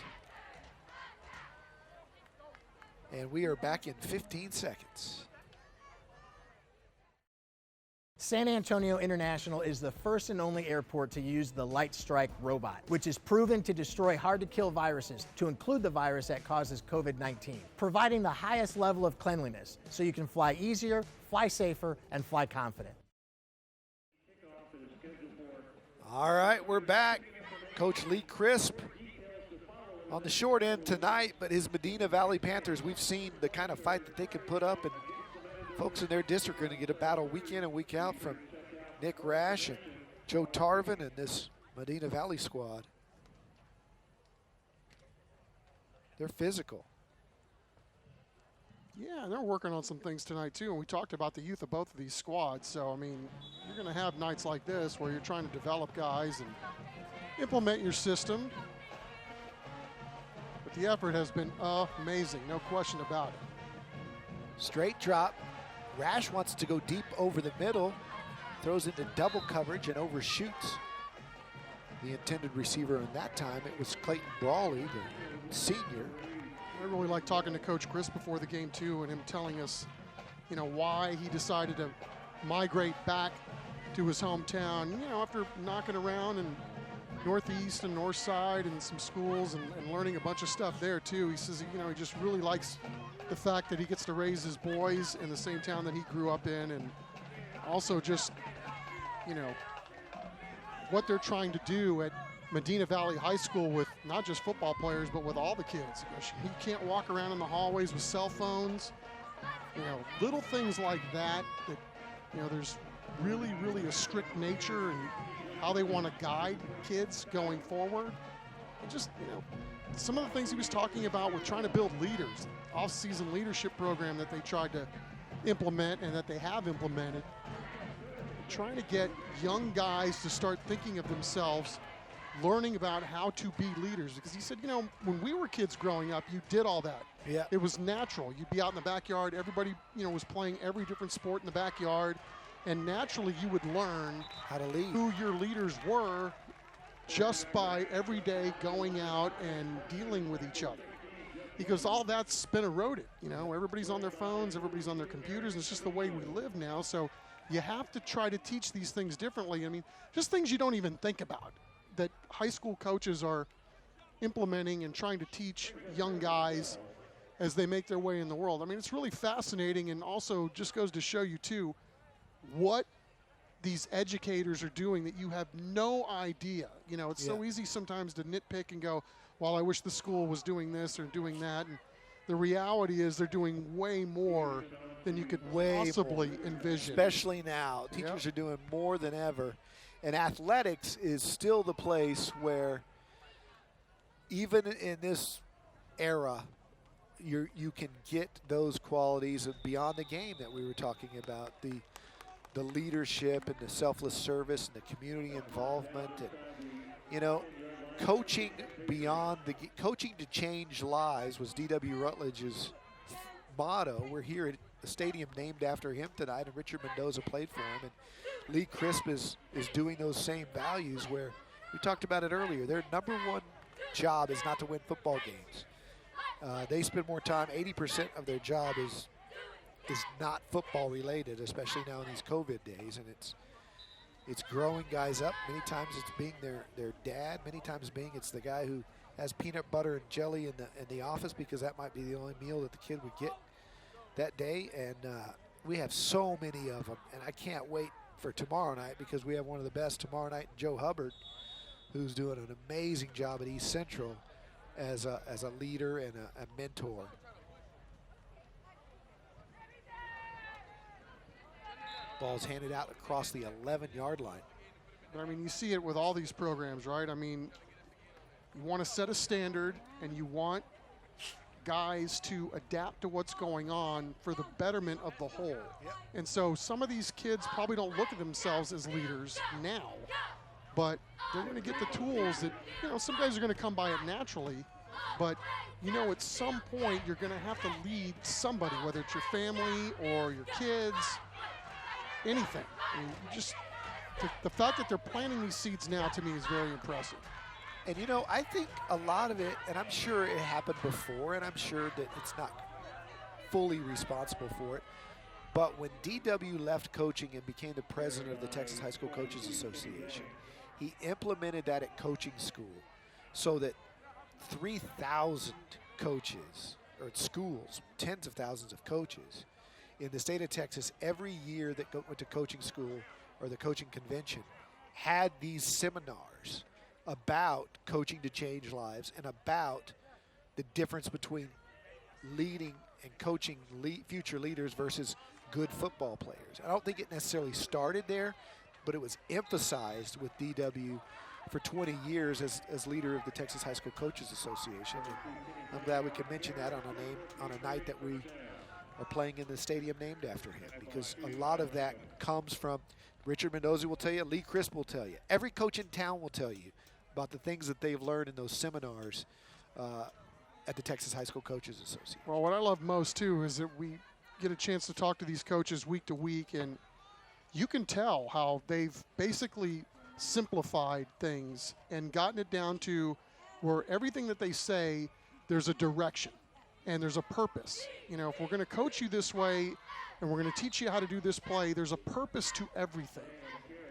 S11: And we are back in 15 seconds.
S10: San Antonio International is the first and only airport to use the Light Strike robot, which is proven to destroy hard-to-kill viruses, to include the virus that causes COVID-19, providing the highest level of cleanliness so you can fly easier, fly safer, and fly confident.
S11: All right, we're back. Coach Lee Crisp on the short end tonight, but his Medina Valley Panthers, we've seen the kind of fight that they can put up, and folks in their district are going to get a battle week in and week out from Nick Rash and Joe Tarvin and this Medina Valley squad. They're physical.
S4: Yeah, they're working on some things tonight, too, and we talked about the youth of both of these squads. So, I mean, you're going to have nights like this where you're trying to develop guys and implement your system. But the effort has been amazing, no question about it.
S11: Straight drop. Rash wants to go deep over the middle, throws into double coverage and overshoots the intended receiver, and that time it was Clayton Brawley, the senior.
S4: I really like talking to Coach Chris before the game, too, and him telling us, you know, why he decided to migrate back to his hometown, you know, after knocking around in Northeast and North Side and some schools and learning a bunch of stuff there, too. He says, you know, he just really likes the fact that he gets to raise his boys in the same town that he grew up in, and also just, you know, what they're trying to do at Medina Valley High School with not just football players, but with all the kids. You can't walk around in the hallways with cell phones. Little things like that, there's really, really a strict nature and how they want to guide kids going forward. And just, some of the things he was talking about with trying to build leaders, off-season leadership program that they tried to implement and that they have implemented, trying to get young guys to start thinking of themselves, learning about how to be leaders. Because he said, when we were kids growing up, you did all that.
S11: Yeah.
S4: It was natural. You'd be out in the backyard. Everybody, was playing every different sport in the backyard. And naturally, you would learn
S11: how to lead,
S4: who your leaders were, just by every day going out and dealing with each other. Because all that's been eroded. Everybody's on their phones, everybody's on their computers, and it's just the way we live now. So you have to try to teach these things differently. Just things you don't even think about, that high school coaches are implementing and trying to teach young guys as they make their way in the world. It's really fascinating, and also just goes to show you, too, what these educators are doing that you have no idea. It's so easy sometimes to nitpick and go, well, I wish the school was doing this or doing that. And the reality is they're doing way more than you could possibly envision.
S11: Especially now. Teachers are doing more than ever. And athletics is still the place where, even in this era, you can get those qualities beyond the game that we were talking about, the leadership and the selfless service and the community involvement, and coaching beyond coaching to change lives was D.W. Rutledge's motto. We're here at a stadium named after him tonight, and Richard Mendoza played for him, and Lee Crisp is doing those same values, where we talked about it earlier. Their number one job is not to win football games. They spend more time, 80% of their job is not football related, especially now in these COVID days, and it's growing guys up. Many times it's being their dad. Many times it's the guy who has peanut butter and jelly in the office, because that might be the only meal that the kid would get that day. And we have so many of them, and I can't wait for tomorrow night, because we have one of the best tomorrow night, Joe Hubbard, who's doing an amazing job at East Central as a leader and a mentor. Ball's handed out across the 11-yard line.
S4: But you see it with all these programs, right? You want to set a standard, and you want guys to adapt to what's going on for the betterment of the whole.
S11: Yep.
S4: And so some of these kids probably don't look at themselves as leaders now, but they're going to get the tools that, some guys are going to come by it naturally, but at some point you're going to have to lead somebody, whether it's your family or your kids, anything. Just the fact that they're planting these seeds now, to me, is very impressive.
S11: And I think a lot of it, and I'm sure it happened before, and I'm sure that it's not fully responsible for it, but when DW left coaching and became the president of the Texas High School Coaches Association, he implemented that at coaching school, so that 3,000 coaches, or schools, tens of thousands of coaches in the state of Texas, every year that went to coaching school or the coaching convention, had these seminars about coaching to change lives and about the difference between leading and coaching future leaders versus good football players. I don't think it necessarily started there, but it was emphasized with DW for 20 years as leader of the Texas High School Coaches Association. And I'm glad we can mention that on a night that we are playing in the stadium named after him, because a lot of that comes from Richard Mendoza will tell you, Lee Crisp will tell you, every coach in town will tell you about the things that they've learned in those seminars at the Texas High School Coaches Association.
S4: Well, what I love most, too, is that we get a chance to talk to these coaches week to week, and you can tell how they've basically simplified things and gotten it down to where everything that they say, there's a direction and there's a purpose. If we're going to coach you this way and we're going to teach you how to do this play, there's a purpose to everything.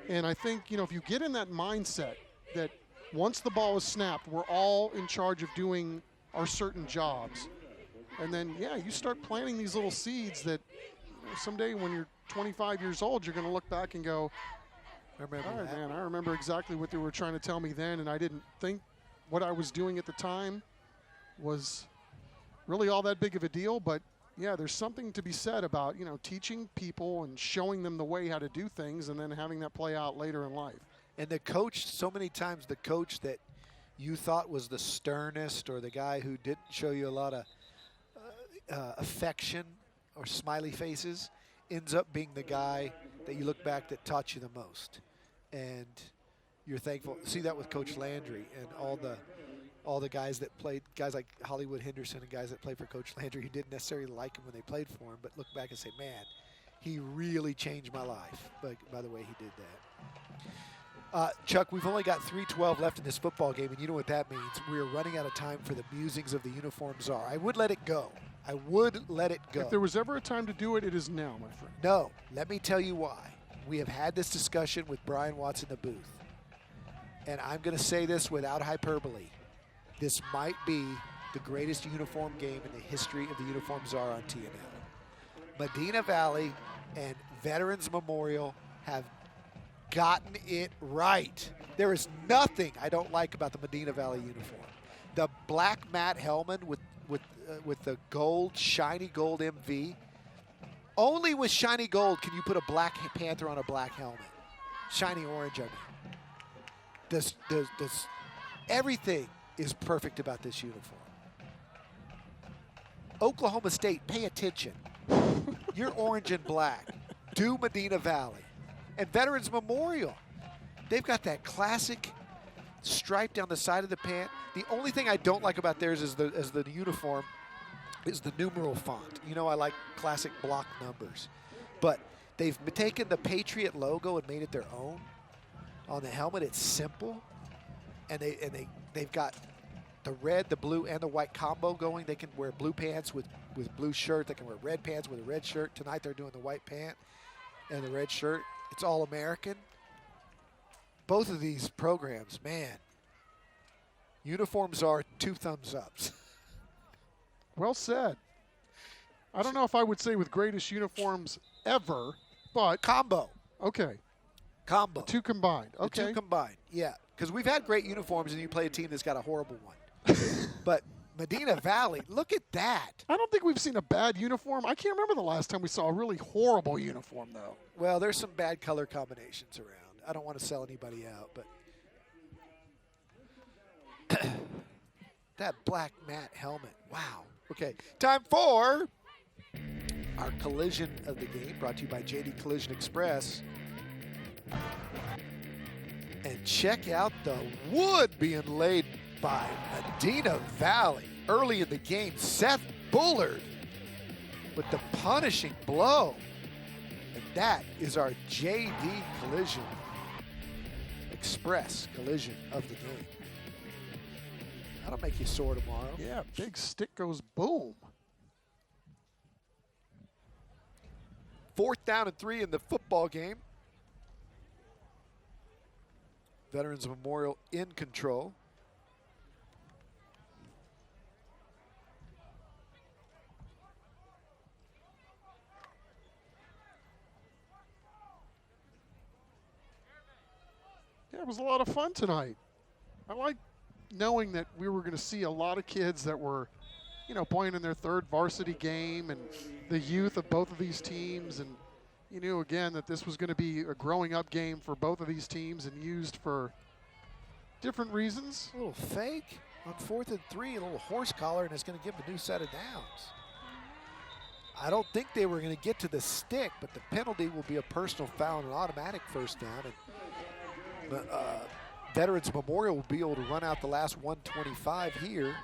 S4: And I think, if you get in that mindset that once the ball is snapped, we're all in charge of doing our certain jobs. And then, you start planting these little seeds that someday when you're 25 years old, you're going to look back and go,
S11: I remember
S4: All right,
S11: that.
S4: man. I remember exactly what they were trying to tell me then, and I didn't think what I was doing at the time was really all that big of a deal. But yeah, there's something to be said about, teaching people and showing them the way how to do things and then having that play out later in life.
S11: And the coach, so many times the coach that you thought was the sternest or the guy who didn't show you a lot of affection or smiley faces ends up being the guy that you look back that taught you the most. And you're thankful. See that with Coach Landry and all the guys that played, guys like Hollywood Henderson and guys that played for Coach Landry who didn't necessarily like him when they played for him, but look back and say, man, he really changed my life by the way he did that. Chuck, we've only got 3:12 left in this football game, and you know what that means. We're running out of time for the musings of the uniform czar. I would let it go. I would let it go.
S4: If there was ever a time to do it, it is now, my friend.
S11: No, let me tell you why. We have had this discussion with Brian Watts in the booth, and I'm going to say this without hyperbole. This might be the greatest uniform game in the history of the uniform czar on TNL. Medina Valley and Veterans Memorial have gotten it right. There is nothing I don't like about the Medina Valley uniform. The black matte helmet with the gold, shiny gold MV. Only with shiny gold can you put a Black Panther on a black helmet. Shiny orange, I mean. Everything is perfect about this uniform. Oklahoma State, pay attention. You're orange and black. Do Medina Valley. And Veterans Memorial, they've got that classic stripe down the side of the pant. The only thing I don't like about theirs is the uniform is the numeral font. You know, I like classic block numbers. But they've taken the Patriot logo and made it their own. On the helmet, it's simple. And they've got the red, the blue, and the white combo going. They can wear blue pants with blue shirt. They can wear red pants with a red shirt. Tonight they're doing the white pant and the red shirt. It's all American. Both of these programs, man, uniforms are 2 thumbs ups.
S4: Well said. I don't know if I would say with greatest uniforms ever, but
S11: combo.
S4: Okay.
S11: Combo.
S4: The 2 combined. Okay.
S11: The 2 combined, yeah. Because we've had great uniforms and you play a team that's got a horrible one. But Medina Valley, look at that.
S4: I don't think we've seen a bad uniform. I can't remember the last time we saw a really horrible uniform, though.
S11: Well, there's some bad color combinations around. I don't want to sell anybody out, but that black matte helmet, wow. Okay, time for our collision of the game, brought to you by JD Collision Express. And check out the wood being laid by Medina Valley. Early in the game, Seth Bullard with the punishing blow. And that is our JD Collision Express collision of the game. That'll make you sore tomorrow.
S4: Yeah, big stick goes boom.
S11: 4th down and 3 in the football game. Veterans Memorial in control.
S4: Yeah, it was a lot of fun tonight. I like knowing that we were going to see a lot of kids that were, playing in their 3rd varsity game, and the youth of both of these teams. And you knew, again, that this was going to be a growing up game for both of these teams and used for different reasons.
S11: A little fake on 4th and 3, a little horse collar, and it's going to give them a new set of downs. I don't think they were going to get to the stick, but the penalty will be a personal foul and an automatic 1st down. And Veterans Memorial will be able to run out the last 125 here.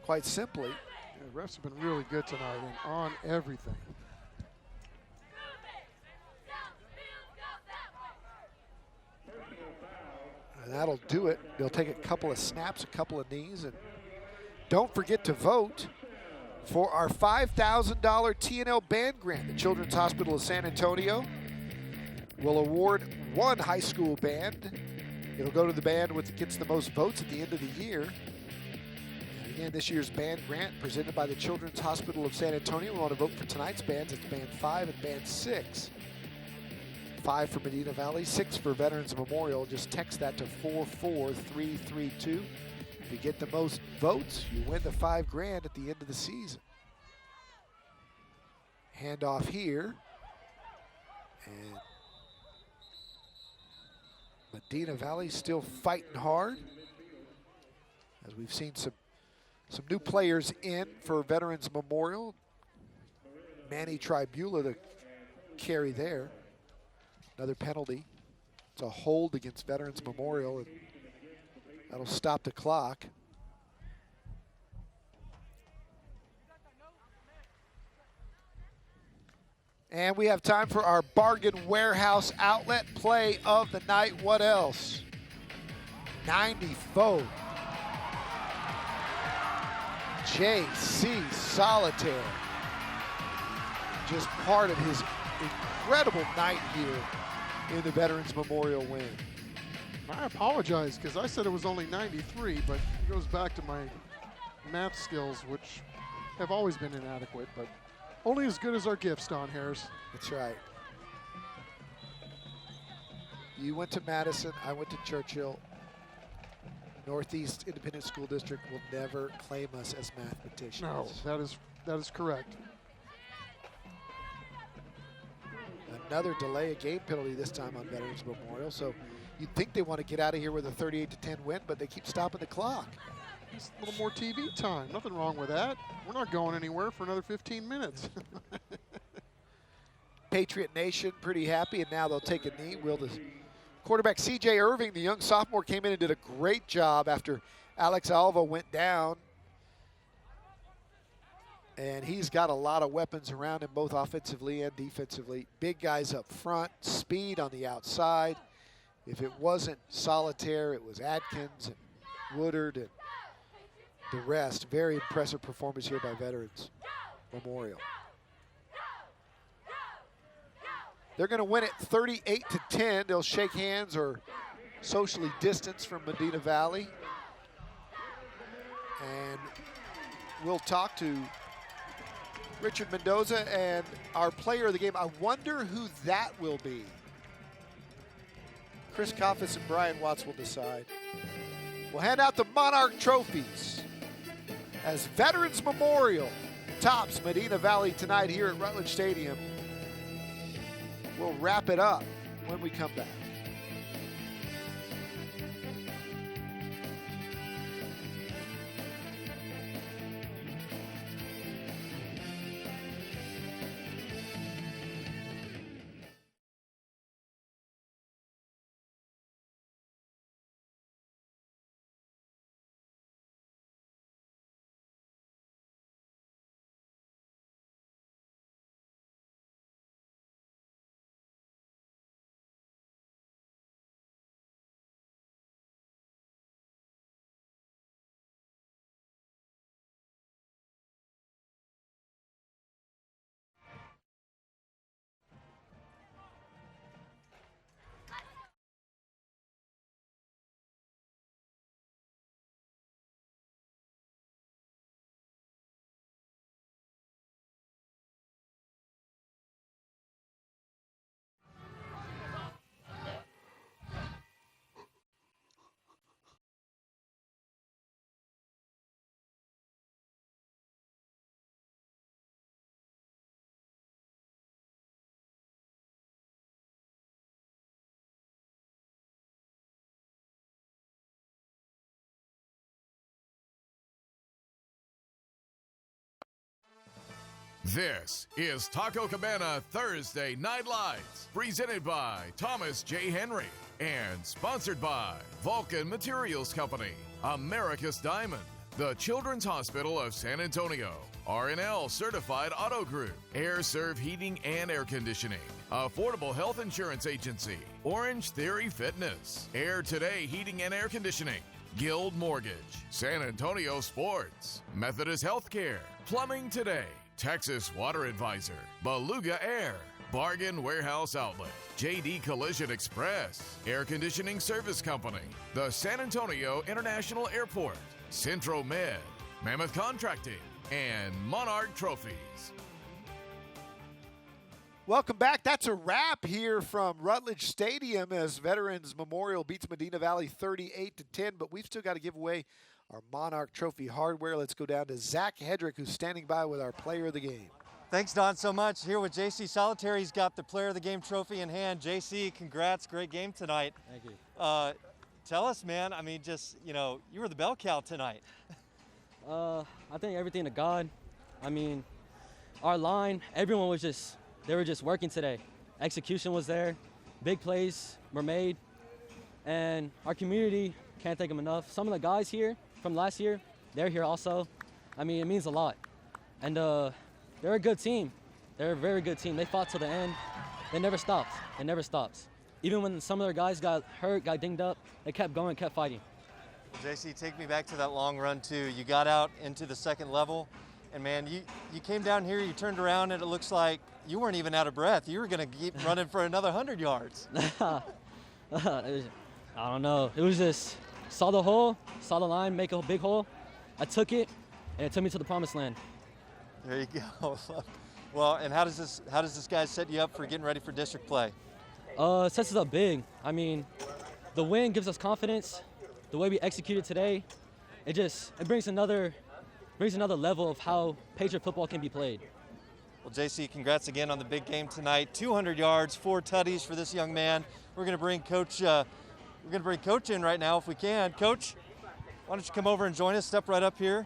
S11: Quite simply.
S4: Yeah, the refs have been really good tonight and on everything.
S11: And that'll do it. They'll take a couple of snaps, a couple of knees, and don't forget to vote for our $5,000 TNL band grant. The Children's Hospital of San Antonio will award 1 high school band. It'll go to the band that gets the most votes at the end of the year. And again, this year's band grant presented by the Children's Hospital of San Antonio. We want to vote for tonight's bands. It's Band 5 and Band 6. 5 for Medina Valley, 6 for Veterans Memorial. Just text that to 44332. If you get the most votes, you win the $5,000 at the end of the season. Handoff here. And Medina Valley still fighting hard, as we've seen some new players in for Veterans Memorial. Manny Tribula to carry there. Another penalty. It's a hold against Veterans Memorial, and that'll stop the clock. And we have time for our Bargain Warehouse Outlet play of the night. What else? 94. J.C. Solitaire. Just part of his incredible night here in the Veterans Memorial win.
S4: I apologize because I said it was only 93, but it goes back to my math skills, which have always been inadequate, but only as good as our gifts, Don Harris.
S11: That's right. You went to Madison, I went to Churchill. Northeast Independent School District will never claim us as mathematicians.
S4: No, that is correct.
S11: Another delay of game penalty this time on Veterans Memorial. So you'd think they want to get out of here with a 38-10 win, but they keep stopping the clock.
S4: Just a little more TV time. Nothing wrong with that. We're not going anywhere for another 15 minutes.
S11: Patriot Nation pretty happy, and now they'll take a knee. Will the quarterback C.J. Irving, the young sophomore, came in and did a great job after Alex Alva went down. And he's got a lot of weapons around him, both offensively and defensively. Big guys up front, speed on the outside. If it wasn't Solitaire, it was Adkins and Woodard and the rest. Very impressive performance here by Veterans Memorial. They're going to win it 38-10. They'll shake hands or socially distance from Medina Valley. And we'll talk to Richard Mendoza and our player of the game. I wonder who that will be. Chris Koffis and Brian Watts will decide. We'll hand out the Monarch trophies as Veterans Memorial tops Medina Valley tonight here at Rutledge Stadium. We'll wrap it up when we come back.
S2: This is Taco Cabana Thursday Night Lights, presented by Thomas J. Henry and sponsored by Vulcan Materials Company, America's Diamond, the Children's Hospital of San Antonio, R&L Certified Auto Group, Air Serve Heating and Air Conditioning, Affordable Health Insurance Agency, Orange Theory Fitness, Air Today Heating and Air Conditioning, Guild Mortgage, San Antonio Sports, Methodist Healthcare, Plumbing Today, Texas Water Advisor, Beluga Air, Bargain Warehouse Outlet, JD Collision Express, Air Conditioning Service Company, the San Antonio International Airport, Centro Med, Mammoth Contracting, and Monarch Trophies.
S11: Welcome back. That's a wrap here from Rutledge Stadium as Veterans Memorial beats Medina Valley 38-10, but we've still got to give away our Monarch Trophy hardware. Let's go down to Zach Hedrick, who's standing by with our player of the game.
S8: Thanks, Don, so much. Here with JC Solitaire, he's got the player of the game trophy in hand. JC, congrats, great game tonight.
S19: Thank you.
S8: Tell us, man, I mean, just, you know, you were the bell cow tonight.
S19: I think everything to God. I mean, our line, everyone was just, they were just working today. Execution was there, big plays were made, and our community, can't thank them enough. Some of the guys here from last year, they're here also. I mean, it means a lot. And they're a good team. They're a very good team. They fought till the end. They never stopped. It never stops. Even when some of their guys got hurt, got dinged up, they kept going, kept fighting.
S8: JC, take me back to that long run, too. You got out into the second level, and, man, you came down here, you turned around, and it looks like you weren't even out of breath. You were going to keep running for another 100 yards.
S19: I don't know. It was just, saw the hole, saw the line, make a big hole. I took it, and it took me to the promised land.
S8: There you go. Well, and how does this guy set you up for getting ready for district play?
S19: It sets us up big. I mean, the win gives us confidence. The way we executed today, it brings another level of how Patriot football can be played.
S8: Well, JC, congrats again on the big game tonight. 200 yards, 4 tutties for this young man. We're going to bring Coach. Coach in right now if we can. Coach, why don't you come over and join us? Step right up here.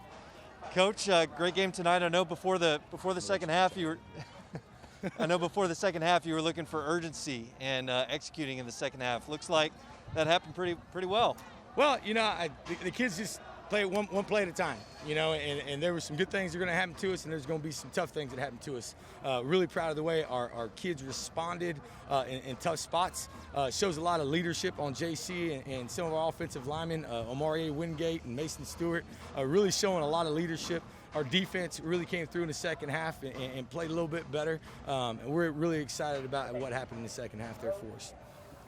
S8: Coach, great game tonight. I know before the second half you were. Before the second half you were looking for urgency and executing in the second half. Looks like that happened pretty well.
S6: Well, you know, the kids just play one play at a time, you know, and there were some good things that are going to happen to us, and there's going to be some tough things that happen to us. Really proud of the way our kids responded in tough spots. Shows a lot of leadership on JC and some of our offensive linemen, Omari Wingate and Mason Stewart, really showing a lot of leadership. Our defense really came through in the second half and played a little bit better, and we're really excited about what happened in the second half there for us.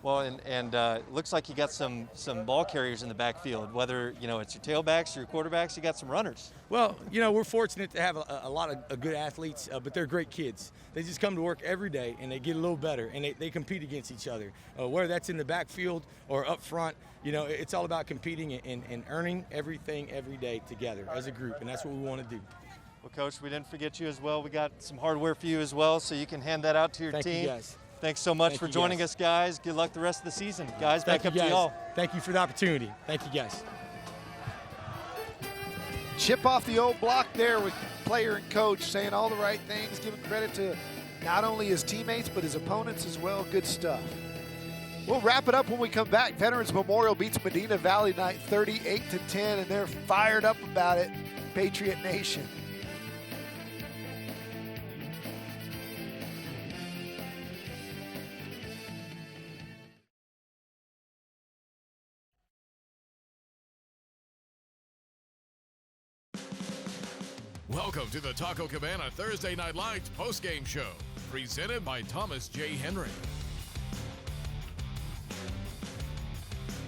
S8: Well, and it looks like you got some ball carriers in the backfield, whether, you know, it's your tailbacks or your quarterbacks, you got some runners.
S6: Well, you know, we're fortunate to have a lot of good athletes, but they're great kids. They just come to work every day, and they get a little better, and they compete against each other. Whether that's in the backfield or up front, you know, it's all about competing and earning everything every day together as a group, and that's what we want to do.
S8: Well, Coach, we didn't forget you as well. We got some hardware for you as well, so you can hand that out to your team.
S6: Thank you, guys.
S8: Thanks so much for joining us, guys. Good luck the rest of the season. Guys, back up to y'all.
S6: Thank you for the opportunity. Thank you, guys.
S11: Chip off the old block there with player and coach saying all the right things, giving credit to not only his teammates but his opponents as well. Good stuff. We'll wrap it up when we come back. Veterans Memorial beats Medina Valley tonight 38-10, and they're fired up about it. Patriot Nation.
S2: Welcome to the Taco Cabana Thursday Night Lights postgame show, presented by Thomas J. Henry.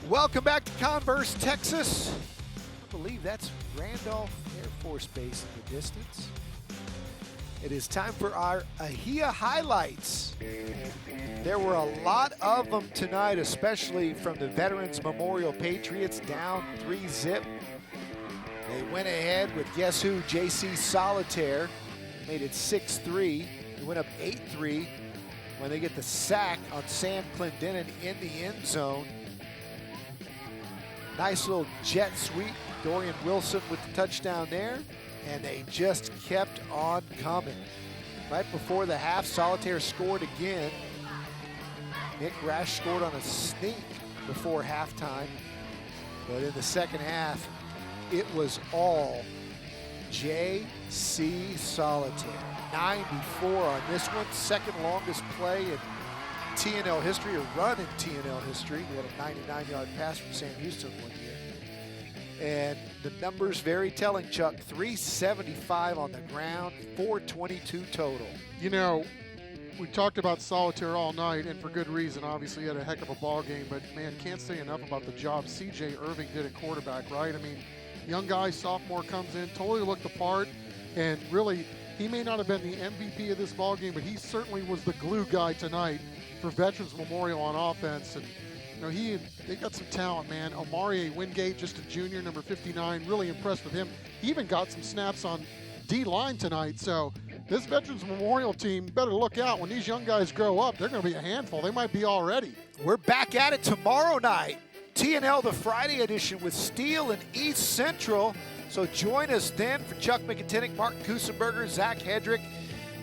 S11: Welcome back to Converse, Texas. I believe that's Randolph Air Force Base in the distance. It is time for our AHIA highlights. There were a lot of them tonight, especially from the Veterans Memorial Patriots, down 3-0. They went ahead with guess who? JC Solitaire. Made it 6-3. They went up 8-3 when they get the sack on Sam Clendenin in the end zone. Nice little jet sweep. Dorian Wilson with the touchdown there. And they just kept on coming. Right before the half, Solitaire scored again. Nick Rash scored on a sneak before halftime. But in the second half, it was all J.C. Solitaire. 94 on this one. Second longest play in TNL history, or run in TNL history. We had a 99-yard pass from Sam Houston one year. And the numbers very telling, Chuck. 375 on the ground, 422 total.
S4: You know, we talked about Solitaire all night, and for good reason. Obviously, he had a heck of a ball game, but, man, can't say enough about the job C.J. Irving did at quarterback, right? I mean, young guy, sophomore, comes in, totally looked the part, and really He may not have been the MVP of this ballgame, but he certainly was the glue guy tonight for Veterans Memorial on offense. And they got some talent, man. Omari Wingate, just a junior, number 59, really impressed with him. He even got some snaps on D-line tonight. So this Veterans Memorial team better look out. When these young guys grow up, they're going to be a handful. They might be already.
S11: We're back at it tomorrow night. TNL, the Friday edition with Steele and East Central. So join us then for Chuck McIntyre, Mark Kusenberger, Zach Hedrick,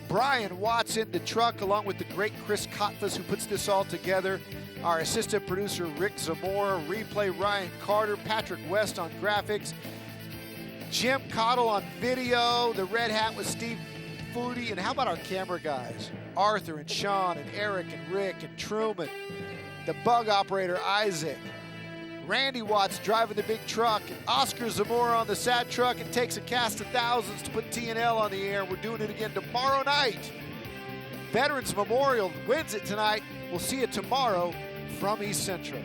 S11: Brian Watts in the truck, along with the great Chris Kotfas, who puts this all together. Our assistant producer, Rick Zamora, replay Ryan Carter, Patrick West on graphics, Jim Cottle on video, the Red Hat with Steve Foodie, and how about our camera guys? Arthur and Sean and Eric and Rick and Truman, the bug operator, Isaac, Randy Watts driving the big truck, and Oscar Zamora on the sad truck, and takes a cast of thousands to put TNL on the air. We're doing it again tomorrow night. Veterans Memorial wins it tonight. We'll see you tomorrow from East Central.